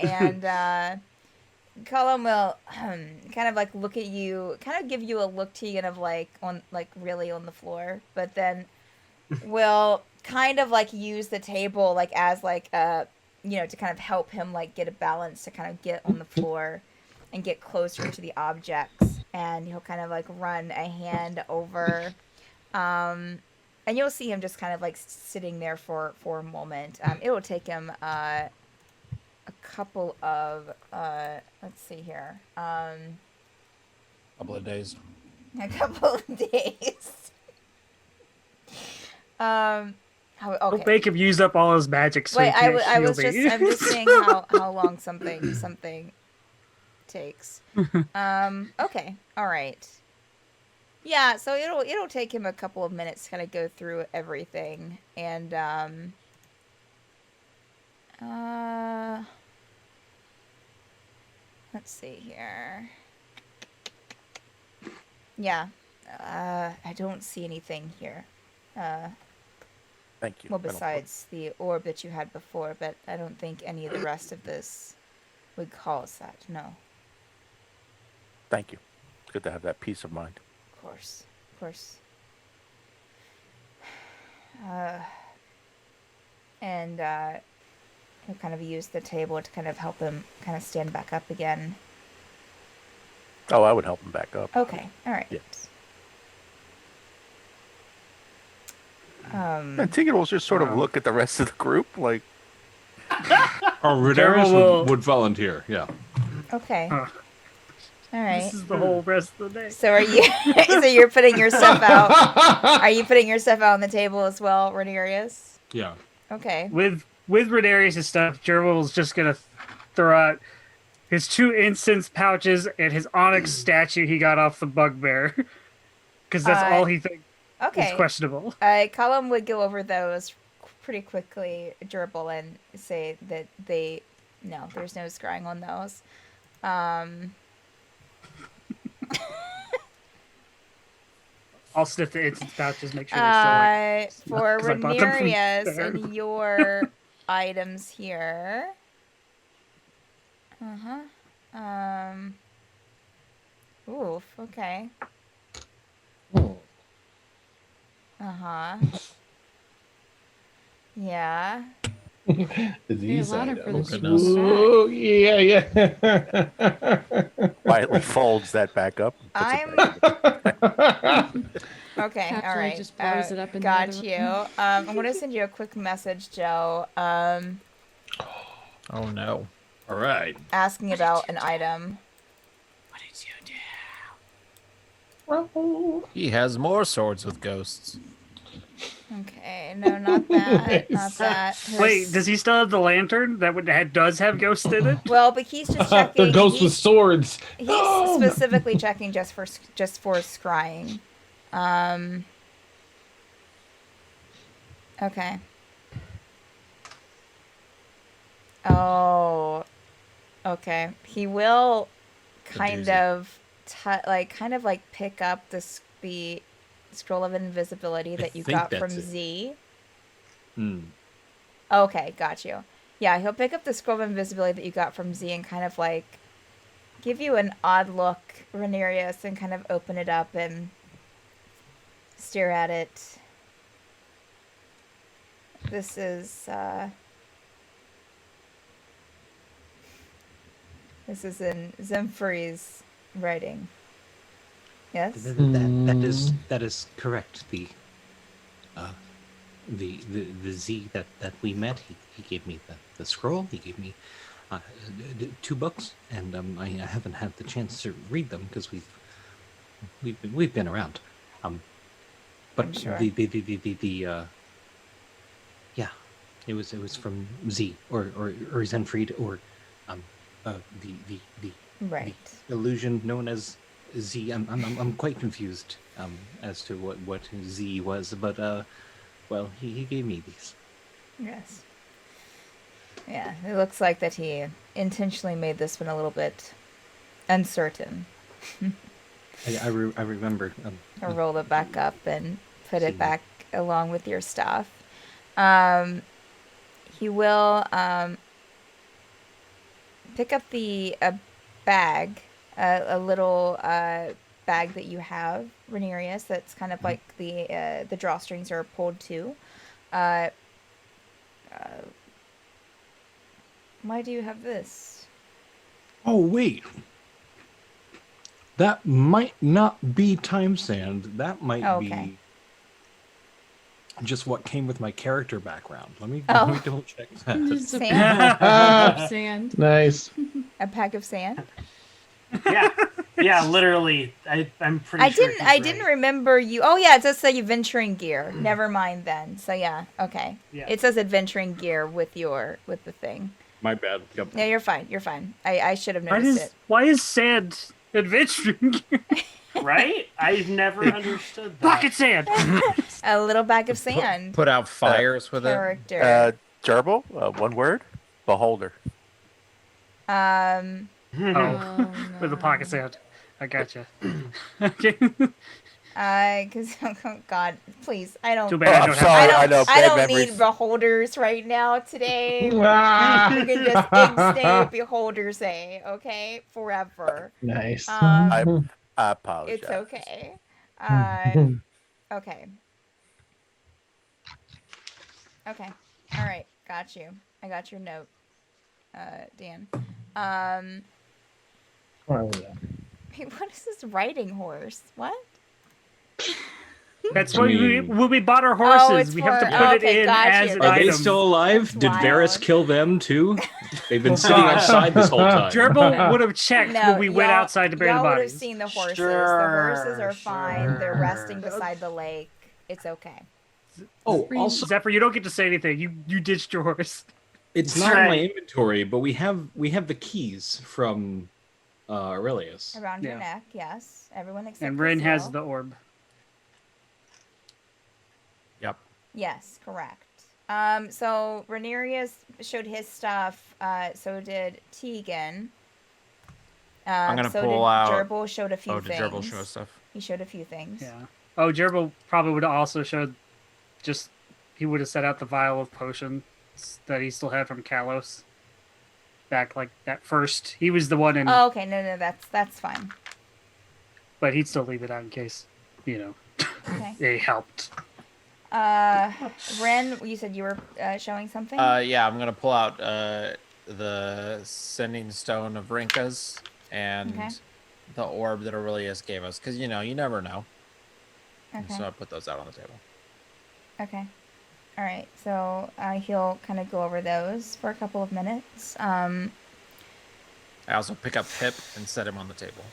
Speaker 1: Cullem will kind of like look at you, kind of give you a look, Tegan, of really on the floor, but then will kind of like use the table like as like to kind of help him like get a balance to kind of get on the floor and get closer to the objects, and he'll kind of like run a hand over, and you'll see him just kind of like sitting there for a moment. It will take him a couple of let's see here,
Speaker 5: Couple of days.
Speaker 1: a couple of days. Okay.
Speaker 3: Don't make him use up all his magic. So
Speaker 1: Wait,
Speaker 3: he can't
Speaker 1: I'm
Speaker 3: shield me.
Speaker 1: just seeing how long something takes. Okay, all right. Yeah, so it'll take him a couple of minutes to kind of go through everything, and let's see here. Yeah, I don't see anything here.
Speaker 6: Thank you.
Speaker 1: Well, besides the orb that you had before, but I don't think any of the rest of this would cause that. No.
Speaker 6: Thank you. It's good to have that peace of mind.
Speaker 1: Of course. And he'll kind of use the table to kind of help him kind of stand back up again.
Speaker 6: Oh, I would help him back up.
Speaker 1: Okay, all right.
Speaker 6: Yeah.
Speaker 1: Um,
Speaker 6: Tegan will just sort of look at the rest of the group like.
Speaker 4: Or Rodaris would volunteer, yeah.
Speaker 1: okay.
Speaker 3: Huh.
Speaker 1: All right.
Speaker 3: This is the whole rest of the day.
Speaker 1: So are you? So you're putting your stuff out? Are you putting your stuff out on the table as well, Renarius?
Speaker 4: Yeah.
Speaker 1: Okay.
Speaker 3: With Renarius' stuff, Jurble is just gonna throw out his 2 incense pouches and his onyx statue he got off the bugbear, because that's all he thinks
Speaker 1: Okay.
Speaker 3: is questionable.
Speaker 1: Cullem would go over those pretty quickly, Jurble, and say that there's no scrying on those.
Speaker 3: I'll sniff the incense pouches, make sure they're still
Speaker 1: for
Speaker 3: 'cause I bought them from
Speaker 1: Renarius
Speaker 3: there.
Speaker 1: and your items here. Oof. Okay. Uh-huh. Yeah.
Speaker 2: These
Speaker 7: allowed her for
Speaker 2: items.
Speaker 7: the
Speaker 5: goodness.
Speaker 2: Ooh, yeah.
Speaker 6: Quietly folds that back up. And puts
Speaker 1: I'm-
Speaker 6: it back.
Speaker 1: Okay, all
Speaker 7: Casually
Speaker 1: right.
Speaker 7: just blows it up in the
Speaker 1: got
Speaker 7: other
Speaker 1: you.
Speaker 7: room.
Speaker 1: I'm gonna send you a quick message, Joe.
Speaker 5: Oh no.
Speaker 4: All right.
Speaker 1: Asking about an item.
Speaker 9: What did you do?
Speaker 5: He has more swords with ghosts.
Speaker 1: Okay, no, not that. Not that.
Speaker 3: Wait, does he still have the lantern does have ghosts in it?
Speaker 1: Well, but he's just checking.
Speaker 2: They're ghosts with swords.
Speaker 1: He's
Speaker 2: Oh, no.
Speaker 1: specifically checking just for scrying. Okay. Oh. Okay. He will kind of pick up the scroll of invisibility that you
Speaker 4: think
Speaker 1: got from
Speaker 4: that's it.
Speaker 1: Z.
Speaker 4: Hmm.
Speaker 1: Okay, got you. Yeah, he'll pick up the scroll of invisibility that you got from Z and kind of like give you an odd look, Rhaenyra, and kind of open it up and stare at it. This is in Zephyri's writing. Yes?
Speaker 8: That is correct. The Z that we met, he gave me the scroll. He gave me 2 books, and I haven't had the chance to read them because we've been around. But
Speaker 1: I'm sure.
Speaker 8: Yeah, it was from Z or Zenfried or the
Speaker 1: Right.
Speaker 8: illusion known as Z. I'm quite confused as to what Z was, but well, he gave me these.
Speaker 1: Yes. Yeah, it looks like that he intentionally made this one a little bit uncertain.
Speaker 8: I remember.
Speaker 1: I'll roll it back up and put it
Speaker 8: See.
Speaker 1: back along with your stuff. He will pick up a bag, a little bag that you have, Rhaenyra, that's kind of like the drawstrings are pulled to. Why do you have this?
Speaker 4: Oh wait. That might not be time sand. That might
Speaker 1: Okay.
Speaker 4: be just what came with my character background. Let me
Speaker 1: Oh.
Speaker 4: double check that.
Speaker 7: Just a
Speaker 1: Sand?
Speaker 7: bag of sand.
Speaker 2: Nice.
Speaker 1: A pack of sand?
Speaker 9: Yeah, literally. I'm pretty sure.
Speaker 1: I didn't remember you. Oh yeah, it does say adventuring gear. Never mind then. So yeah, okay.
Speaker 9: Yeah.
Speaker 1: It says adventuring gear with the thing.
Speaker 4: My bad. Yep.
Speaker 1: Yeah, you're fine. You're fine. I should have noticed it.
Speaker 3: Why is sand adventuring?
Speaker 9: Right? I've never understood that.
Speaker 3: Pocket sand.
Speaker 1: A little bag of sand.
Speaker 5: Put out fires with it.
Speaker 1: Character.
Speaker 6: Jurble, one word, beholder.
Speaker 1: Um.
Speaker 3: Oh, with the pocket sand. I gotcha. Okay.
Speaker 1: Because oh God, please, I don't.
Speaker 3: Too bad I
Speaker 6: I'm
Speaker 3: don't
Speaker 6: sorry,
Speaker 3: have.
Speaker 6: I know,
Speaker 1: I
Speaker 6: bad
Speaker 1: don't
Speaker 6: memories.
Speaker 1: need beholders right now today.
Speaker 2: Ah.
Speaker 1: You can just ixnay beholders, okay, forever.
Speaker 2: Nice.
Speaker 6: I apologize.
Speaker 1: It's okay. Okay. Okay. All right. Got you. I got your note, Dan.
Speaker 2: Oh, yeah.
Speaker 1: Wait, what is this riding horse? What?
Speaker 3: That's
Speaker 4: I
Speaker 3: why
Speaker 4: mean-
Speaker 3: when we bought our
Speaker 1: Oh,
Speaker 3: horses,
Speaker 1: it's
Speaker 3: we have to
Speaker 1: for-
Speaker 3: put
Speaker 1: okay,
Speaker 3: it in
Speaker 1: got
Speaker 3: as
Speaker 1: you.
Speaker 3: an
Speaker 4: Are they
Speaker 3: item.
Speaker 4: still alive?
Speaker 1: That's
Speaker 4: Did Varris
Speaker 1: wild.
Speaker 4: kill them too? They've been sitting outside this whole time.
Speaker 3: Jurble would have checked
Speaker 1: No,
Speaker 3: when we went
Speaker 1: y'all-
Speaker 3: outside to bury the
Speaker 1: y'all would have
Speaker 3: bodies.
Speaker 1: seen the horses. The
Speaker 9: Sure,
Speaker 1: horses are fine. They're resting
Speaker 9: sure.
Speaker 1: beside the lake. It's okay.
Speaker 4: Oh, also,
Speaker 3: Zephyr, you don't get to say anything. You ditched your horse.
Speaker 4: it's not in my inventory, but we have the keys from Aurelius.
Speaker 1: Around your
Speaker 3: Yeah.
Speaker 1: neck, yes. Everyone except
Speaker 3: And
Speaker 1: for
Speaker 3: Rin has
Speaker 1: Zil.
Speaker 3: the orb.
Speaker 5: Yep.
Speaker 1: Yes, correct. So Rhaenyra showed his stuff. So did Tegan.
Speaker 5: I'm gonna
Speaker 1: so
Speaker 5: pull
Speaker 1: did
Speaker 5: out-
Speaker 1: Jurble showed a few
Speaker 5: Oh, did
Speaker 1: things.
Speaker 5: Jurble show stuff?
Speaker 1: He showed a few things.
Speaker 3: Yeah. Oh, Jurble probably would have also showed just he would have set out the vial of potions that he still had from Kalos. Back like that first. He was the one in
Speaker 1: Oh, okay. No, that's fine.
Speaker 3: but he'd still leave it out in case, you know,
Speaker 1: Okay.
Speaker 3: it helped.
Speaker 1: Ren, you said you were showing something?
Speaker 5: Yeah, I'm gonna pull out the sending stone of Rinka's and
Speaker 1: Okay.
Speaker 5: the orb that Aurelius gave us, because you never know.
Speaker 1: Okay.
Speaker 5: So I put those out on the table.
Speaker 1: Okay. All right. So he'll kind of go over those for a couple of minutes.
Speaker 5: I also pick up Pip and set him on the table.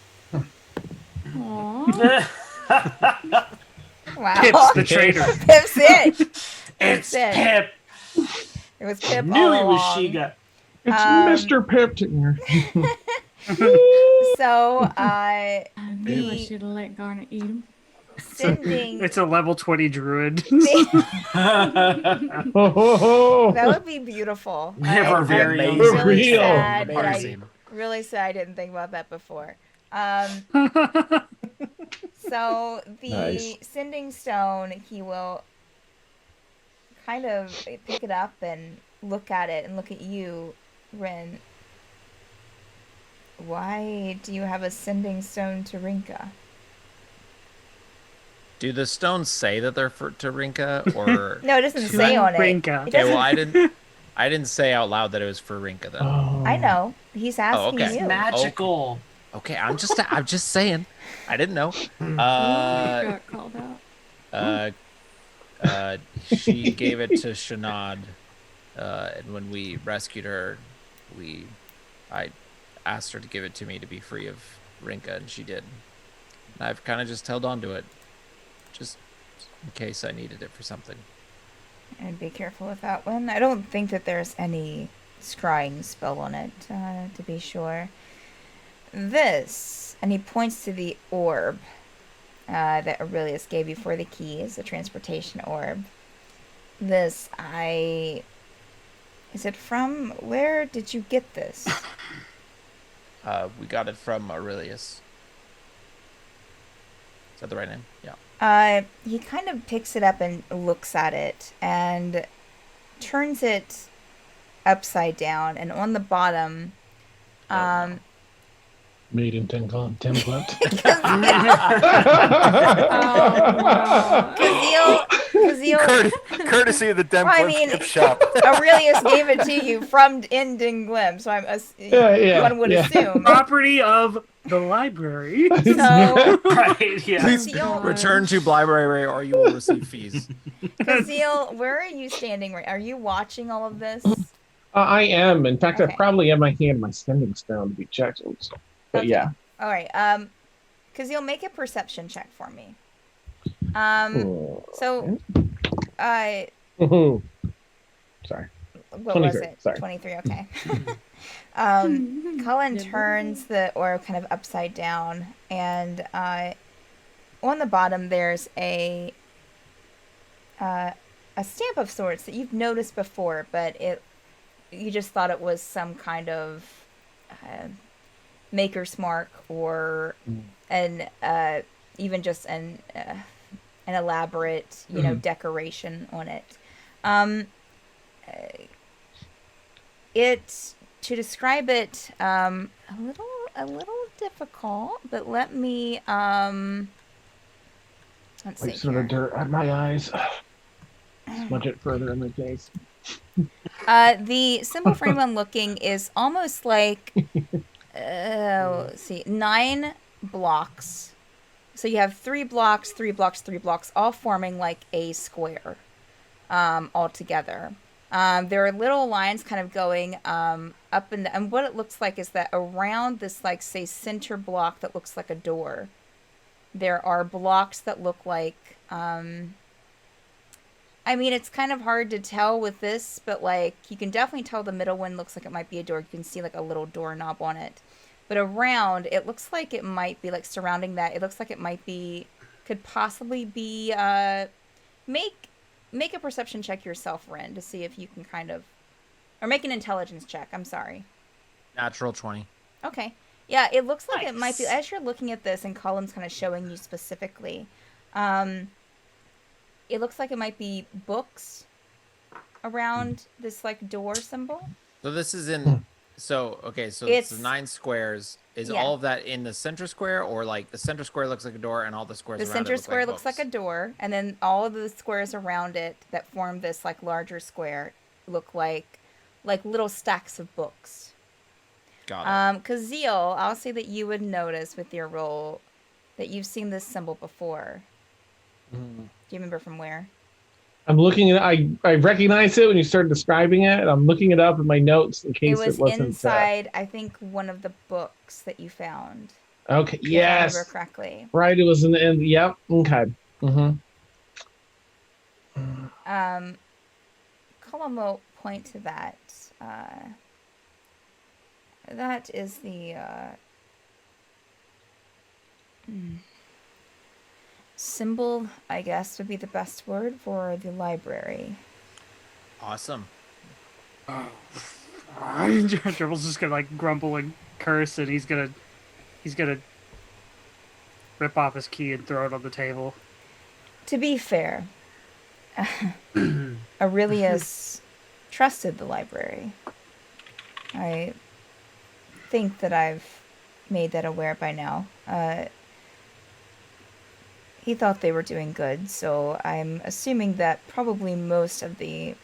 Speaker 7: Aww.
Speaker 1: Wow.
Speaker 3: Pip's the traitor.
Speaker 1: Pip's it.
Speaker 9: It's
Speaker 1: it.
Speaker 9: Pip.
Speaker 1: It was Pip
Speaker 9: Knew
Speaker 1: all
Speaker 9: it was
Speaker 1: along.
Speaker 9: Shiga.
Speaker 2: It's Mr. Pipton.
Speaker 1: So
Speaker 7: I knew I
Speaker 1: the
Speaker 7: should have let Garnet eat him.
Speaker 1: sending
Speaker 3: It's a level 20 druid.
Speaker 2: Oh,
Speaker 1: that would be beautiful.
Speaker 9: We have our
Speaker 1: I'm
Speaker 9: very own
Speaker 1: really
Speaker 2: real.
Speaker 1: sad that I
Speaker 5: Amazing.
Speaker 1: really sad I didn't think about that before. So the
Speaker 2: Nice.
Speaker 1: sending stone, he will kind of pick it up and look at it and look at you, Ren. Why do you have a sending stone to Rinka?
Speaker 5: Do the stones say that they're to Rinka, or
Speaker 1: No, it doesn't say on it.
Speaker 3: Rinka.
Speaker 1: It
Speaker 5: okay? Well,
Speaker 1: doesn't-
Speaker 5: I didn't say out loud that it was for Rinka then.
Speaker 2: Oh.
Speaker 1: I know. He's asking
Speaker 5: okay.
Speaker 1: you.
Speaker 9: Magical.
Speaker 5: Okay, I'm just saying. I didn't know.
Speaker 7: Got called out.
Speaker 5: She gave it to Shanad, and when we rescued her, I asked her to give it to me to be free of Rinka, and she did. And I've kind of just held on to it, just in case I needed it for something.
Speaker 1: I'd be careful with that one. I don't think that there's any scrying spell on it, to be sure. This, and he points to the orb that Aurelius gave you for the keys, the transportation orb. This, is it from, where did you get this?
Speaker 5: We got it from Aurelius. Is that the right name? Yeah.
Speaker 1: He kind of picks it up and looks at it and turns it upside down, and on the bottom,
Speaker 2: Made in template.
Speaker 1: Kazeel,
Speaker 6: Courtesy of the Dem
Speaker 1: Well, I mean-
Speaker 6: gift shop.
Speaker 1: Aurelius gave it to you from Indinglim, so one would assume.
Speaker 3: Property of the library.
Speaker 1: So,
Speaker 9: Right, yeah.
Speaker 5: Please
Speaker 1: Kazeel,
Speaker 5: return to library, or you will receive fees.
Speaker 1: Kazeel, where are you standing? Are you watching all of this?
Speaker 2: I am. In fact,
Speaker 1: Okay.
Speaker 2: I probably have my hand my sending stone to be checked. But
Speaker 1: Okay.
Speaker 2: yeah.
Speaker 1: All right. Kazeel, make a perception check for me. So,
Speaker 2: Sorry.
Speaker 1: what was
Speaker 2: 23,
Speaker 1: it?
Speaker 2: sorry.
Speaker 1: 23. Okay. Cullen turns the orb kind of upside down, and on the bottom there's a stamp of sorts that you've noticed before, but you just thought it was some kind of maker's mark or even just an elaborate decoration on it. To describe it a little difficult, but let me let's see
Speaker 2: Like some of the
Speaker 1: here.
Speaker 2: dirt at my eyes. Smudge it further in my face.
Speaker 1: The symbol for anyone looking is almost like let's see, 9 blocks. So you have 3 blocks, 3 blocks, 3 blocks, all forming like a square all together. There are little lines kind of going up and what it looks like is that around this, like, say, center block that looks like a door, there are blocks that look like, it's kind of hard to tell with this, but, like, you can definitely tell the middle one looks like it might be a door. You can see, like, a little doorknob on it. But around, it looks like it might be, like, surrounding that, it looks like it might be, could possibly be, make a perception check yourself, Ren, to see if you can kind of, or make an intelligence check. I'm sorry.
Speaker 5: Natural 20.
Speaker 1: Okay. Yeah, it looks like it
Speaker 9: Nice.
Speaker 1: might be, as you're looking at this and Cullem's kind of showing you specifically, it looks like it might be books around this, like, door symbol.
Speaker 5: So this is in. So okay, so it's
Speaker 1: It's-
Speaker 5: 9 squares, Is
Speaker 1: Yeah.
Speaker 5: all of that in the center square, or like the center square looks like a door and all the squares
Speaker 1: The
Speaker 5: around
Speaker 1: center
Speaker 5: it look
Speaker 1: square
Speaker 5: like
Speaker 1: looks like a
Speaker 5: books?
Speaker 1: door, and then all of the squares around it that form this like larger square look like little stacks of books.
Speaker 5: Got it.
Speaker 1: Kazeel, I'll say that you would notice with your roll that you've seen this symbol before. Do you remember from where?
Speaker 2: I'm looking at I recognize it when you started describing it, and I'm looking it up in my notes in
Speaker 1: It
Speaker 2: case
Speaker 1: was
Speaker 2: it wasn't.
Speaker 1: inside, I think, one of the books that you found.
Speaker 2: Okay.
Speaker 1: If I remember
Speaker 2: Yes.
Speaker 1: correctly.
Speaker 2: Right. It was in the end. Yep. Okay. Mm-hmm.
Speaker 1: Cullem will point to that. That is the symbol, I guess, would be the best word for the library.
Speaker 5: Awesome.
Speaker 3: Jurble's just gonna like grumble and curse, and he's gonna rip off his key and throw it on the table.
Speaker 1: To be fair, Aurelius trusted the library. I think that I've made that aware by now. He thought they were doing good, so I'm assuming that probably most of the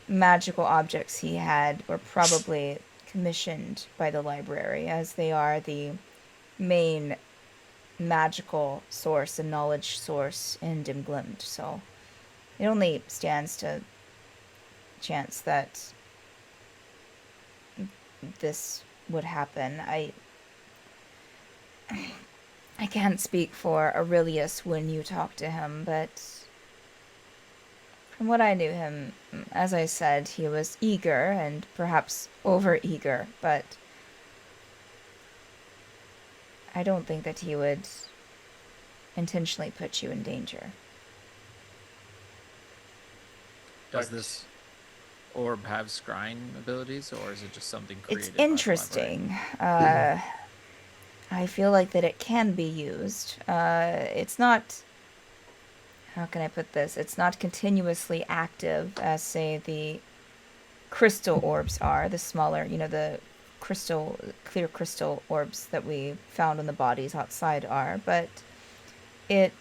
Speaker 1: magical objects he had were probably commissioned by the library, as they are the main magical source and knowledge source in Dimglimt. So it only stands to chance that this would happen. I can't speak for Aurelius when you talk to him, but from what I knew him, as I said, he was eager and perhaps over-eager, but I don't think that he would intentionally put you in danger.
Speaker 5: Does this orb have scrying abilities, or is it just something created
Speaker 1: It's
Speaker 5: by the
Speaker 1: interesting. I feel like that it can be used. It's not... How can I put this? It's not continuously active as, say, the crystal orbs are. The smaller, the clear crystal orbs that we found in the bodies outside are. But it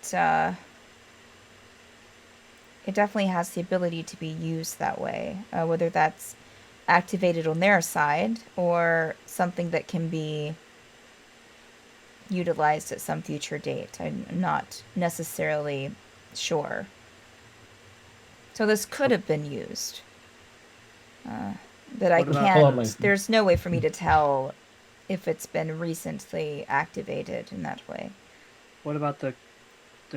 Speaker 1: definitely has the ability to be used that way. Whether that's activated on their side or something that can be utilized at some future date. I'm not necessarily sure. So this could have been used. But I
Speaker 3: What about-
Speaker 1: can't... There's no way for me to tell if it's been recently activated in that way.
Speaker 3: What about the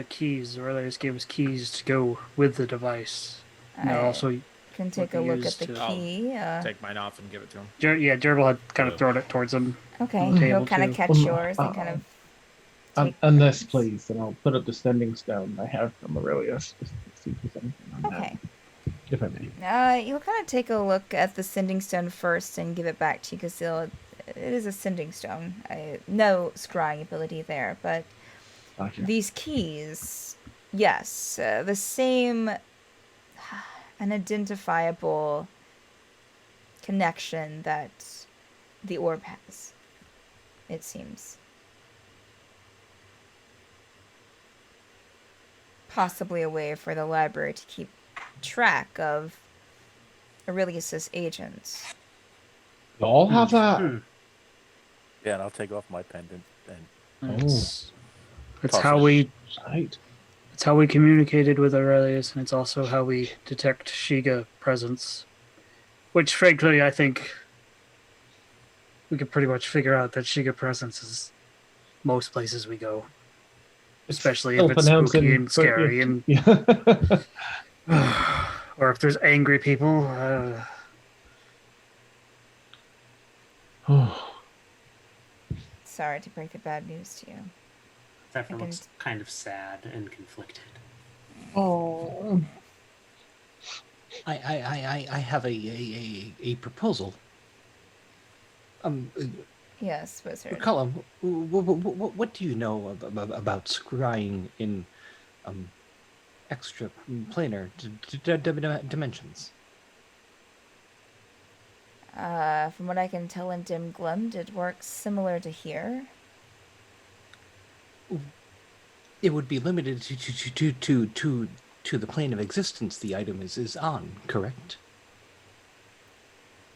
Speaker 3: keys? Aurelius gave us keys to go with the device. And they're
Speaker 1: I
Speaker 3: also
Speaker 1: can take a
Speaker 3: would be
Speaker 1: look at
Speaker 3: used
Speaker 1: the
Speaker 3: to-
Speaker 1: key.
Speaker 5: Take mine off and give it to him.
Speaker 3: Jurble had kind of thrown it towards him.
Speaker 1: Okay,
Speaker 3: on the
Speaker 1: he'll
Speaker 3: table,
Speaker 1: kind of
Speaker 3: too.
Speaker 1: catch yours and kind of... take
Speaker 2: On this,
Speaker 1: turns.
Speaker 2: please, and I'll put up the sending stone I have from Aurelius. Just to see if there's anything on that,
Speaker 1: Okay.
Speaker 2: if I may.
Speaker 1: You'll kind of take a look at the sending stone first and give it back to you, because it is a sending stone. No scrying ability there, but
Speaker 2: Gotcha.
Speaker 1: these keys, yes, the same unidentifiable connection that the orb has, it seems. Possibly a way for the library to keep track of Aurelius's agents.
Speaker 2: You all have that.
Speaker 6: Yeah, and I'll take off my pendant and
Speaker 3: It's
Speaker 6: Toss
Speaker 3: how
Speaker 6: it.
Speaker 3: we
Speaker 2: Right.
Speaker 3: it's how we communicated with Aurelius, and it's also how we detect Shiga presence. Which, frankly, I think we could pretty much figure out that Shiga presence is most places we go, especially if it's spooky and scary, and or if there's angry people.
Speaker 1: Sorry to break the bad news to you.
Speaker 9: Zephyr
Speaker 1: I
Speaker 9: looks kind of sad and conflicted.
Speaker 2: Oh.
Speaker 8: I have a proposal.
Speaker 1: Yes, wizard.
Speaker 8: Cullem, what do you know about scrying in extra planar dimensions?
Speaker 1: From what I can tell in Dim Glimped, it works similar to here.
Speaker 8: It would be limited to the plane of existence the item is on, correct?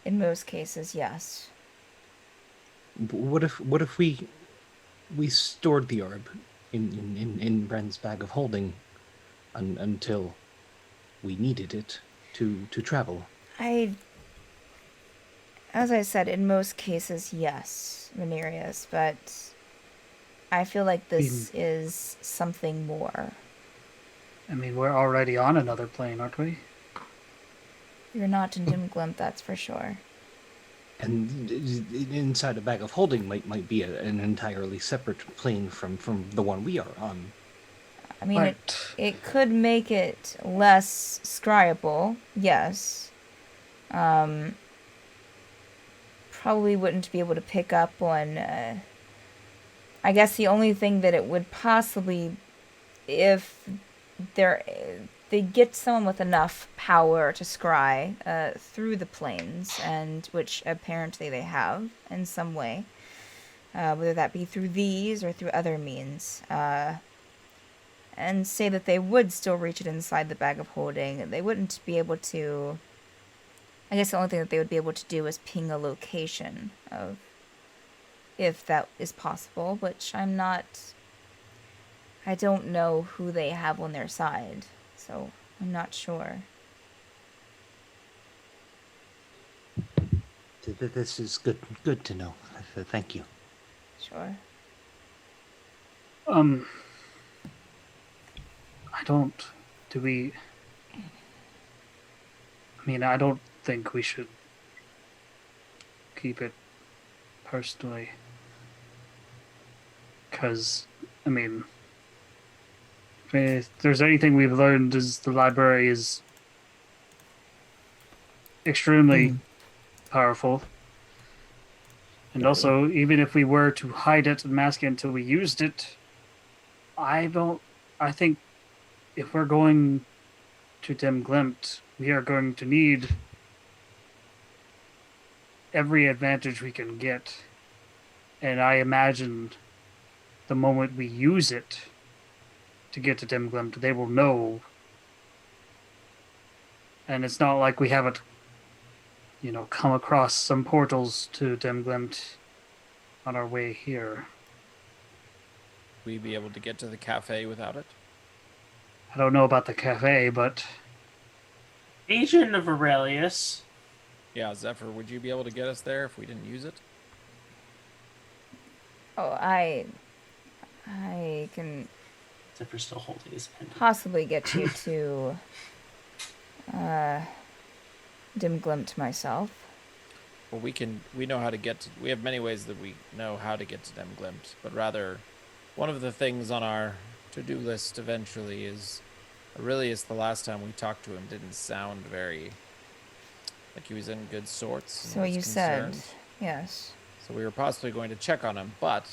Speaker 1: In most cases, yes.
Speaker 8: What if we stored the orb in Bren's bag of holding until we needed it to travel?
Speaker 1: As I said, in most cases, yes, Venerius, but I feel like this is something more.
Speaker 3: I mean, we're already on another plane, aren't we?
Speaker 1: You're not in Dim Glimped, that's for sure.
Speaker 8: And inside a bag of holding might be an entirely separate plane from the one we are on.
Speaker 1: I mean, it could make it less scryable, yes. Probably wouldn't be able to pick up on... I guess the only thing that it would possibly... If they get someone with enough power to scry through the planes, and which apparently they have in some way, whether that be through these or through other means, and say that they would still reach it inside the bag of holding. They wouldn't be able to... I guess the only thing that they would be able to do is ping a location of... if that is possible, which I'm not... I don't know who they have on their side, so I'm not sure.
Speaker 8: This is good to know. Thank you.
Speaker 1: Sure.
Speaker 3: I don't think we should keep it personally. Because, if there's anything we've learned is the library is extremely powerful. And also, even if we were to hide it and mask it until we used it, I think if we're going to Dim Glimped, we are going to need every advantage we can get. And I imagine the moment we use it to get to Dim Glimped, they will know. And it's not like we haven't, come across some portals to Dim Glimped on our way here.
Speaker 5: Will we be able to get to the cafe without it?
Speaker 3: I don't know about the cafe, but...
Speaker 9: Agent of Aurelius.
Speaker 5: Yeah, Zephyr, would you be able to get us there if we didn't use it?
Speaker 1: Oh, I can
Speaker 9: Zephyr's still holding his pen.
Speaker 1: possibly get you to Dim Glimped myself.
Speaker 5: Well, we know how to get to... We have many ways that we know how to get to Dim Glimped, but rather, one of the things on our to-do list eventually is... Aurelius, the last time we talked to him, didn't sound very... like he was in good sorts.
Speaker 1: So you said, yes.
Speaker 5: So we were possibly going to check on him, but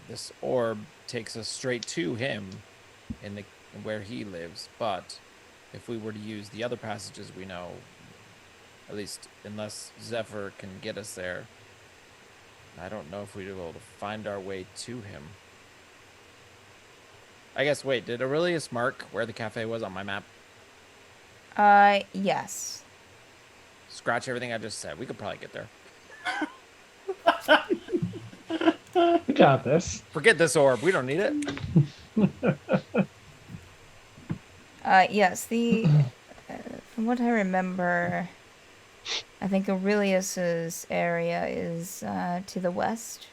Speaker 5: this orb takes us straight to him in where he lives. But if we were to use the other passages we know, at least unless Zephyr can get us there, I don't know if we'd be able to find our way to him. I guess, wait, did Aurelius mark where the cafe was on my map?
Speaker 1: Yes.
Speaker 5: Scratch everything I just said. We could probably get there.
Speaker 2: We got this.
Speaker 5: Forget this orb. We don't need it.
Speaker 1: Yes, from what I remember, I think Aurelius's area is to the west.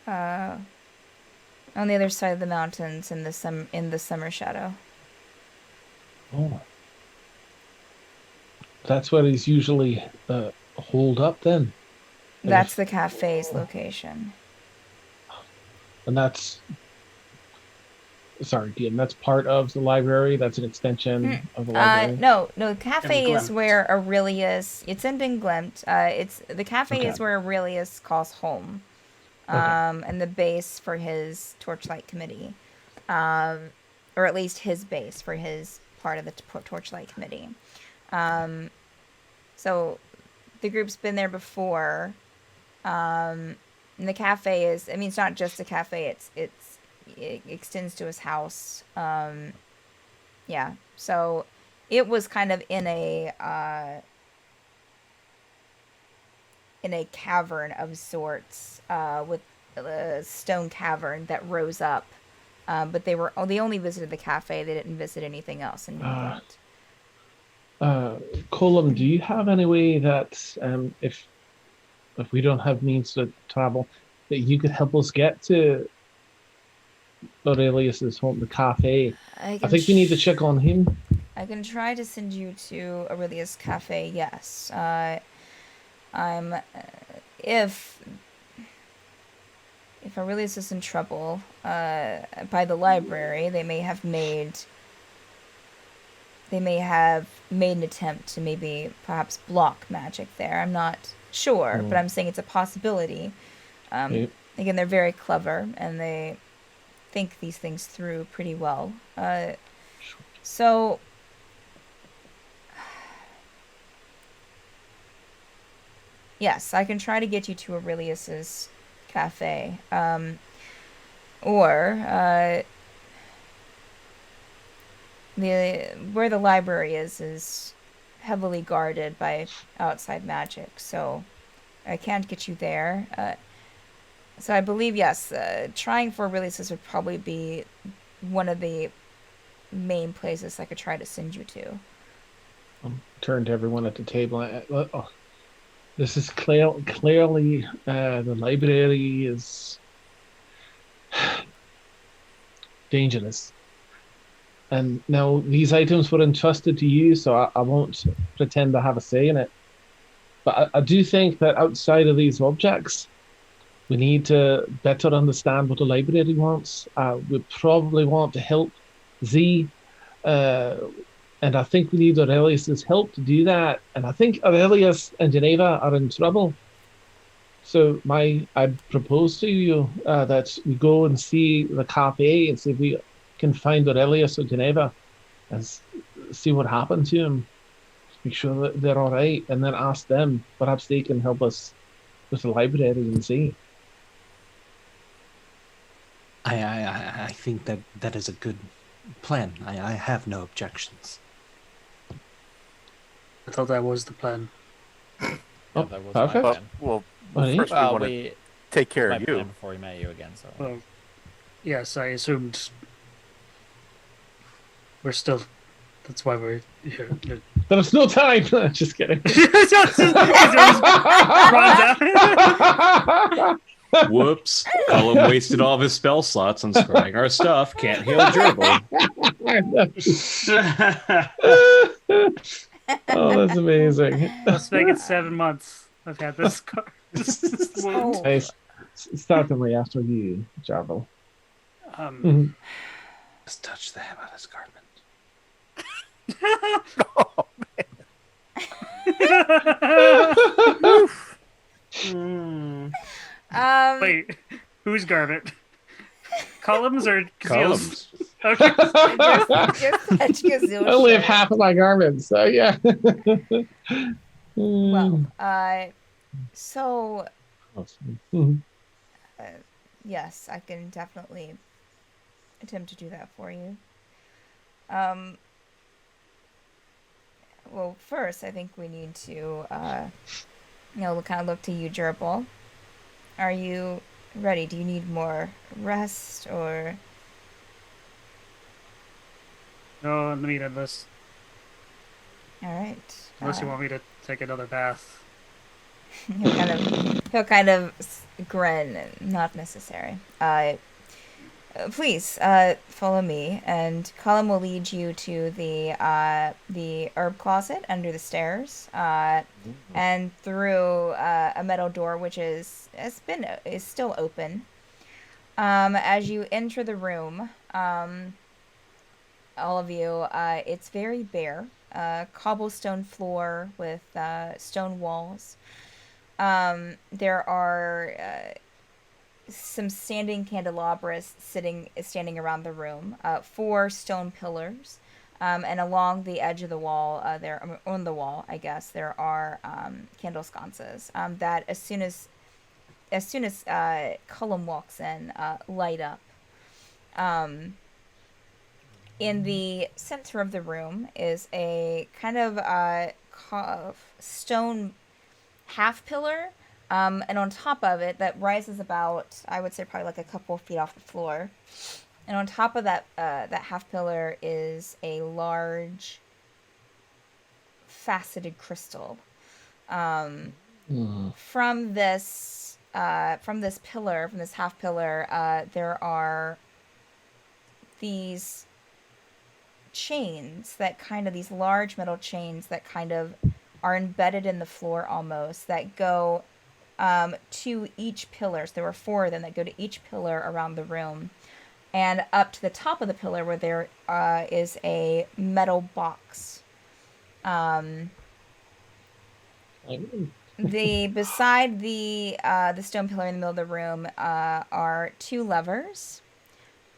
Speaker 1: On the other side of the mountains in the summer shadow.
Speaker 2: Oh. That's what is usually holed up then?
Speaker 1: That's the cafe's location.
Speaker 2: And that's... Sorry, Dean, that's part of the library? That's an extension of the library?
Speaker 1: No, the cafe is where Aurelius... It's in Dim Glimped. The cafe is where Aurelius calls home. And the base for his Torchlight Committee. Or at least his base for his part of the Torchlight Committee. So the group's been there before. And the cafe is, I mean, it's not just a cafe, it extends to his house. Yeah. So it was kind of in a cavern of sorts, with a stone cavern that rose up. But they only visited the cafe. They didn't visit anything else in England.
Speaker 2: Cullem, do you have any way that if we don't have means to travel, that you could help us get to Aurelius's home, the cafe? I think we need to check on him.
Speaker 1: I can try to send you to Aurelius Cafe. Yes. I'm if Aurelius is in trouble by the library, they may have made an attempt to maybe perhaps block magic there. I'm not sure, but I'm saying it's a possibility.
Speaker 2: Yep.
Speaker 1: Again, they're very clever and they think these things through pretty well. So yes, I can try to get you to Aurelius's cafe. Or where the library is heavily guarded by outside magic, so I can't get you there. So I believe, yes, trying for Aurelius's would probably be one of the main places I could try to send you to.
Speaker 2: Turn to everyone at the table. This is clearly the library is dangerous. And now these items were entrusted to you, so I won't pretend to have a say in it. But I do think that outside of these objects, we need to better understand what the library wants. We probably want to help Z, and I think we need Aurelius's help to do that. And I think Aurelius and Geneva are in trouble. So I propose to you that we go and see the cafe and see if we can find Aurelius or Geneva and see what happened to him. Make sure that they're all right, and then ask them. Perhaps they can help us with the library and see.
Speaker 8: I think that is a good plan. I have no objections.
Speaker 3: I thought that was the plan.
Speaker 5: Yeah,
Speaker 2: Oh,
Speaker 5: that was
Speaker 2: perfect.
Speaker 5: my plan.
Speaker 6: Well,
Speaker 2: Honey?
Speaker 6: first we
Speaker 5: Well,
Speaker 6: want to
Speaker 5: we
Speaker 6: take care
Speaker 5: my
Speaker 6: of
Speaker 5: plan
Speaker 6: you.
Speaker 5: before we met you again. So
Speaker 3: Well, yes, I assumed we're still. That's why we're here.
Speaker 2: There's no time. Just kidding.
Speaker 4: Whoops. Cullem wasted all of his spell slots on scrying our stuff. Can't heal Jurble.
Speaker 2: Oh, that's amazing.
Speaker 3: Let's make it 7 months. I've had this card.
Speaker 1: Oh.
Speaker 2: Nice. Certainly after you, Jurble.
Speaker 8: Just touch the hem of his garment.
Speaker 6: Oh,
Speaker 3: Wait, whose garment? Columns or
Speaker 4: Cullum's.
Speaker 3: Okay.
Speaker 1: Just touch Gazoo.
Speaker 2: I only have half of my garments, so yeah.
Speaker 1: Well, so
Speaker 2: Mhm.
Speaker 1: yes, I can definitely attempt to do that for you. Well, first, I think we need to, kind of look to you, Jurble. Are you ready? Do you need more rest, or?
Speaker 3: No, let me unless
Speaker 1: All right.
Speaker 3: you want me to take another bath.
Speaker 1: He'll kind of grin. Not necessary. Please follow me, and Cullem will lead you to the herb closet under the stairs, and through a metal door which is still open. As you enter the room, all of you, it's very bare. Cobblestone floor with stone walls. There are some standing candelabras standing around the room. 4 stone pillars And along the edge of the wall, on the wall, I guess, there are candle sconces that as soon as Cullem walks in, light up. In the center of the room is a kind of stone half pillar, and on top of it, that rises about, I would say, probably like a couple of feet off the floor. And on top of that half pillar is a large faceted crystal. From this pillar, from this half pillar, there are these chains that these large metal chains that kind of are embedded in the floor almost, that go to each pillar. So there were 4 of them that go to each pillar around the room. And up to the top of the pillar where there is a metal box. Beside the stone pillar in the middle of the room are 2 levers,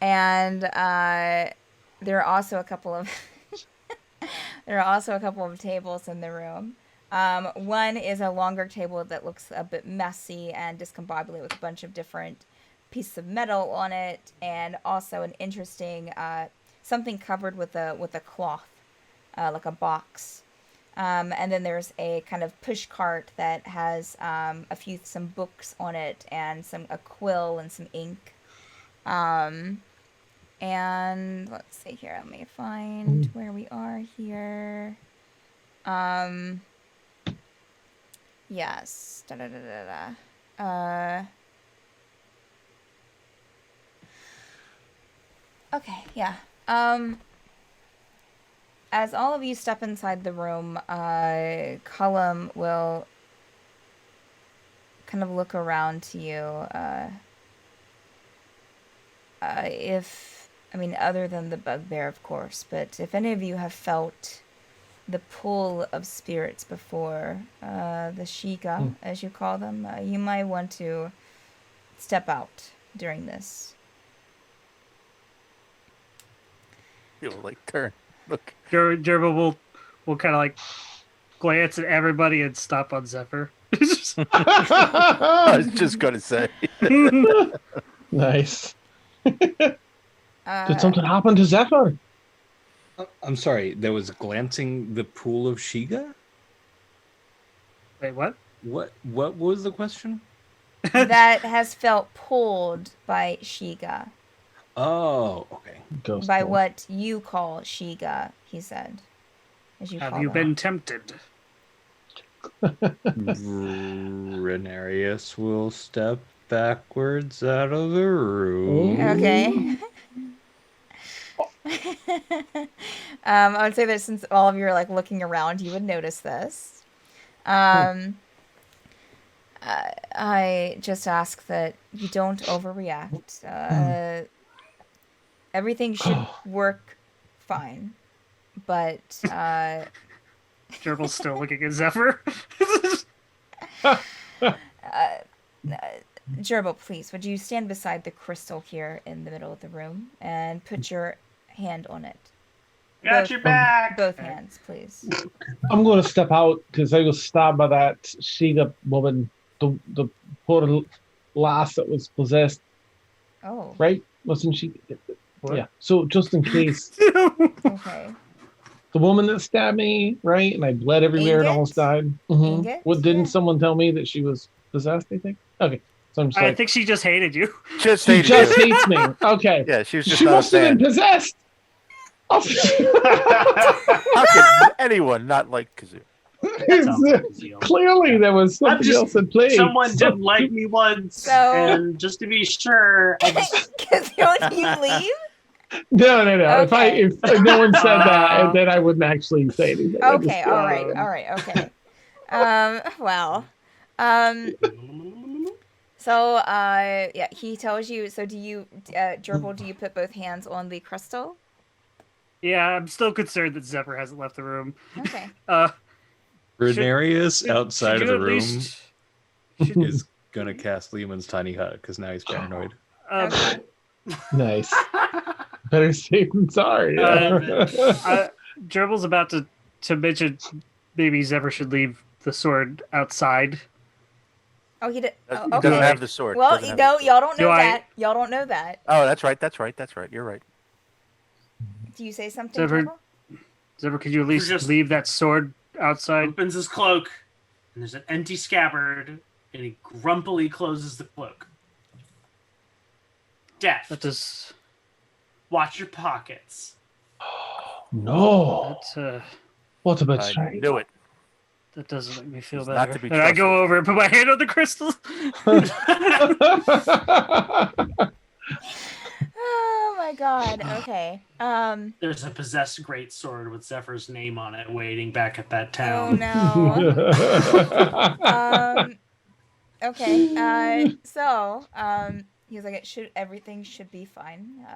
Speaker 1: and there are also a couple of tables in the room. One is a longer table that looks a bit messy and discombobulated with a bunch of different pieces of metal on it, and also an interesting something covered with a cloth, like a box. And then there's a kind of push cart that has some books on it and a quill and some ink. And let's see here. Let me find where we are here. Yes. Okay, yeah. As all of you step inside the room, Cullem will kind of look around to you. Other than the bugbear, of course, but if any of you have felt the pull of spirits before, the Shiga, as you call them, you might want to step out during this.
Speaker 6: You'll turn. Look.
Speaker 3: Jurble will kind of glance at everybody and stop on Zephyr.
Speaker 6: I was just gonna say.
Speaker 2: Nice. Did something happen to Zephyr?
Speaker 8: I'm sorry, there was glancing the pool of Shiga?
Speaker 3: Wait, what?
Speaker 8: What was the question?
Speaker 1: That has felt pulled by Shiga.
Speaker 8: Oh, okay.
Speaker 2: Ghost
Speaker 1: by
Speaker 2: pull.
Speaker 1: what you call Shiga, he said.
Speaker 3: Have you been tempted?
Speaker 8: Renarius will step backwards out of the room.
Speaker 1: Okay. I would say that since all of you are looking around, you would notice this. I just ask that you don't overreact. Everything should work fine, but
Speaker 3: Jurble's still looking at Zephyr.
Speaker 1: Jurble, please, would you stand beside the crystal here in the middle of the room and put your hand on it?
Speaker 9: Got your back.
Speaker 1: Both hands, please.
Speaker 2: I'm going to step out because I was stabbed by that Shiga woman, the poor lass that was possessed.
Speaker 1: Oh.
Speaker 2: Right? Wasn't she?
Speaker 3: What?
Speaker 2: Yeah. So just in case.
Speaker 1: Okay.
Speaker 2: The woman that stabbed me, right? And I bled everywhere and almost died. Mm-hmm. What, didn't someone tell me that she was possessed, I think? Okay. So I'm just
Speaker 3: I think she just hated you.
Speaker 2: She just hates me. Okay.
Speaker 6: Yeah, she was just
Speaker 2: She
Speaker 6: not a
Speaker 2: must have
Speaker 6: fan.
Speaker 2: been possessed.
Speaker 6: How could anyone not like Kazoo?
Speaker 2: Clearly there was something else at play.
Speaker 9: Someone did like me once,
Speaker 1: So-
Speaker 9: and just to be sure, I just
Speaker 1: Don't you leave?
Speaker 2: No.
Speaker 1: Okay.
Speaker 2: If no one said that, then I wouldn't actually say anything. I
Speaker 1: Okay,
Speaker 2: just-
Speaker 1: all right, okay. Well. So, yeah, he tells you, so do you, Jurble, do you put both hands on the crystal?
Speaker 3: Yeah, I'm still concerned that Zephyr hasn't left the room.
Speaker 1: Okay.
Speaker 4: Renarius outside
Speaker 3: should
Speaker 4: of the
Speaker 3: you at
Speaker 4: room
Speaker 3: least-
Speaker 4: is going to cast Lehman's tiny hut because now he's paranoid.
Speaker 1: Okay.
Speaker 2: Nice. Better safe than sorry.
Speaker 3: Jurble's about to mention maybe Zephyr should leave the sword outside.
Speaker 1: Oh, he did.
Speaker 6: He
Speaker 1: Oh,
Speaker 6: doesn't
Speaker 1: okay.
Speaker 6: have the sword.
Speaker 1: Well,
Speaker 6: Doesn't have the sword.
Speaker 1: y'all don't know
Speaker 3: Do I-
Speaker 1: that. Y'all don't know that.
Speaker 6: Oh, that's right. That's right. That's right. You're right.
Speaker 1: Do you say something,
Speaker 3: Zephyr-
Speaker 1: Jurble?
Speaker 3: Zephyr, could you at least
Speaker 9: Just-
Speaker 3: leave that sword outside?
Speaker 9: Opens his cloak, and there's an empty scabbard, and he grumpily closes the cloak. Death.
Speaker 3: That does.
Speaker 9: Watch your pockets.
Speaker 2: No.
Speaker 3: That
Speaker 2: What a
Speaker 6: I
Speaker 2: betrayal.
Speaker 6: knew it.
Speaker 3: that doesn't make me feel
Speaker 6: He's
Speaker 3: better.
Speaker 6: not to be
Speaker 3: And I go
Speaker 6: trusted.
Speaker 3: over and put my hand on the crystal.
Speaker 1: Oh my god. Okay.
Speaker 9: There's a possessed greatsword with Zephyr's name on it waiting back at that
Speaker 1: Oh
Speaker 9: town.
Speaker 1: no. Okay. So, he was like, everything should be fine.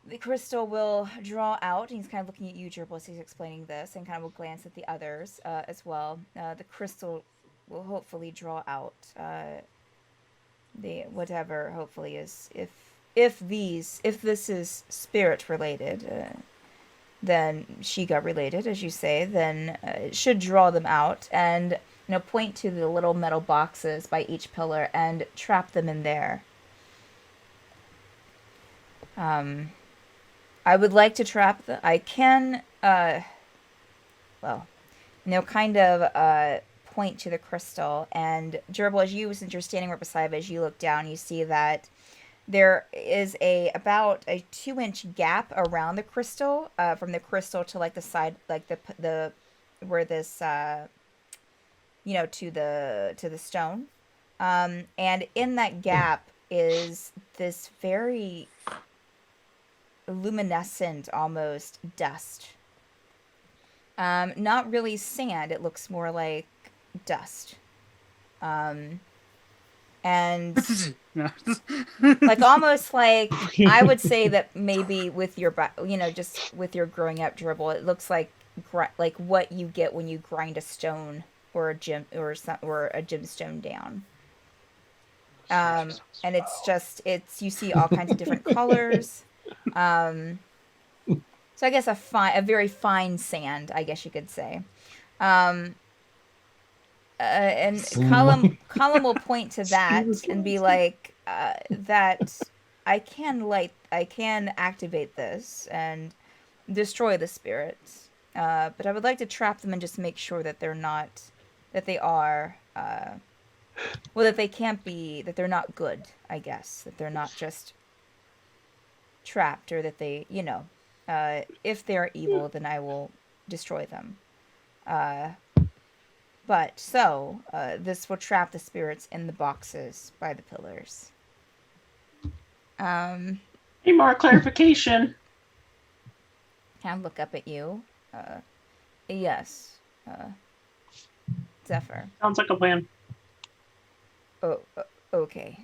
Speaker 1: The crystal will draw out. And he's kind of looking at you, Jurble, as he's explaining this, and kind of will glance at the others as well. The crystal will hopefully draw out the whatever. Hopefully is if this is spirit related, then Skygee related, as you say, then it should draw them out and point to the little metal boxes by each pillar and trap them in there. I would like to trap them. I can, kind of point to the crystal. And Jurble, since you're standing right beside it, as you look down, you see that there is about a 2-inch gap around the crystal, from the crystal to like the side, like the where this, to the stone. And in that gap is this very luminescent, almost dust. Not really sand. It looks more like dust. And like almost like I would say that maybe with your just with your growing up Jurble, it looks like what you get when you grind a stone or a gemstone down. And you see all kinds of different colors. So I guess a very fine sand, I guess you could say. And Cullem will point to that and be like, that I can activate this and destroy the spirits. But I would like to trap them and just make sure that they're not, that they are, that they can't be, that they're not good, I guess. That they're not just trapped, or that they, if they're evil, then I will destroy them. This will trap the spirits in the boxes by the pillars.
Speaker 9: Any more clarification?
Speaker 1: Can I look up at you? Yes. Zephyr.
Speaker 9: Sounds like a plan.
Speaker 1: Oh, okay.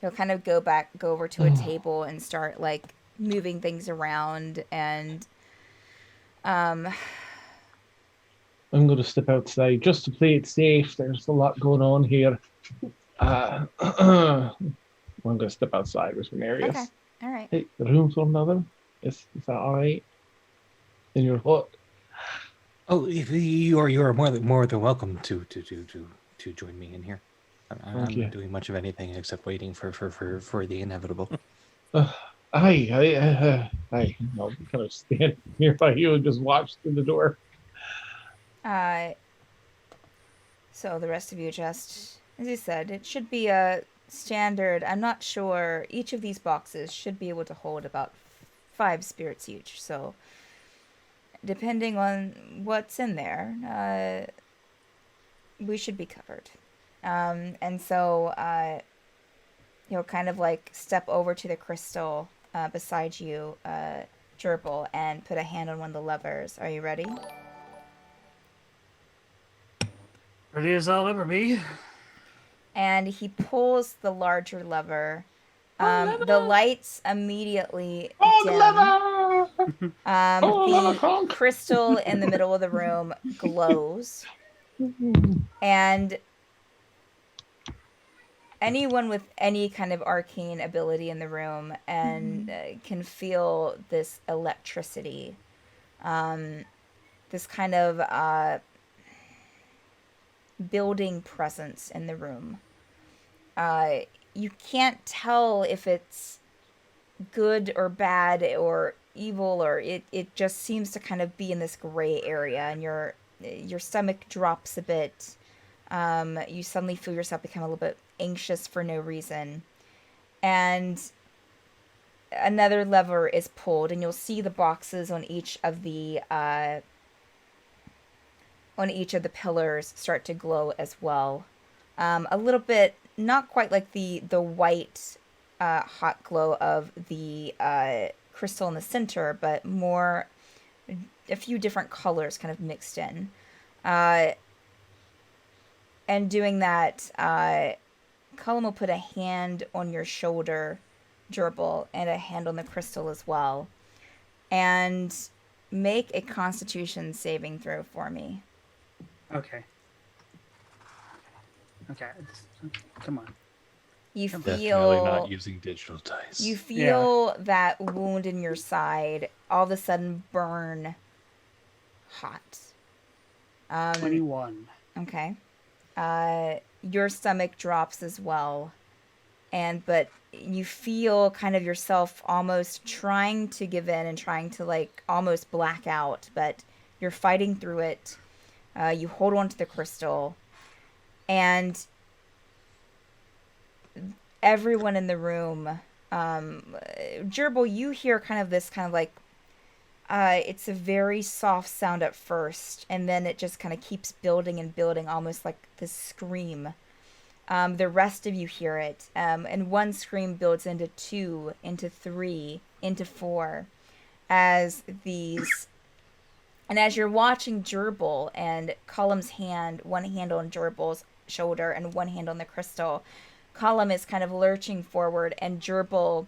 Speaker 1: He'll kind of go over to a table and start like moving things around, and
Speaker 2: I'm going to step outside just to play it safe. There's a lot going on here. I'm going to step outside with some areas.
Speaker 1: Okay, all right.
Speaker 2: Hey, the room for another. Is that all right? In your hut?
Speaker 8: Oh, you are more than welcome to join me in here. I'm not doing much of anything except waiting for the inevitable.
Speaker 2: I'll kind of stand nearby you and just watch through the door.
Speaker 1: So the rest of you just, as you said, it should be a standard. I'm not sure. Each of these boxes should be able to hold about 5 spirits each. So depending on what's in there, we should be covered. And so he'll kind of like step over to the crystal beside you, Jurble, and put a hand on one of the levers. Are you ready?
Speaker 3: Ready as I'll ever be.
Speaker 1: And he pulls the larger lever. The lights immediately dim. The crystal in the middle of the room glows. And anyone with any kind of arcane ability in the room and can feel this electricity, this kind of building presence in the room. You can't tell if it's good or bad or evil, or it just seems to kind of be in this gray area, and your stomach drops a bit. You suddenly feel yourself become a little bit anxious for no reason, and another lever is pulled, and you'll see the boxes on each of the pillars start to glow as well. A little bit, not quite like the white hot glow of the crystal in the center, but more a few different colors kind of mixed in. And doing that, Cullem will put a hand on your shoulder, Jurble, and a hand on the crystal as well. And make a Constitution saving throw for me.
Speaker 3: Okay. Come on.
Speaker 1: You
Speaker 4: Definitely
Speaker 1: feel
Speaker 4: not using digital dice.
Speaker 1: You feel that wound in your side all of a sudden burn hot.
Speaker 3: 21.
Speaker 1: Okay. Your stomach drops as well. But you feel kind of yourself almost trying to give in and trying to like almost black out, but you're fighting through it. You hold on to the crystal, and everyone in the room, Jurble, you hear kind of this kind of like, it's a very soft sound at first, and then it just kind of keeps building and building, almost like this scream. The rest of you hear it, and one scream builds into 2, into 3, into 4, as you're watching Jurble and Cullem's hand, one hand on Jurble's shoulder and one hand on the crystal, Cullem is kind of lurching forward, and Jurble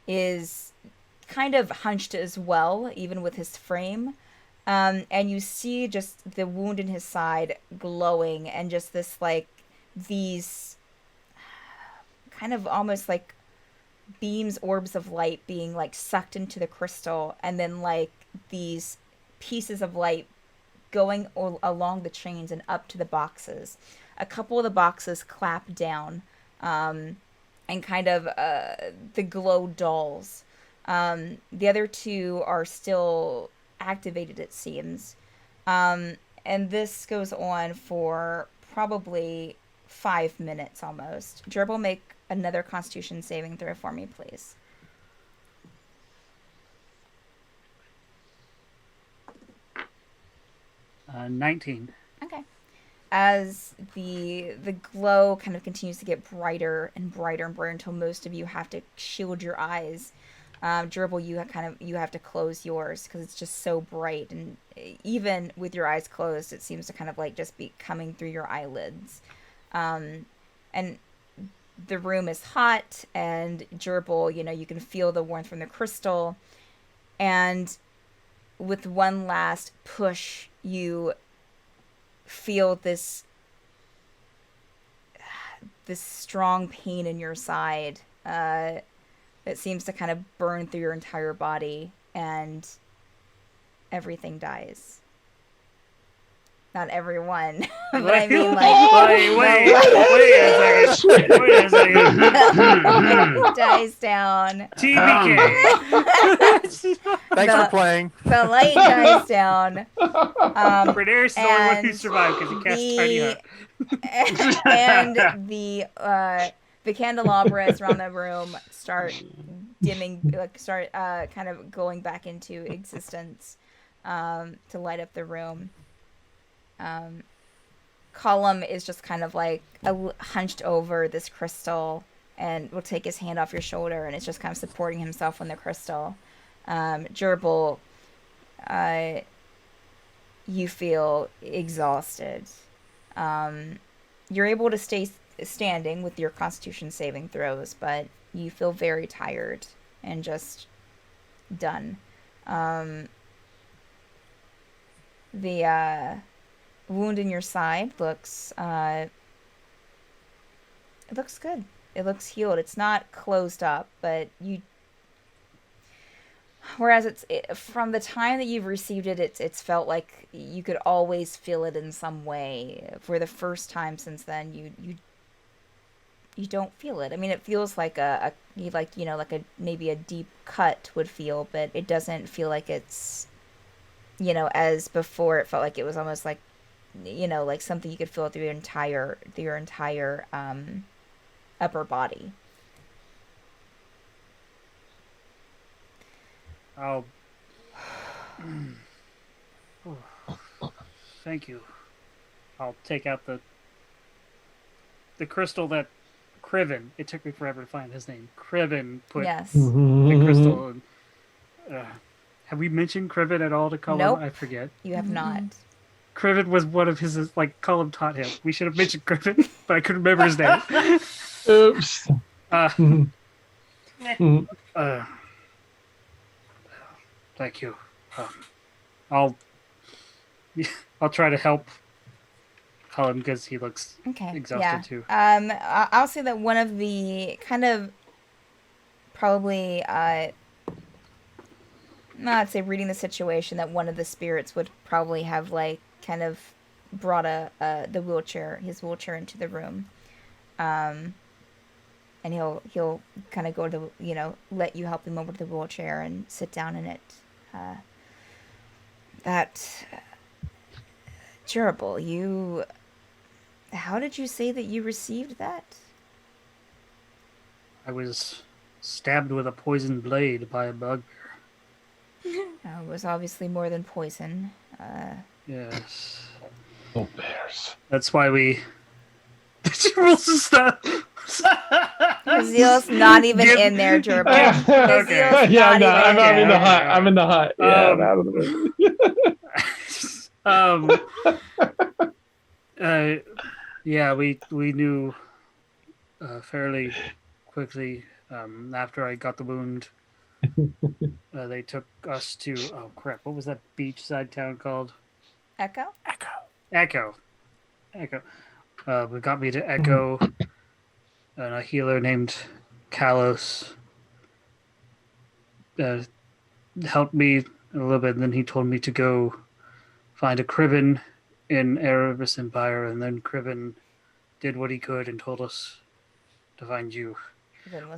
Speaker 1: is kind of hunched as well, even with his frame. And you see just the wound in his side glowing, and just this like these kind of almost like beams, orbs of light being like sucked into the crystal, and then like these pieces of light going along the chains and up to the boxes. A couple of the boxes clap down, and kind of the glow dulls. The other 2 are still activated, it seems. And this goes on for probably 5 minutes almost. Jurble, make another Constitution saving throw for me, please.
Speaker 3: 19.
Speaker 1: Okay. As the glow kind of continues to get brighter and brighter and brighter until most of you have to shield your eyes. Jurble, you have to close yours because it's just so bright, and even with your eyes closed, it seems to kind of like just be coming through your eyelids. And the room is hot, and Jurble, you can feel the warmth from the crystal, and with one last push, you feel this strong pain in your side that seems to kind of burn through your entire body, and everything dies. Not everyone, but I mean
Speaker 3: wait a second.
Speaker 1: Dies down.
Speaker 3: TBK.
Speaker 6: Thanks for playing.
Speaker 1: The light dies down.
Speaker 3: Redair's the only one who survived because he cast Tiny Hut.
Speaker 1: And the candelabras around the room start dimming, kind of going back into existence, to light up the room. Cullem is just kind of like hunched over this crystal and will take his hand off your shoulder, and it's just kind of supporting himself on the crystal. Jurble, you feel exhausted. You're able to stay standing with your Constitution saving throws, but you feel very tired and just done. The wound in your side looks good. it looks healed. It's not closed up, but whereas from the time that you've received it, it's felt like you could always feel it in some way. For the first time since then, you don't feel it. I mean, it feels like maybe a deep cut would feel, but it doesn't feel like it's, as before. It felt like it was almost like, like something you could feel through your entire upper body.
Speaker 3: Oh. Thank you. I'll take out the crystal that Kriven. It took me forever to find his name. Kriven put
Speaker 1: Yes.
Speaker 3: the crystal in. Have we mentioned Kriven at all to Cullem?
Speaker 1: Nope.
Speaker 3: I forget.
Speaker 1: You have not.
Speaker 3: Kriven was one of his, Cullem taught him. We should have mentioned Kriven, but I couldn't remember his name.
Speaker 2: Oops.
Speaker 3: Thank you. I'll try to help Cullem because he looks exhausted too.
Speaker 1: I'll say that one of the kind of probably I'd say reading the situation, that one of the spirits would probably have kind of brought his wheelchair into the room, and he'll kind of go to let you help him over to the wheelchair and sit down in it. Jurble, how did you say that you received that?
Speaker 3: I was stabbed with a poisoned blade by a bugbear.
Speaker 1: It was obviously more than poison.
Speaker 3: Yes.
Speaker 2: Oh, bears.
Speaker 3: That's why we. Rules and stuff.
Speaker 1: Zeal's not even in there, Jurble.
Speaker 3: Okay.
Speaker 2: Yeah, I'm in the hut. I'm in the hut. Yeah, I'm out of the room.
Speaker 3: Yeah, we knew fairly quickly after I got the wound. They took us to what was that beachside town called?
Speaker 1: Echo.
Speaker 3: We got me to Echo, and a healer named Kalos helped me a little bit, and then he told me to go find a Kriven in Erebus Empire, and then Kriven did what he could and told us to find you.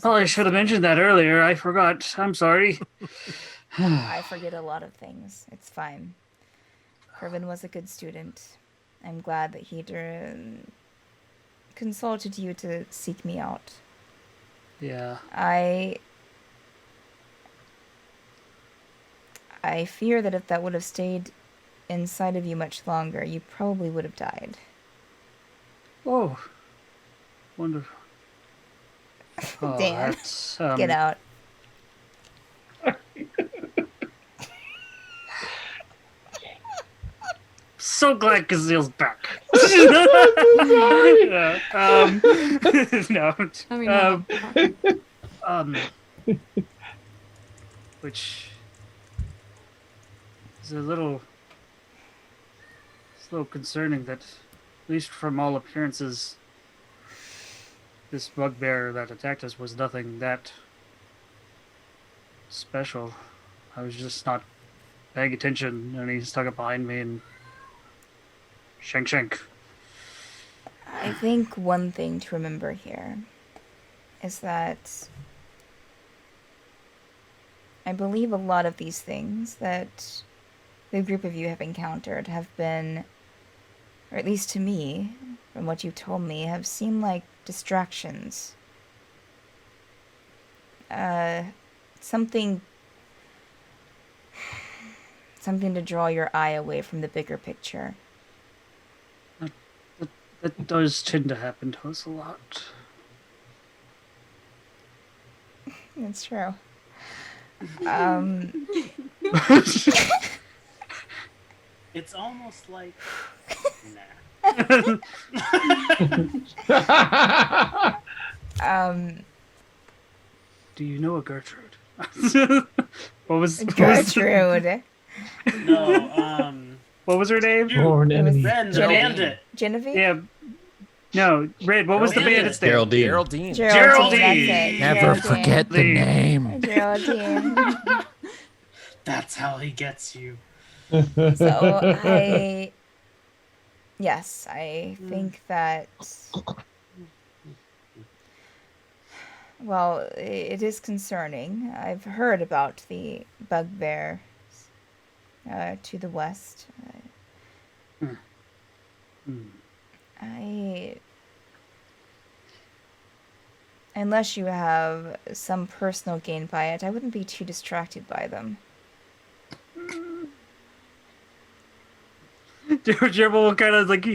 Speaker 3: Oh, I should have mentioned that earlier. I forgot. I'm sorry.
Speaker 1: I forget a lot of things. It's fine. Kriven was a good student. I'm glad that he consulted you to seek me out.
Speaker 3: Yeah.
Speaker 1: I fear that if that would have stayed inside of you much longer, you probably would have died.
Speaker 3: Oh, wonderful. Oh,
Speaker 1: Dan,
Speaker 3: that's,
Speaker 1: get out.
Speaker 3: So glad Gaziel's back. Which is a little concerning that, at least from all appearances, this bugbear that attacked us was nothing that special. I was just not paying attention, and he stuck it behind me and shank.
Speaker 1: I think one thing to remember here is that I believe a lot of these things that the group of you have encountered have been, or at least to me, from what you've told me, have seemed like distractions. Something to draw your eye away from the bigger picture.
Speaker 3: That does tend to happen to us a lot.
Speaker 1: That's true.
Speaker 9: It's almost like
Speaker 3: Do you know a Gertrude? What was
Speaker 1: Gertrude?
Speaker 9: No,
Speaker 3: what was her name?
Speaker 2: Born enemy.
Speaker 9: Ben, the bandit.
Speaker 1: Genevieve?
Speaker 3: Yeah, No, Red, what was the bandit's name?
Speaker 4: Geraldine.
Speaker 5: Geraldine.
Speaker 3: Geraldine!
Speaker 1: That's it.
Speaker 5: Never
Speaker 1: Geraldine.
Speaker 5: forget the name.
Speaker 1: Geraldine.
Speaker 9: That's how he gets you.
Speaker 1: So yes, I think that, well, it is concerning. I've heard about the bugbear to the west. Unless you have some personal gain by it, I wouldn't be too distracted by them.
Speaker 3: Jurble will kind of like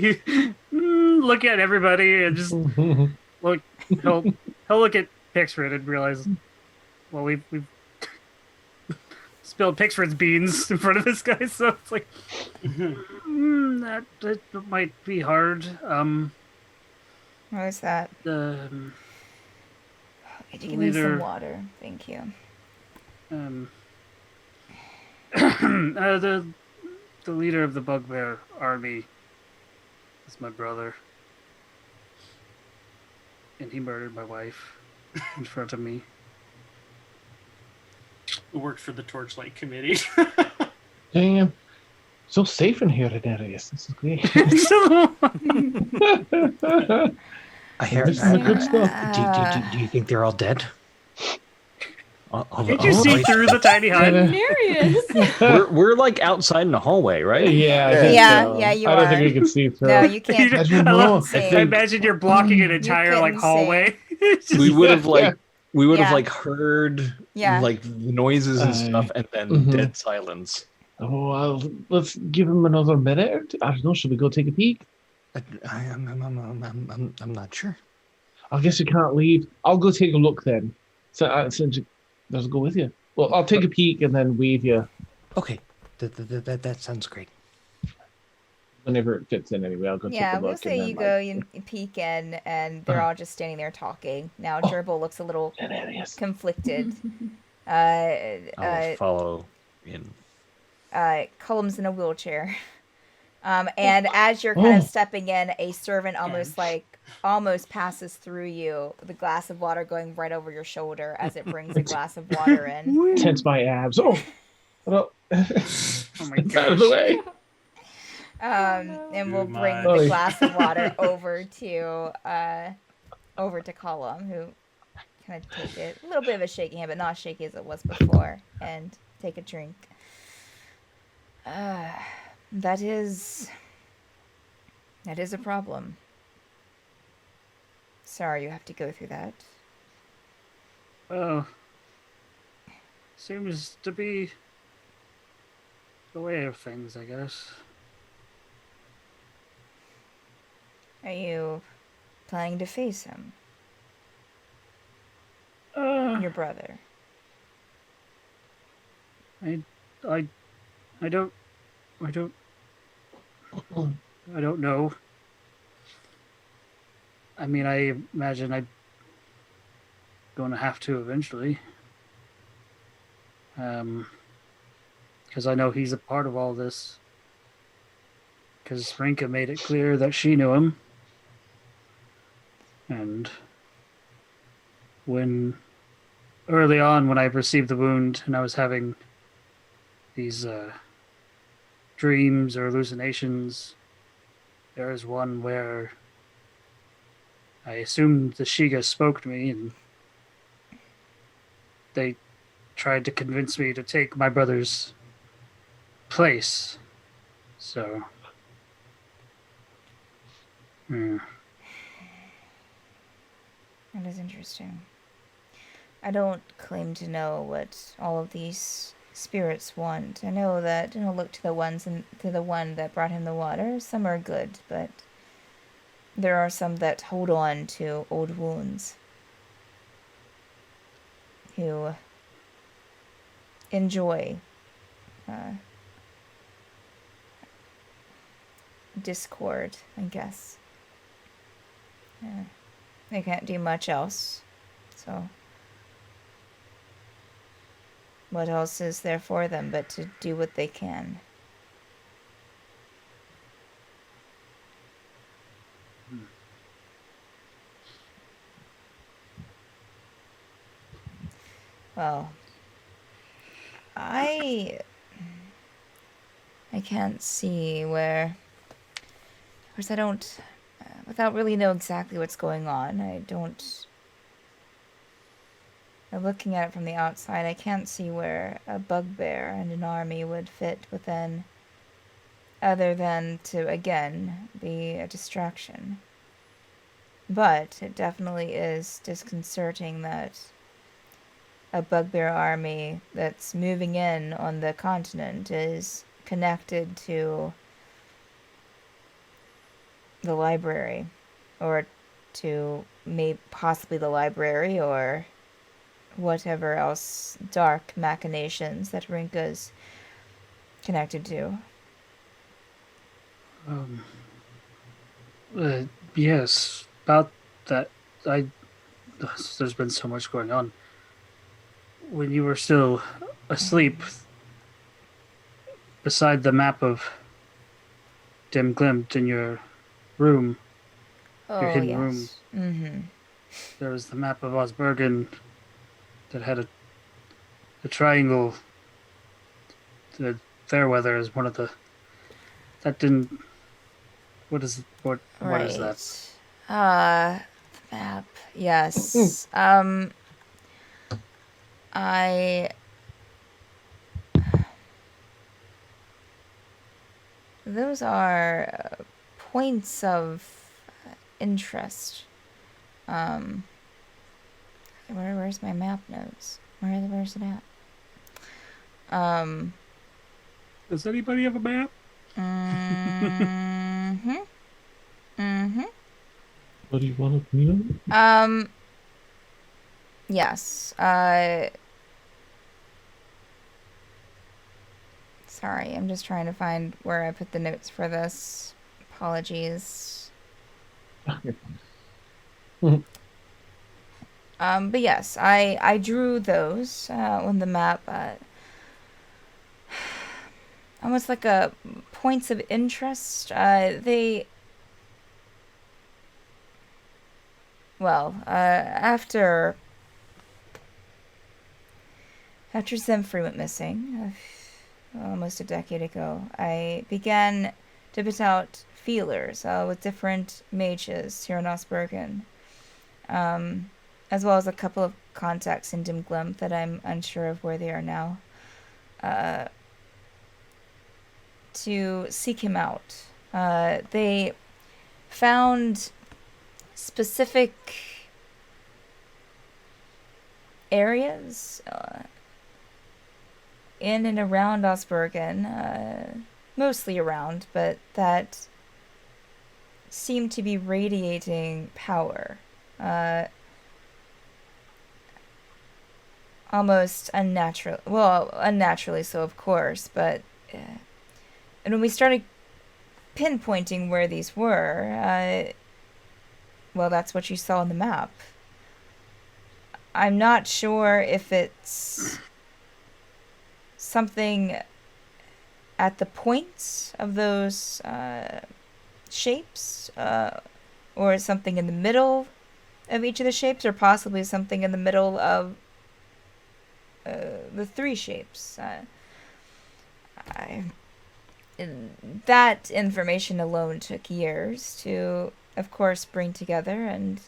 Speaker 3: look at everybody and just look. He'll look at Pyxrin and realize, well, we've spilled Pyxrin's beans in front of this guy, so it's like that might be hard.
Speaker 1: What is that? Could you give me some water? Thank you.
Speaker 3: The leader of the bugbear army is my brother, and he murdered my wife in front of me.
Speaker 9: Who worked for the Torchlight Committee.
Speaker 2: Damn. So safe in here, Darius. This is great.
Speaker 8: I hear.
Speaker 2: This is the good stuff.
Speaker 8: Do you think they're all dead?
Speaker 3: Did you see through the tiny hut?
Speaker 7: Darius.
Speaker 4: We're like outside in the hallway, right?
Speaker 2: Yeah, I think so.
Speaker 1: Yeah, you
Speaker 2: I don't
Speaker 1: are.
Speaker 2: think we can see through.
Speaker 1: No, you can't.
Speaker 2: I don't
Speaker 3: I
Speaker 2: know.
Speaker 3: love-
Speaker 1: see.
Speaker 3: I imagine you're blocking an entire
Speaker 1: couldn't
Speaker 3: hallway.
Speaker 4: We would have
Speaker 1: Yeah.
Speaker 4: heard
Speaker 1: Yeah.
Speaker 4: like noises and stuff, and then dead silence.
Speaker 2: Oh, well, let's give him another minute. Or two. I don't know. Should we go take a peek?
Speaker 8: I'm not sure.
Speaker 2: I guess you can't leave. I'll go take a look then. So since I'll go with you. Well, I'll take a peek and then wave you
Speaker 8: Okay, that sounds great.
Speaker 2: whenever it fits in. Anyway, I'll go take a look.
Speaker 1: We'll say
Speaker 2: and
Speaker 1: you
Speaker 2: then,
Speaker 1: go, you peek in, and they're all just standing there talking. Now, Jurble looks a little conflicted.
Speaker 4: I'll follow in.
Speaker 1: Cullem's in a wheelchair. And as you're kind of stepping in, a servant almost passes through you, the glass of water going right over your shoulder as it brings a glass of water in.
Speaker 2: tense my abs. Oh, well,
Speaker 3: Oh my
Speaker 2: out of the way.
Speaker 1: And we'll bring
Speaker 2: Oh,
Speaker 1: the
Speaker 2: yeah.
Speaker 1: glass of water over to Cullem, who kind of take it, a little bit of a shaky hand, but not as shaky as it was before, and take a drink. That is a problem. Sorry you have to go through that.
Speaker 3: Well, seems to be the way of things, I guess.
Speaker 1: Are you planning to face him? Your brother?
Speaker 3: I don't know. I mean, I imagine I'm going to have to eventually. Because I know he's a part of all this. Because Rinka made it clear that she knew him. And early on when I received the wound and I was having these dreams or hallucinations, there is one where I assumed the Shiga spoke to me, and they tried to convince me to take my brother's place. So,
Speaker 1: That is interesting. I don't claim to know what all of these spirits want. I know that look to the one that brought him the water. Some are good, but there are some that hold on to old wounds, who enjoy discord, I guess. They can't do much else, so what else is there for them but to do what they can? Well, I can't see where. Of course, I don't. Without really know exactly what's going on, I don't. Looking at it from the outside, I can't see where a bugbear and an army would fit within, other than to, again, be a distraction. But it definitely is disconcerting that a bugbear army that's moving in on the continent is connected to the library, or to possibly the library, or whatever else dark machinations that Rinka's connected to.
Speaker 3: Yes, about that. There's been so much going on. When you were still asleep, beside the map of Dim Glimped in your room, your hidden room,
Speaker 1: Mm-hmm.
Speaker 3: there was the map of Osbergen that had a triangle. The Fairweather is one of the. That didn't. What is that?
Speaker 1: The map. Yes. I. Those are points of interest. Where's my map notes? Where's it at?
Speaker 3: Does anybody have a map?
Speaker 1: Mm-hmm. Mm-hmm.
Speaker 2: What do you want to know?
Speaker 1: Yes. Sorry, I'm just trying to find where I put the notes for this. Apologies. But yes, I drew those on the map. Almost like a points of interest. After Zephyr went missing, almost a decade ago, I began to put out feelers with different mages here in Osbergen, as well as a couple of contacts in Dim Glimped that I'm unsure of where they are now, to seek him out. They found specific areas in and around Osbergen, mostly around, but that seemed to be radiating power. Almost unnaturally so, of course, but and when we started pinpointing where these were, that's what you saw on the map. I'm not sure if it's something at the points of those shapes, or something in the middle of each of the shapes, or possibly something in the middle of the three shapes. That information alone took years to, of course, bring together, and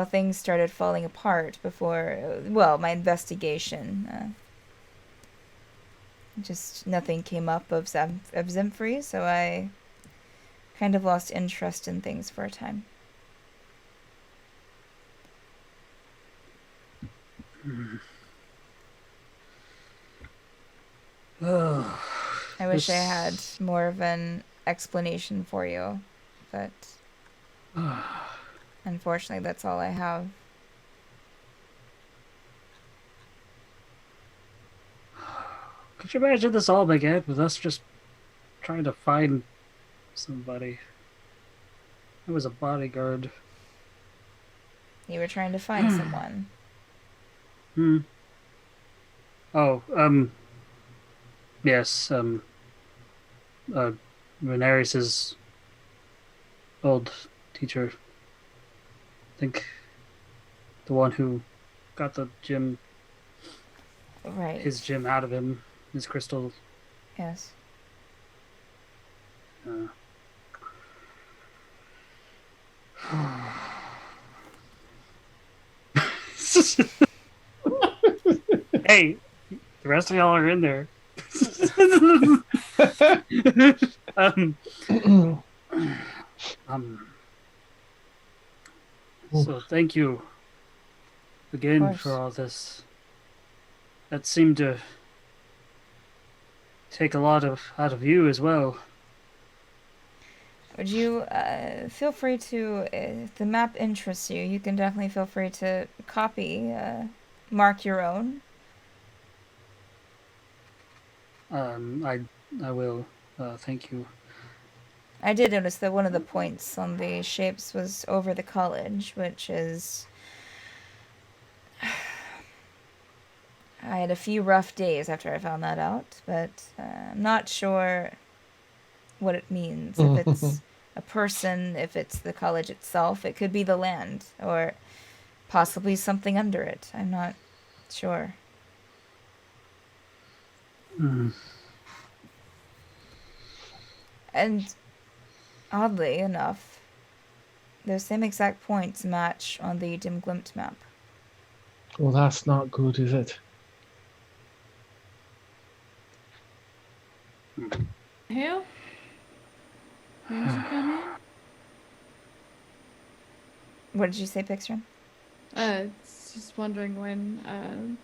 Speaker 1: things started falling apart before, my investigation. Just nothing came up of Zephyr, so I kind of lost interest in things for a time. I wish I had more of an explanation for you, but unfortunately that's all I have.
Speaker 3: Could you imagine this all began with us just trying to find somebody? I was a bodyguard.
Speaker 1: You were trying to find someone.
Speaker 3: Oh, yes, Veneris' old teacher. I think the one who got the gym
Speaker 1: Right.
Speaker 3: his gem out of him, his crystal.
Speaker 1: Yes.
Speaker 3: Hey, the rest of y'all are in there. So thank you again for all this. That seemed to take a lot out of you as well.
Speaker 1: Would you feel free to, if the map interests you, you can definitely feel free to copy, mark your own.
Speaker 3: I will. Thank you.
Speaker 1: I did notice that one of the points on the shapes was over the college, which is... I had a few rough days after I found that out, but I'm not sure what it means. If it's a person, if it's the college itself, it could be the land, or possibly something under it. I'm not sure. And oddly enough, those same exact points match on the dim glimped map.
Speaker 2: Well, that's not good, is it?
Speaker 7: Hale? When did you come in?
Speaker 1: What did you say, Pyxrin?
Speaker 7: Just wondering when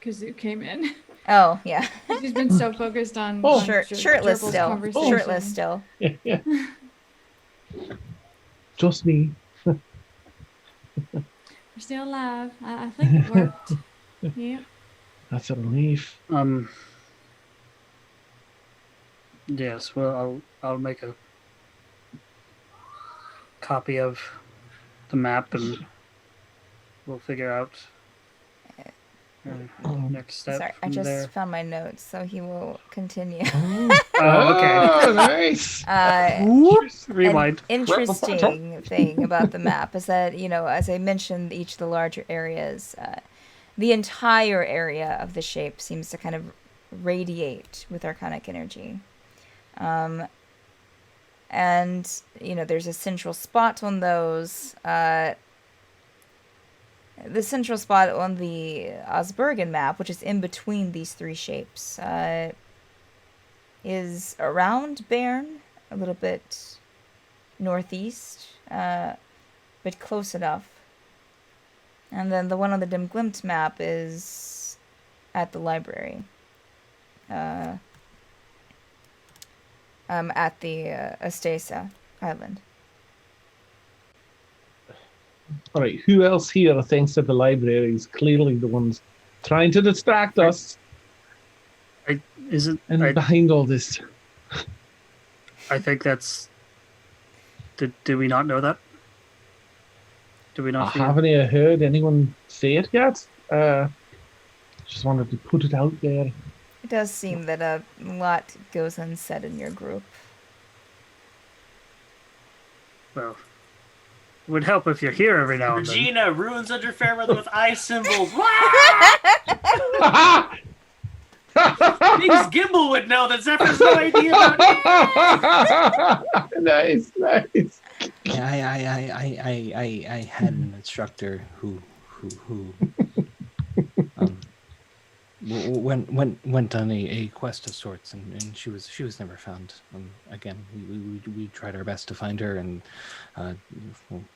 Speaker 7: Kazoo came in.
Speaker 1: Oh, yeah.
Speaker 7: She's been so focused on
Speaker 1: Shirtless
Speaker 7: Jurble's
Speaker 1: still.
Speaker 7: conversation.
Speaker 1: Shirtless still.
Speaker 2: Yeah. Just me.
Speaker 7: We're still alive. I think it worked. Yeah.
Speaker 2: That's a relief.
Speaker 3: Yes. Well, I'll make a copy of the map, and we'll figure out next step.
Speaker 1: Sorry, I
Speaker 3: from
Speaker 1: just
Speaker 3: there.
Speaker 1: found my notes, so he will continue.
Speaker 3: Okay.
Speaker 2: Oh, nice.
Speaker 3: Rewind.
Speaker 1: An interesting thing about the map is that, as I mentioned, each of the larger areas, the entire area of the shape seems to kind of radiate with arcanic energy. And, there's a central spot on those. The central spot on the Osbergen map, which is in between these three shapes, is around Bairn, a little bit northeast, but close enough. And then the one on the dim glimped map is at the library. At the Estesa Island.
Speaker 2: All right, who else here thinks that the library is clearly the ones trying to distract us behind all this?
Speaker 3: I think that's. Did we not know that? Did we not?
Speaker 2: Haven't you heard anyone say it yet? Just wanted to put it out there.
Speaker 1: It does seem that a lot goes unsaid in your group.
Speaker 3: Well, it would help if you're here every now and then.
Speaker 9: Regina runes under Fairweather with eye symbols. Things Gimbal would know that Zephyr's no idea about it.
Speaker 2: Nice.
Speaker 8: Yeah, I had an instructor who went on a quest of sorts, and she was never found. Again, we tried our best to find her, and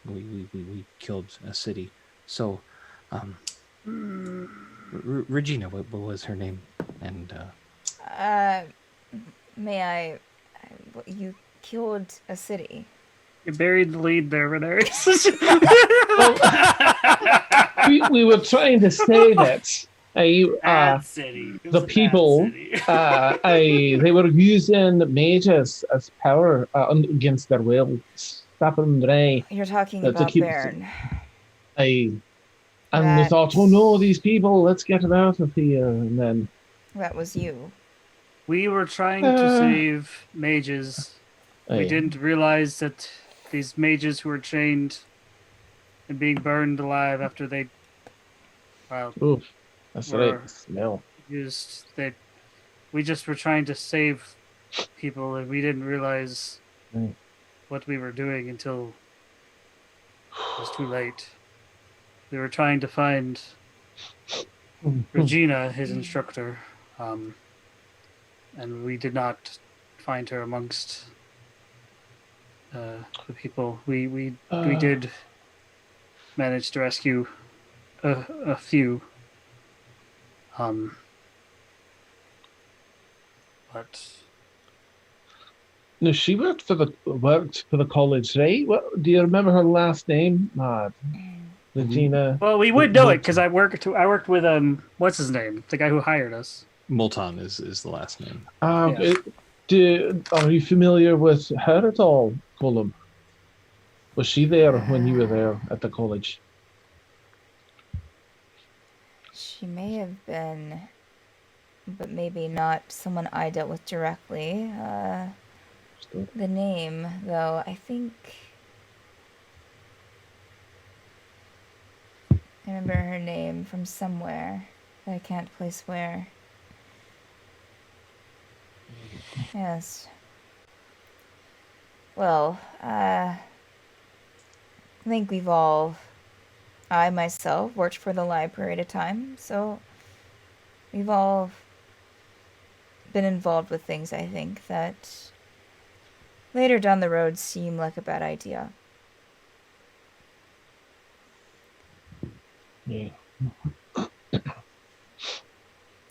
Speaker 8: we killed a city. So, Regina, what was her name? And
Speaker 1: you killed a city.
Speaker 3: You buried the lead there, Varris.
Speaker 2: we were trying to say that the people they were using mages as power against their will, stopping them.
Speaker 1: You're talking about Bairn.
Speaker 2: And we thought, oh no, these people, let's get them out of here. And then
Speaker 1: that was you.
Speaker 3: We were trying to save mages. We didn't realize that these mages who were chained and being burned alive after they. Well,
Speaker 2: oof. That's
Speaker 3: were
Speaker 2: right. The smell.
Speaker 3: used. That we just were trying to save people, and we didn't realize
Speaker 2: Mm.
Speaker 3: what we were doing until it was too late. We were trying to find Regina, his instructor, and we did not find her amongst the people. We did manage to rescue a few, but
Speaker 2: No, she worked for the college, right? What do you remember her last name? Regina.
Speaker 3: well, we would know it
Speaker 2: Moulton.
Speaker 3: because I worked with what's his name, the guy who hired us.
Speaker 8: Molton is the last name.
Speaker 3: Yeah.
Speaker 2: Are you familiar with her at all, Cullem? Was she there when you were there at the college?
Speaker 1: She may have been, but maybe not someone I dealt with directly. The name, though, I think I remember her name from somewhere, but I can't place where. Yes. Well, I think I myself worked for the library at a time, so we've all been involved with things, I think, that later down the road seem like a bad idea.
Speaker 2: Yeah.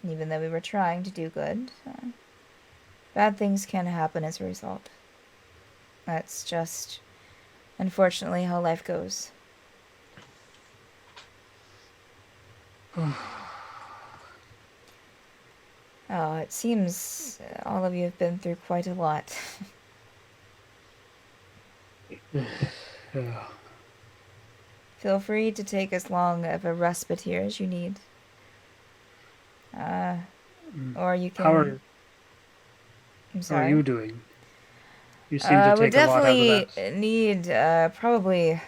Speaker 1: Even though we were trying to do good, bad things can happen as a result. That's just, unfortunately, how life goes. Oh, it seems all of you have been through quite a lot.
Speaker 3: Yeah.
Speaker 1: Feel free to take as long of a respite here as you need. Or you can...
Speaker 3: How
Speaker 1: I'm
Speaker 3: are
Speaker 1: sorry.
Speaker 3: you doing? You seem to
Speaker 1: We
Speaker 3: take a lot out of
Speaker 1: definitely
Speaker 3: that.
Speaker 1: need, probably...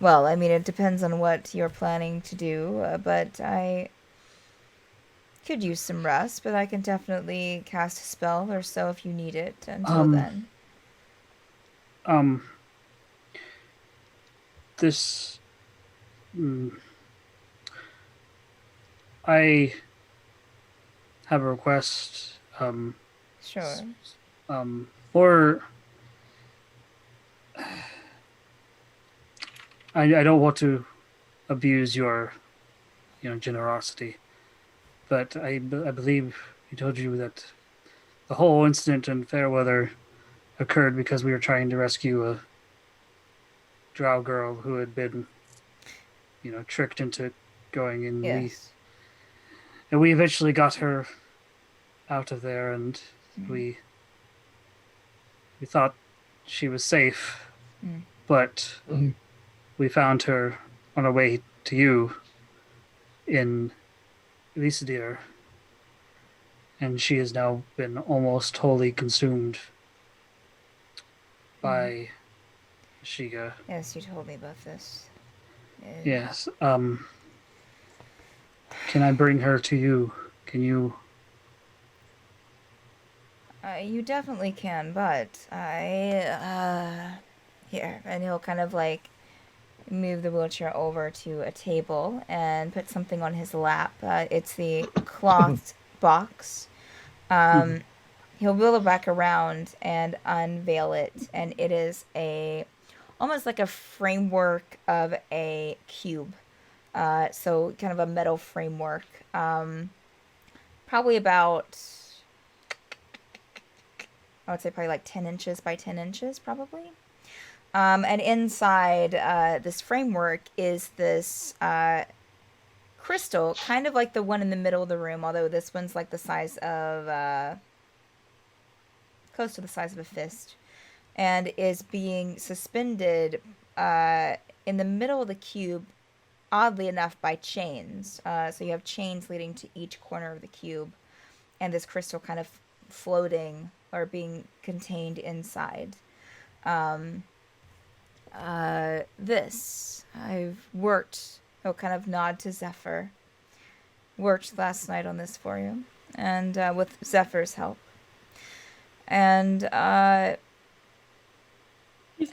Speaker 1: Well, I mean, it depends on what you're planning to do, but I could use some rest, but I can definitely cast a spell or so if you need it until then.
Speaker 3: This I have a request.
Speaker 1: Sure.
Speaker 3: Or I don't want to abuse your, generosity, but I believe he told you that the whole incident in Fairweather occurred because we were trying to rescue a Drow girl who had been, tricked into going in.
Speaker 1: Yes.
Speaker 3: We eventually got her out of there, and we thought she was safe, but we found her on our way to you in Lysadir, and she has now been almost wholly consumed by Shiga.
Speaker 1: Yes, you told me about this.
Speaker 3: Yes. Can I bring her to you? Can you?
Speaker 1: You definitely can, but here, and he'll kind of like move the wheelchair over to a table and put something on his lap. It's the cloth box. He'll wheel it back around and unveil it, and it is almost like a framework of a cube. So kind of a metal framework. Probably about, I would say probably like 10 inches by 10 inches, probably. And inside this framework is this crystal, kind of like the one in the middle of the room, although this one's like the size of, close to the size of a fist, and is being suspended in the middle of the cube, oddly enough, by chains. So you have chains leading to each corner of the cube, and this crystal kind of floating or being contained inside. This, I've worked, he'll kind of nod to Zephyr. worked last night on this for you, and with Zephyr's help. And I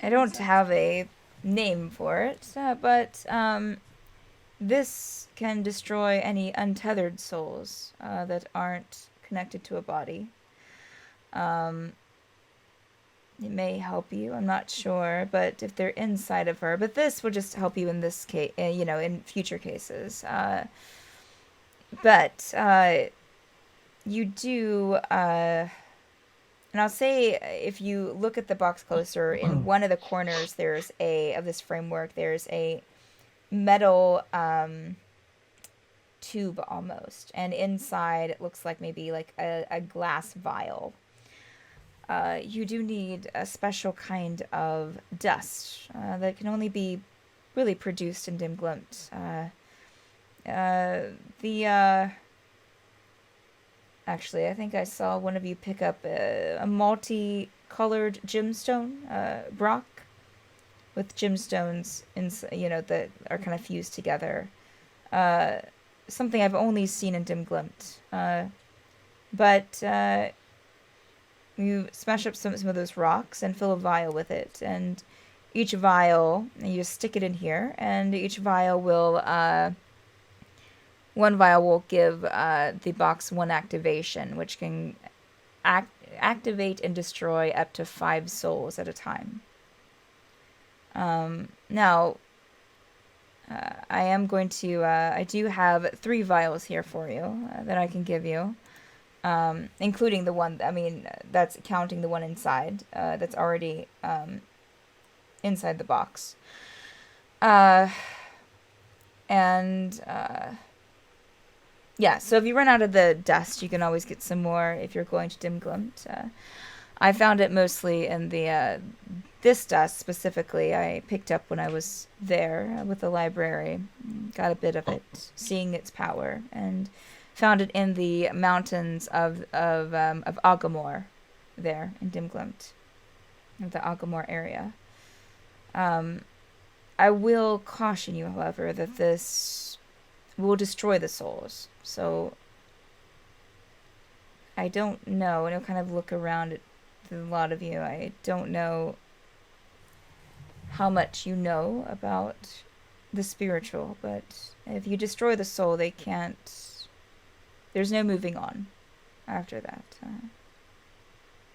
Speaker 1: don't have a name for it, but this can destroy any untethered souls that aren't connected to a body. It may help you, I'm not sure, but if they're inside of her. But this will just help you in this case, in future cases. But you do, and I'll say if you look at the box closer, in one of the corners there's of this framework, there's a metal tube almost, and inside it looks like maybe like a glass vial. You do need a special kind of dust that can only be really produced in dim glint. Actually, I think I saw one of you pick up a multi-colored gemstone rock with gemstones that are kind of fused together. Something I've only seen in dim glint. But you smash up some of those rocks and fill a vial with it, and each vial, you just stick it in here, and each vial will one vial will give the box one activation, which can activate and destroy up to 5 souls at a time. Now, I am going to, I do have 3 vials here for you that I can give you, including the one, that's counting the one inside, that's already inside the box. Yeah, so if you run out of the dust, you can always get some more if you're going to dim glint. I found it mostly in this dust specifically I picked up when I was there with the library. Got a bit of it, seeing its power, and found it in the mountains of Agamor there in dim glint, the Agamor area. I will caution you, however, that this will destroy the souls. So I don't know, and I'll kind of look around at a lot of you. I don't know how much you know about the spiritual, but if you destroy the soul, they can't. There's no moving on after that.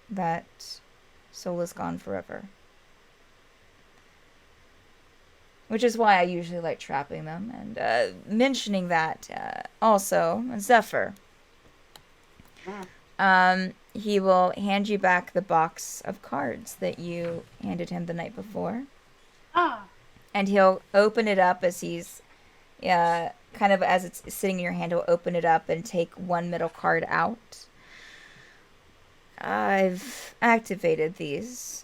Speaker 1: That soul is gone forever. Which is why I usually like trapping them. And mentioning that, also, Zephyr. He will hand you back the box of cards that you handed him the night before. And he'll open it up as he's, kind of as it's sitting in your hand, he'll open it up and take one middle card out. I've activated these.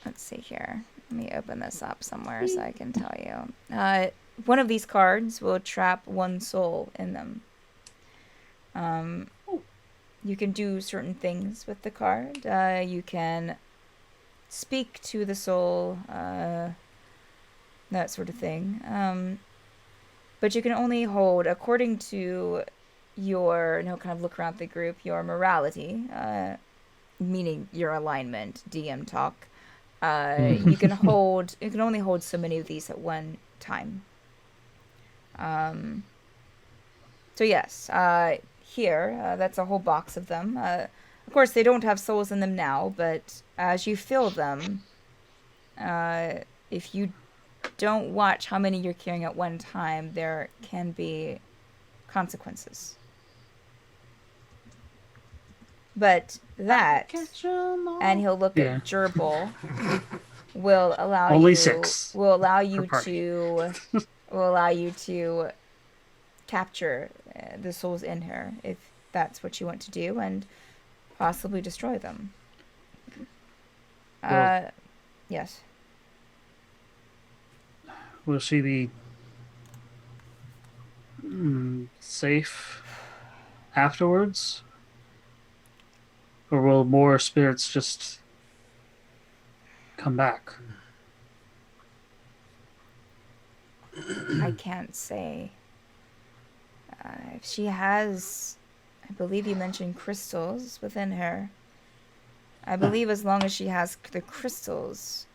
Speaker 1: Let's see here. Let me open this up somewhere so I can tell you. One of these cards will trap 1 soul in them. You can do certain things with the card. You can speak to the soul, that sort of thing. But you can only hold, according to your, kind of look around the group, your morality, meaning your alignment, DM talk. You can only hold so many of these at one time. So yes, here, that's a whole box of them. Of course, they don't have souls in them now, but as you fill them, if you don't watch how many you're carrying at one time, there can be consequences. But that, and he'll look at Jurble, will allow
Speaker 3: Only
Speaker 1: you
Speaker 3: 6
Speaker 1: will allow you
Speaker 3: per
Speaker 1: to capture the souls in her, if that's what you want to do, and possibly destroy them. Yes.
Speaker 3: Will she be safe afterwards? Or will more spirits just come back?
Speaker 1: I can't say. If she has, I believe you mentioned crystals within her. I believe as long as she has the crystals,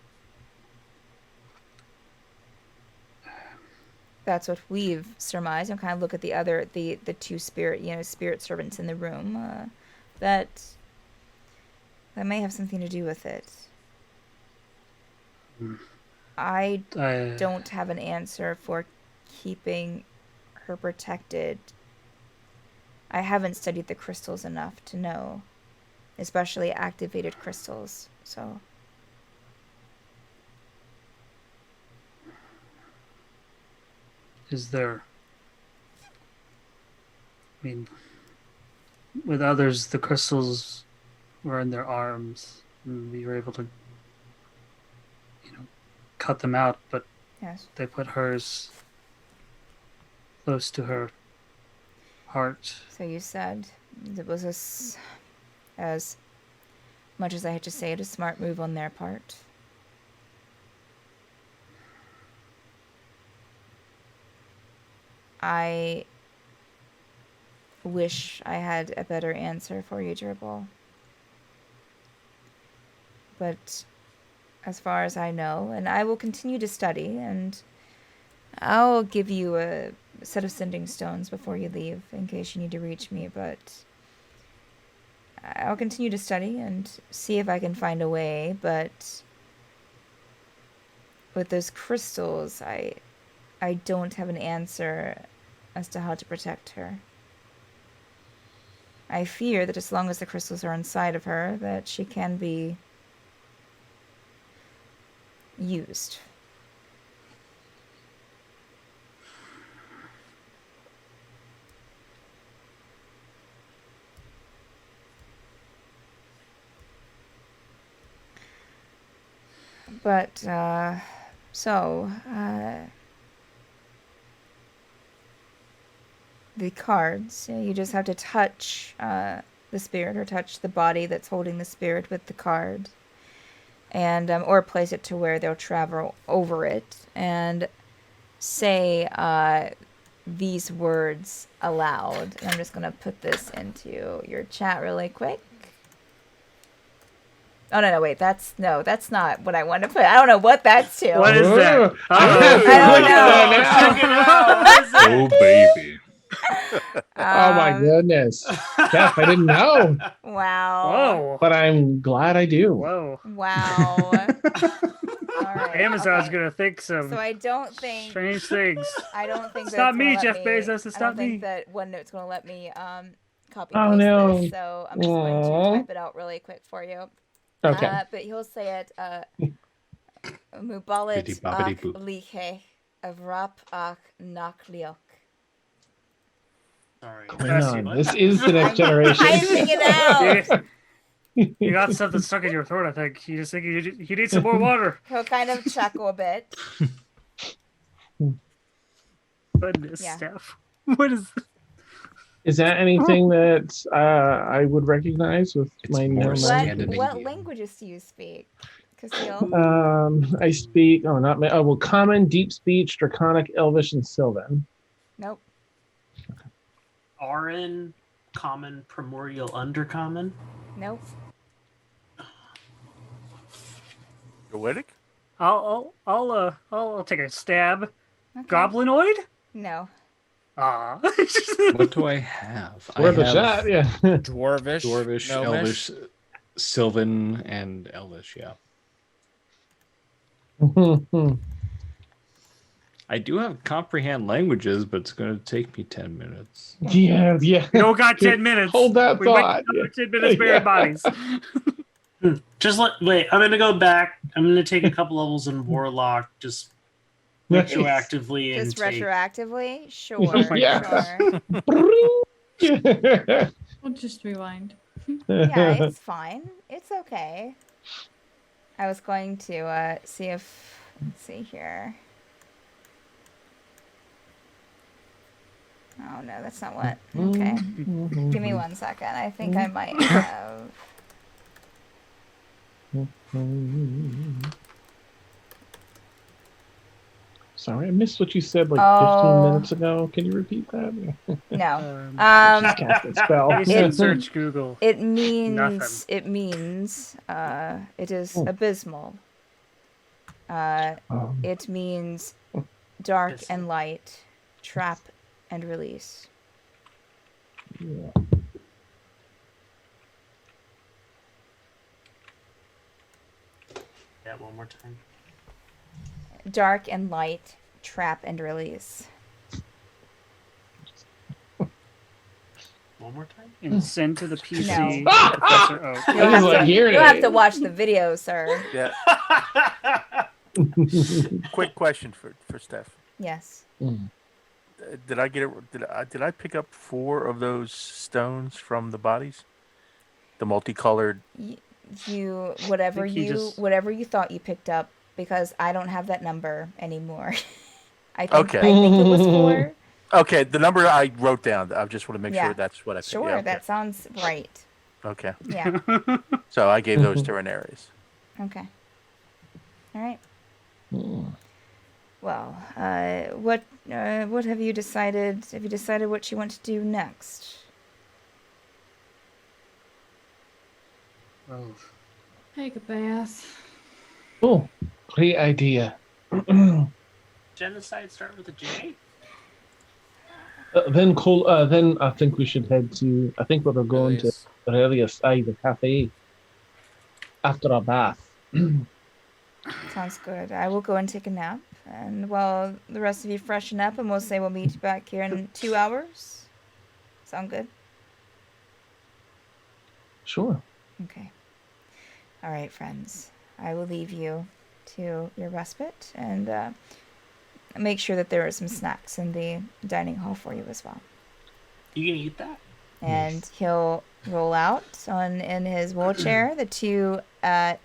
Speaker 1: that's what we've surmised. And kind of look at the two spirit servants in the room. That may have something to do with it. I don't have an answer for keeping her protected. I haven't studied the crystals enough to know, especially activated crystals. So
Speaker 3: Is there? I mean, with others, the crystals were in their arms, and we were able to, cut them out. But
Speaker 1: yes,
Speaker 3: they put hers close to her heart.
Speaker 1: so you said it was as much as I had to say it, a smart move on their part. I wish I had a better answer for you, Jurble. But as far as I know, and I will continue to study, and I'll give you a set of sending stones before you leave in case you need to reach me, but I'll continue to study and see if I can find a way, but with those crystals, I don't have an answer as to how to protect her. I fear that as long as the crystals are inside of her, that she can be used. But, the cards, you just have to touch the spirit or touch the body that's holding the spirit with the card, and or place it to where they'll travel over it and say these words aloud. And I'm just gonna put this into your chat really quick. Oh no, wait, that's not what I want to put. I don't know what that's to.
Speaker 3: What is that?
Speaker 1: I don't know.
Speaker 4: Oh baby.
Speaker 2: Oh my goodness. Jeff, I didn't know.
Speaker 1: Wow.
Speaker 3: Whoa.
Speaker 2: But I'm glad I do.
Speaker 3: Whoa.
Speaker 1: Wow. All right.
Speaker 3: Amazon's
Speaker 1: okay.
Speaker 3: gonna think some
Speaker 1: So I don't think
Speaker 3: strange things.
Speaker 1: I don't think
Speaker 3: It's
Speaker 1: that
Speaker 3: not
Speaker 1: it's
Speaker 3: me,
Speaker 1: gonna
Speaker 3: Jeff
Speaker 1: let me,
Speaker 3: Bezos. It's
Speaker 1: I don't
Speaker 3: not me.
Speaker 1: think that OneNote's gonna let me copy
Speaker 2: Oh,
Speaker 1: paste
Speaker 2: no.
Speaker 1: this. So I'm just going to
Speaker 2: Aw.
Speaker 1: type it out really quick for you.
Speaker 2: Okay.
Speaker 1: But he'll say it. Mubalit
Speaker 4: Biddy bobbity
Speaker 1: ak
Speaker 4: boop.
Speaker 1: liche avrap ak nakliok.
Speaker 9: Sorry.
Speaker 3: Bless you.
Speaker 2: This is the next generation.
Speaker 1: Typing it out.
Speaker 3: You got something stuck in your throat, I think. You just think you need some more water.
Speaker 1: He'll kind of chuckle a bit.
Speaker 3: Goodness,
Speaker 1: Yeah.
Speaker 3: Steph. What is this?
Speaker 2: Is that anything that I would recognize with
Speaker 4: It's
Speaker 2: my
Speaker 4: more
Speaker 2: known
Speaker 4: Scandinavian.
Speaker 1: What languages do you speak, Casil?
Speaker 2: I speak, common, deep speech, draconic, elvish, and sylvan.
Speaker 1: Nope.
Speaker 9: Arin, common, primordial, undercommon.
Speaker 1: Nope.
Speaker 6: Druidic?
Speaker 3: I'll take a stab.
Speaker 1: Okay.
Speaker 3: Goblinoid?
Speaker 1: No.
Speaker 3: Ah.
Speaker 4: What do I have?
Speaker 2: Worth
Speaker 4: I
Speaker 2: a
Speaker 4: have
Speaker 2: shot, yeah.
Speaker 5: Dwarvish,
Speaker 4: Dwarvish,
Speaker 5: Gnomish.
Speaker 4: Elvish, Sylvan, and Elvish, yeah. I do have comprehend languages, but it's going to take me 10 minutes.
Speaker 2: Yeah.
Speaker 3: You don't got 10 minutes.
Speaker 2: Hold that
Speaker 3: We went
Speaker 2: thought.
Speaker 3: 10 minutes buried
Speaker 2: Yeah.
Speaker 3: bodies.
Speaker 9: Wait, I'm gonna go back. I'm gonna take a couple levels in Warlock, just
Speaker 2: Nice.
Speaker 9: retroactively and
Speaker 1: Just
Speaker 9: take.
Speaker 1: retroactively? Sure.
Speaker 2: Yeah.
Speaker 1: Sure.
Speaker 7: We'll just rewind.
Speaker 1: Yeah, it's fine. It's okay. I was going to see if... Let's see here. Oh, no, that's not what... Okay. Give me 1 second. I think I might have...
Speaker 2: Sorry, I missed what you said like
Speaker 1: Oh.
Speaker 2: 15 minutes ago. Can you repeat that?
Speaker 1: No.
Speaker 2: Just cast a spell.
Speaker 3: Recent search Google.
Speaker 1: It means
Speaker 3: Nothing.
Speaker 1: it is abysmal. It means dark and light, trap and release.
Speaker 2: Yeah.
Speaker 9: Yeah, one more time.
Speaker 1: Dark and light, trap and release.
Speaker 9: One more time.
Speaker 3: And send to the PC.
Speaker 1: No.
Speaker 3: Professor Oak.
Speaker 1: You'll have to watch the video, sir.
Speaker 6: Yeah. Quick question for Steph.
Speaker 1: Yes.
Speaker 6: Did I get it? Did I pick up 4 of those stones from the bodies? The multicolored.
Speaker 1: Whatever you thought you picked up, because I don't have that number anymore. I think it was 4.
Speaker 6: Okay, the number I wrote down. I just want to make sure that's what I picked.
Speaker 1: Sure,
Speaker 6: yeah, okay.
Speaker 1: that sounds right.
Speaker 6: Okay.
Speaker 1: Yeah.
Speaker 6: So I gave those to Renaries.
Speaker 1: Okay. All right. Well, what have you decided? Have you decided what you want to do next?
Speaker 3: Oh.
Speaker 7: Take a bath.
Speaker 2: Oh, great idea.
Speaker 9: Genocide start with a J?
Speaker 2: Then I think we should head to. I think we're going to Aurelius, the cafe, after our bath.
Speaker 1: Sounds good. I will go and take a nap, and while the rest of you freshen up, and we'll say we'll meet back here in 2 hours. Sound good?
Speaker 2: Sure.
Speaker 1: Okay. All right, friends. I will leave you to your respite, and make sure that there are some snacks in the dining hall for you as well.
Speaker 9: You gonna eat that?
Speaker 1: And he'll roll out in his wheelchair, the 2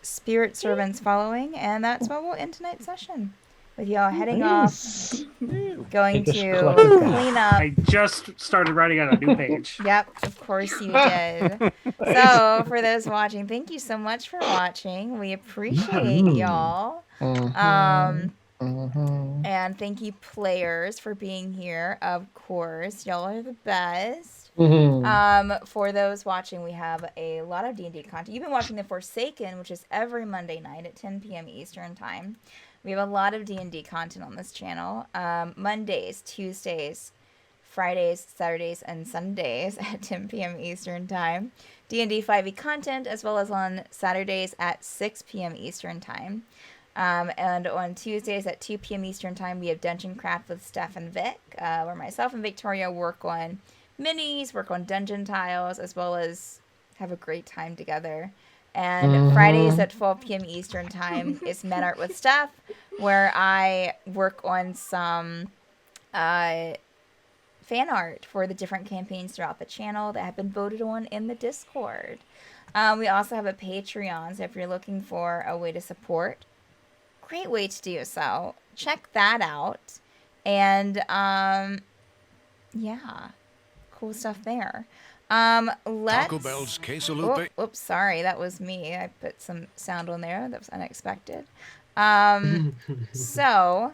Speaker 1: spirit servants following, and that's what we'll end tonight's session. With y'all heading off, going to clean up.
Speaker 3: I just started writing on a new page.
Speaker 1: Yep, of course you did. So, for those watching, thank you so much for watching. We appreciate y'all. And thank you, players, for being here. Of course, y'all are the best. For those watching, we have a lot of D&D content. You've been watching The Forsaken, which is every Monday night at 10 p.m. Eastern Time. We have a lot of D&D content on this channel. Mondays, Tuesdays, Fridays, Saturdays, and Sundays at 10 p.m. Eastern Time. D&D 5e content, as well as on Saturdays at 6 p.m. Eastern Time. And on Tuesdays at 2 p.m. Eastern Time, we have Dungeon Craft with Steph and Vic, where myself and Victoria work on minis, work on dungeon tiles, as well as have a great time together. And Fridays at 12 p.m. Eastern Time is Men Art with Steph, where I work on some fan art for the different campaigns throughout the channel that have been voted on in the Discord. We also have a Patreon, so if you're looking for a way to support, great way to do so. Check that out. And yeah, cool stuff there.
Speaker 10: Taco Bell's quesalupe.
Speaker 1: Oops, sorry, that was me. I put some sound on there. That was unexpected. So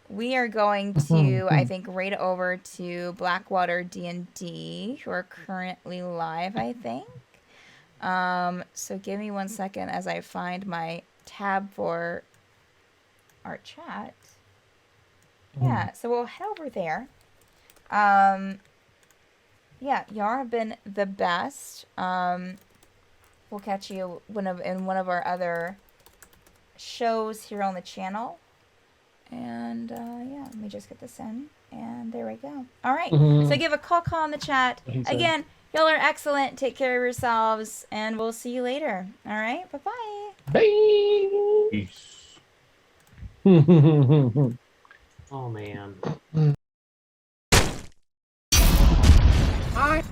Speaker 1: we are going to, I think, raid over to Blackwater D&D, who are currently live, I think. So give me 1 second as I find my tab for our chat. Yeah, so we'll head over there. Yeah, y'all have been the best. We'll catch you in one of our other shows here on the channel. And yeah, let me just get this in. And there we go. All right. So give a call in the chat. Again, y'all are excellent. Take care of yourselves. And we'll see you later. All right. Bye-bye.
Speaker 2: Bye.
Speaker 4: Peace.
Speaker 9: Oh man.
Speaker 10: I